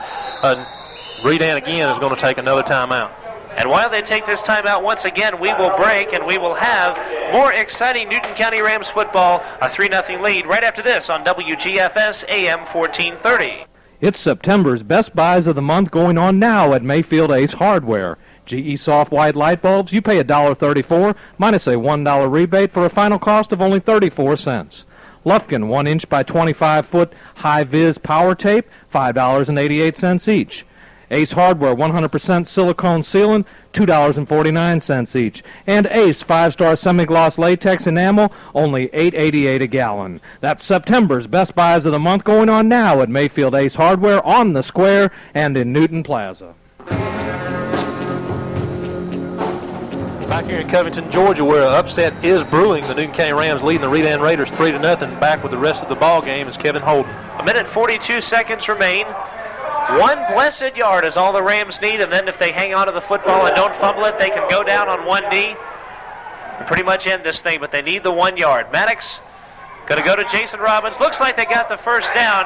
Speaker 2: Redan again is going to take another timeout.
Speaker 1: And while they take this timeout once again, we will break and we will have more exciting Newton County Rams football, a 3-0 lead right after this on WGFS AM 1430.
Speaker 3: It's September's Best Buys of the month going on now at Mayfield Ace Hardware. GE soft white light bulbs, you pay $1.34 minus a $1 rebate for a final cost of only 34 cents. Lufkin 1-inch by 25-foot high-vis power tape, $5.88 each. Ace Hardware 100% silicone sealant, $2.49 each. And Ace 5-star semi-gloss latex enamel, only $8.88 a gallon. That's September's Best Buys of the month going on now at Mayfield Ace Hardware on the Square and in Newton Plaza.
Speaker 2: Back here in Covington, Georgia, where an upset is brewing, the Newton County Rams leading the Redan Raiders 3-0. Back with the rest of the ball game is Kevin Holden.
Speaker 1: 1:42 remain. One blessed yard is all the Rams need, and then if they hang on to the football and don't fumble it, they can go down on one knee and pretty much end this thing, but they need the 1 yard. Maddox going to go to Jason Robbins. Looks like they got the first down.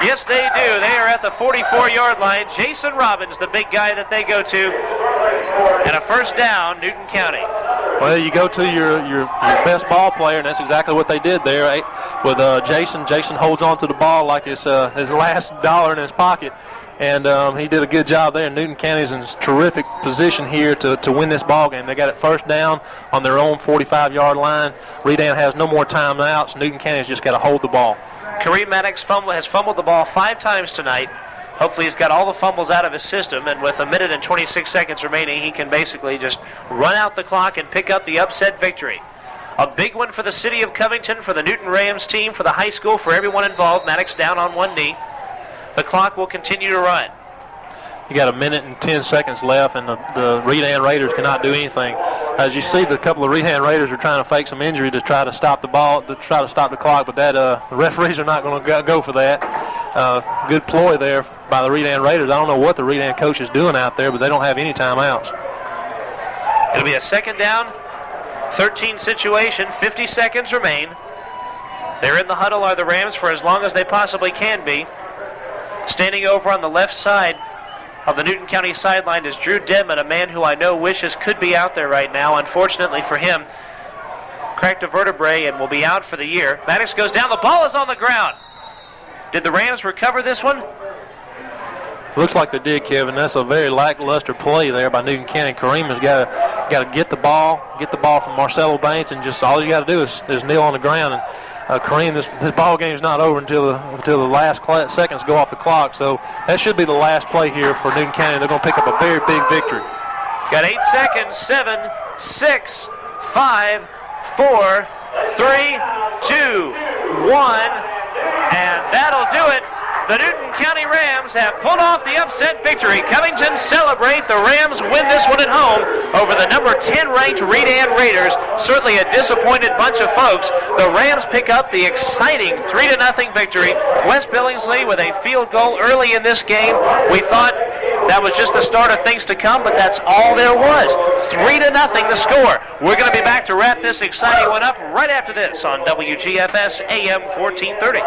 Speaker 1: Yes, they do. They are at the 44-yard line. Jason Robbins, the big guy that they go to, and a first down, Newton County.
Speaker 2: Well, you go to your best ball player, and that's exactly what they did there with Jason. Jason holds on to the ball like it's his last dollar in his pocket, and he did a good job there. Newton County's in a terrific position here to win this ball game. They got it first down on their own 45-yard line. Redan has no more timeouts. Newton County's just got to hold the ball.
Speaker 1: Kareem Maddox has fumbled the ball 5 times tonight. Hopefully he's got all the fumbles out of his system, and with 1:26 remaining, he can basically just run out the clock and pick up the upset victory. A big one for the city of Covington, for the Newton Rams team, for the high school, for everyone involved. Maddox down on one knee. The clock will continue to run.
Speaker 2: You got 1:10 left, and the Redan Raiders cannot do anything. As you see, the couple of Redan Raiders are trying to fake some injury to try to stop the ball, to try to stop the clock, but the referees are not going to go for that. Good ploy there by the Redan Raiders. I don't know what the Redan coach is doing out there, but they don't have any timeouts.
Speaker 1: It'll be a second down, 13 situation, 50 seconds remain. They're in the huddle, are the Rams, for as long as they possibly can be. Standing over on the left side of the Newton County sideline is Drew Dedman, a man who I know wishes could be out there right now. Unfortunately for him, cracked a vertebrae and will be out for the year. Maddox goes down. The ball is on the ground. Did the Rams recover this one?
Speaker 2: Looks like they did, Kevin. That's a very lackluster play there by Newton County. Kareem has got to get the ball from Marcelo Baines, and just all you got to do is kneel on the ground. And Kareem, this ball game's not over until the last seconds go off the clock. So that should be the last play here for Newton County. They're going to pick up a very big victory.
Speaker 1: Got 8 seconds. 7, 6, 5, 4, 3, 2, 1. And that'll do it. The Newton County Rams have pulled off the upset victory. Covington celebrate. The Rams win this one at home over the number 10 ranked Redan Raiders. Certainly a disappointed bunch of folks. The Rams pick up the exciting 3-0 victory. Wes Billingsley with a field goal early in this game. We thought that was just the start of things to come, but that's all there was. 3-0 the score. We're going to be back to wrap this exciting one up right after this on WGFS AM 1430.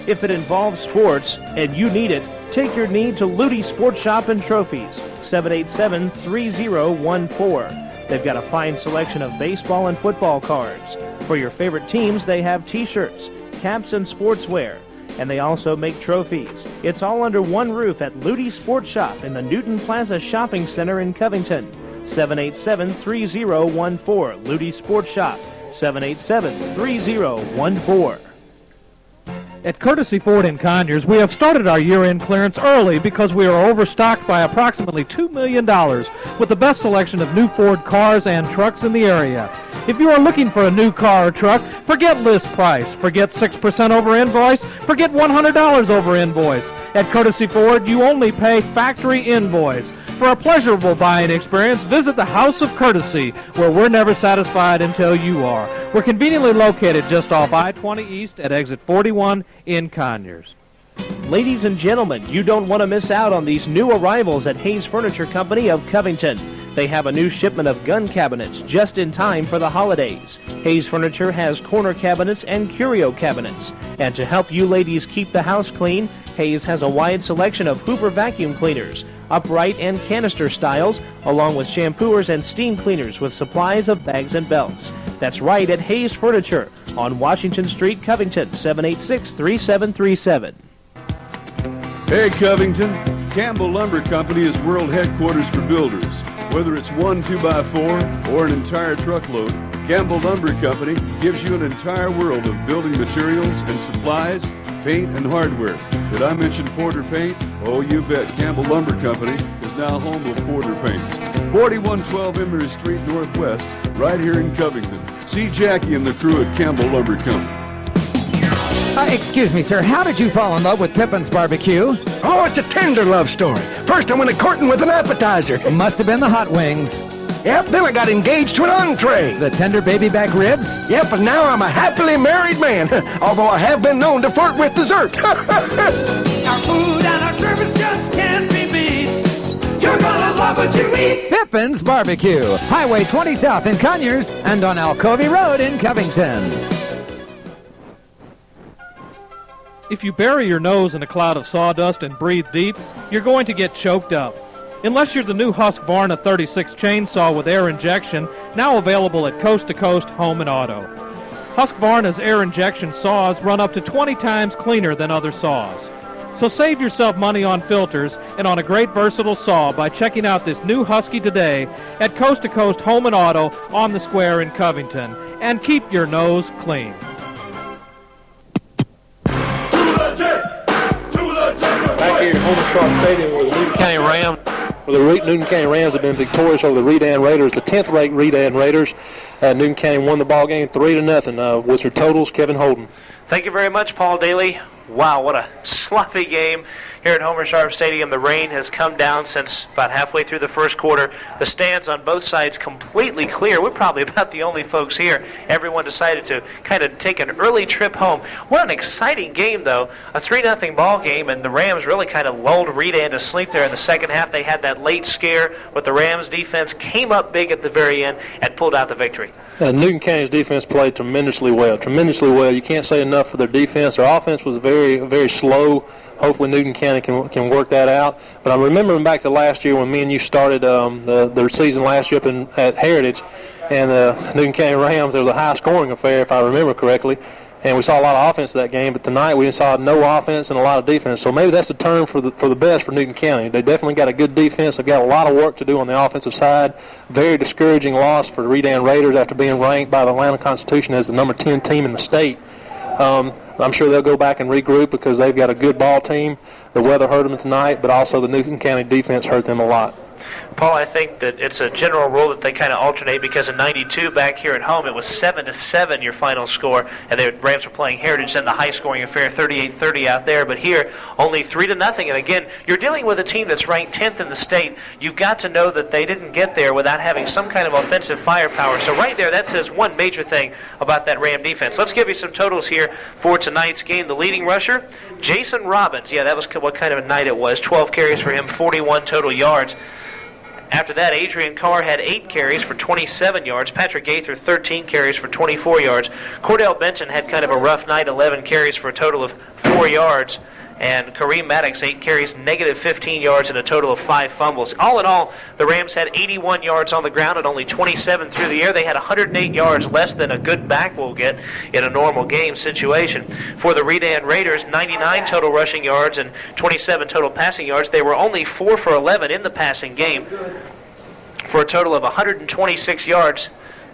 Speaker 6: If it involves sports and you need it, take your need to Ludi Sports Shop and Trophies, 787-3014. They've got a fine selection of baseball and football cards. For your favorite teams, they have T-shirts, caps, and sportswear. And they also make trophies. It's all under one roof at Ludi Sports Shop in the Newton Plaza Shopping Center in Covington. 787-3014. Ludi Sports Shop, 787-3014.
Speaker 3: At Courtesy Ford in Conyers, we have started our year-end clearance early because we are overstocked by approximately $2 million with the best selection of new Ford cars and trucks in the area. If you are looking for a new car or truck, forget list price, forget 6% over invoice, forget $100 over invoice. At Courtesy Ford, you only pay factory invoice. For a pleasurable buying experience, visit the House of Courtesy, where we're never satisfied until you are. We're conveniently located just off I-20 East at exit 41 in Conyers.
Speaker 6: Ladies and gentlemen, you don't want to miss out on these new arrivals at Hayes Furniture Company of Covington. They have a new shipment of gun cabinets just in time for the holidays. Hayes Furniture has corner cabinets and curio cabinets. And to help you ladies keep the house clean, Hayes has a wide selection of Hoover vacuum cleaners, upright and canister styles, along with shampooers and steam cleaners with supplies of bags and belts. That's right, at Hayes Furniture on Washington Street, Covington, 786-3737.
Speaker 7: Hey, Covington, Campbell Lumber Company is world headquarters for builders. Whether it's 1 2x4 or an entire truckload, Campbell Lumber Company gives you an entire world of building materials and supplies, paint and hardware. Did I mention Porter Paint? Oh, you bet. Campbell Lumber Company is now home of Porter Paints. 4112 Emery Street Northwest, right here in Covington. See Jackie and the crew at Campbell Lumber Company.
Speaker 8: Excuse me, sir. How did you fall in love with Pippin's Barbecue?
Speaker 9: Oh, it's a tender love story. First I went a-courting with an appetizer.
Speaker 8: It must have been the hot wings.
Speaker 9: Yep, then I got engaged to an entree.
Speaker 8: The tender baby back ribs?
Speaker 9: Yep, and now I'm a happily married man, although I have been known to flirt with dessert.
Speaker 10: Our food and our service just can't be beat. You're gonna love what you eat.
Speaker 8: Pippin's Barbecue, Highway 20 South in Conyers and on Alcovey Road in Covington.
Speaker 3: If you bury your nose in a cloud of sawdust and breathe deep, you're going to get choked up. Unless you're the new Husqvarna 36 chainsaw with air injection, now available at Coast to Coast Home and Auto. Husqvarna's air injection saws run up to 20 times cleaner than other saws. So save yourself money on filters and on a great versatile saw by checking out this new Husky today at Coast to Coast Home and Auto on the Square in Covington. And keep your nose clean.
Speaker 2: Back here at Homer Sharp Stadium where the Newton County Rams have been victorious over the Redan Raiders, the 10th-ranked Redan Raiders. Newton County won the ball game 3-0. What's your totals, Kevin Holden?
Speaker 1: Thank you very much, Paul Dailey. Wow, what a sloppy game here at Homer Sharp Stadium. The rain has come down since about halfway through the first quarter. The stands on both sides completely clear. We're probably about the only folks here. Everyone decided to kind of take an early trip home. What an exciting game, though. A 3-0 ball game, and the Rams really kind of lulled Redan to sleep there in the second half. They had that late scare, but the Rams defense came up big at the very end and pulled out the victory.
Speaker 2: Newton County's defense played tremendously well. You can't say enough for their defense. Their offense was very, very slow. Hopefully Newton County can work that out. But I'm remembering back to last year when me and you started their season last year up at Heritage, and Newton County Rams, there was a high-scoring affair, if I remember correctly. And we saw a lot of offense that game, but tonight we saw no offense and a lot of defense. So maybe that's a turn for the best for Newton County. They definitely got a good defense. They've got a lot of work to do on the offensive side. Very discouraging loss for the Redan Raiders after being ranked by the Atlanta Constitution as the number 10 team in the state. I'm sure they'll go back and regroup because they've got a good ball team. The weather hurt them tonight, but also the Newton County defense hurt them a lot.
Speaker 1: Paul, I think that it's a general rule that they kind of alternate because in '92 back here at home it was 7-7 your final score, and the Rams were playing Heritage, then the high-scoring affair 38-30 out there. But here only 3-0, and again you're dealing with a team that's ranked 10th in the state. You've got to know that they didn't get there without having some kind of offensive firepower. So right there, that says one major thing about that Ram defense. Let's give you some totals here for tonight's game. The leading rusher, Jason Robbins. Yeah, that was what kind of a night it was. 12 carries for him, 41 total yards. After that, Adrian Carr had 8 carries for 27 yards. Patrick Gaither, 13 carries for 24 yards. Cordell Benton had kind of a rough night, 11 carries for a total of 4 yards. And Kareem Maddox, 8 carries, negative 15 yards, and a total of 5 fumbles. All in all, the Rams had 81 yards on the ground and only 27 through the air. They had 108 yards, less than a good back will get in a normal game situation. For the Redan Raiders, 99 total rushing yards and 27 total passing yards. They were only 4 for 11 in the passing game. for a total of 126 yards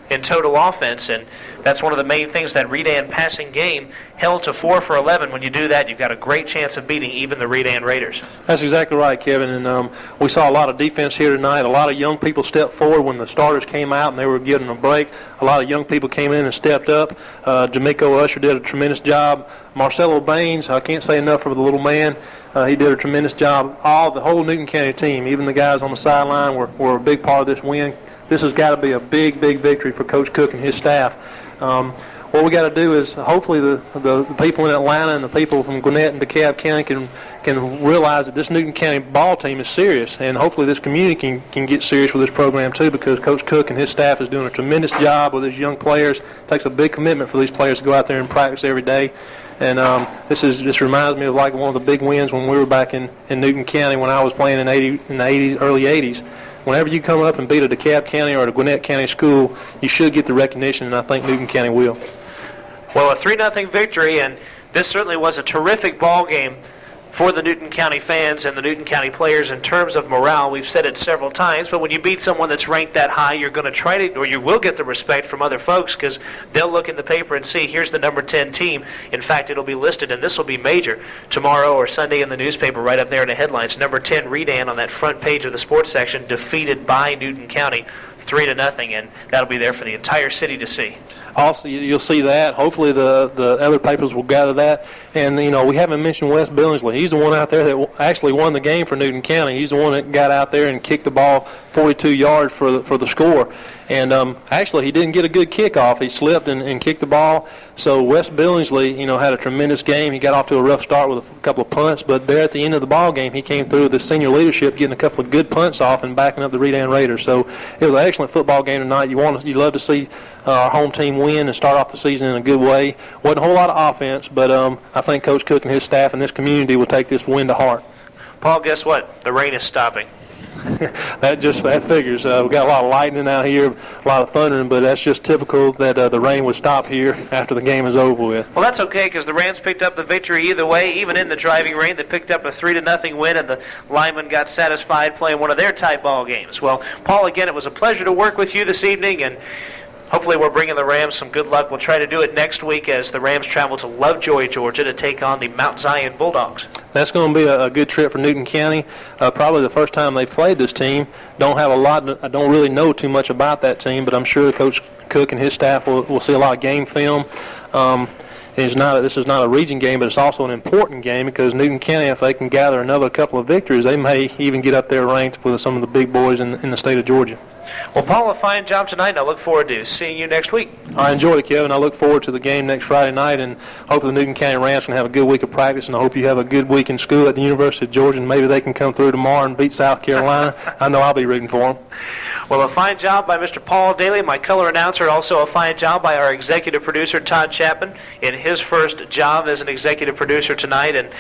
Speaker 1: in total offense, and that's one of the main things, that Redan passing game held to 4 for 11. When you do that, you've got a great chance of beating even the Redan Raiders.
Speaker 2: That's exactly right, Kevin, and we saw a lot of defense here tonight. A lot of young people stepped forward when the starters came out and they were getting a break. A lot of young people came in and stepped up. D'Amico Usher did a tremendous job. Marcelo Baines, I can't say enough for the little man. He did a tremendous job. The whole Newton County team, even the guys on the sideline, were a big part of this win. This has got to be a big, big victory for Coach Cook and his staff. What we got to do is hopefully the people in Atlanta and the people from Gwinnett and DeKalb County can realize that this Newton County ball team is serious, and hopefully this community can get serious with this program too, because Coach Cook and his staff is doing a tremendous job with his young players. It takes a big commitment for these players to go out there and practice every day. And this reminds me of like one of the big wins when we were back in Newton County when I was playing in the 80s, early 80s. Whenever you come up and beat a DeKalb County or a Gwinnett County school, you should get the recognition, and I think Newton County will.
Speaker 1: Well, a 3-0 victory, and this certainly was a terrific ball game for the Newton County fans and the Newton County players in terms of morale. We've said it several times, but when you beat someone that's ranked that high, you're going to try to, or you will get the respect from other folks, because they'll look in the paper and see, here's the number 10 team. In fact, it'll be listed, and this will be major tomorrow or Sunday in the newspaper, right up there in the headlines. Number 10 Redan on that front page of the sports section, defeated by Newton County 3-0, and that'll be there for the entire city to see.
Speaker 2: Also, you'll see that. Hopefully the other papers will gather that. And, you know, we haven't mentioned Wes Billingsley. He's the one out there that actually won the game for Newton County. He's the one that got out there and kicked the ball 42 yards for the score. And actually, he didn't get a good kickoff. He slipped and kicked the ball. So Wes Billingsley, you know, had a tremendous game. He got off to a rough start with a couple of punts, but there at the end of the ball game, he came through with the senior leadership, getting a couple of good punts off and backing up the Redan Raiders. So it was an excellent football game tonight. You love to see our home team win and start off the season in a good way. Wasn't a whole lot of offense, but I think Coach Cook and his staff and this community will take this win to heart.
Speaker 1: Paul, guess what? The rain is stopping.
Speaker 2: That figures. We've got a lot of lightning out here, a lot of thundering, but that's just typical that the rain would stop here after the game is over with.
Speaker 1: Well, that's okay, because the Rams picked up the victory either way. Even in the driving rain, they picked up a 3-0 win, and the linemen got satisfied playing one of their tight ball games. Well, Paul, again, it was a pleasure to work with you this evening, and hopefully we're bringing the Rams some good luck. We'll try to do it next week as the Rams travel to Lovejoy, Georgia to take on the Mount Zion Bulldogs.
Speaker 2: That's going to be a good trip for Newton County. Probably the first time they've played this team. I don't really know too much about that team, but I'm sure Coach Cook and his staff will see a lot of game film. This is not a region game, but it's also an important game because Newton County, if they can gather another couple of victories, they may even get up there ranked with some of the big boys in the state of Georgia.
Speaker 1: Well, Paul, a fine job tonight, and I look forward to seeing you next week.
Speaker 2: I enjoyed it, Kevin. I look forward to the game next Friday night, and hope the Newton County Rams can have a good week of practice, and I hope you have a good week in school at the University of Georgia, and maybe they can come through tomorrow and beat South Carolina. I know I'll be rooting for them.
Speaker 1: Well, a fine job by Mr. Paul Dailey, my color announcer. Also a fine job by our executive producer, Todd Chapman, in his first job as an executive producer tonight. And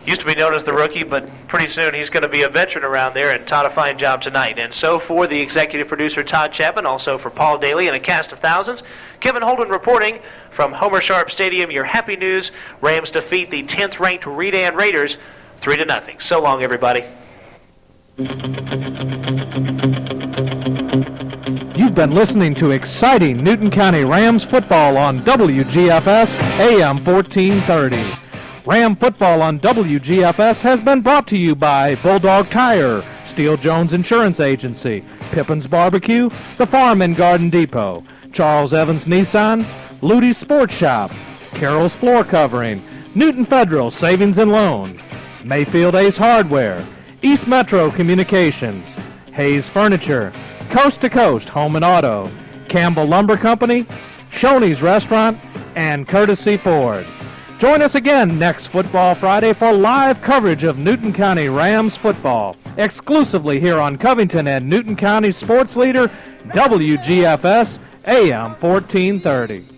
Speaker 1: used to be known as the rookie, but pretty soon he's going to be a veteran around there, and Todd, a fine job tonight. And so for the executive producer, Todd Chapman, also for Paul Dailey and a cast of thousands, Kevin Holden reporting from Homer Sharp Stadium. Your happy news, Rams defeat the 10th-ranked Redan Raiders 3-0. So long, everybody.
Speaker 3: You've been listening to exciting Newton County Rams football on WGFS AM 1430. Ram football on WGFS has been brought to you by Bulldog Tire, Steele Jones Insurance Agency, Pippin's Barbecue, the Farm and Garden Depot, Charles Evans Nissan, Ludy's Sports Shop, Carroll's Floor Covering, Newton Federal Savings and Loan, Mayfield Ace Hardware, East Metro Communications, Hayes Furniture, Coast to Coast Home and Auto, Campbell Lumber Company, Shoney's Restaurant, and Courtesy Ford. Join us again next Football Friday for live coverage of Newton County Rams football, exclusively here on Covington and Newton County sports leader, WGFS AM 1430.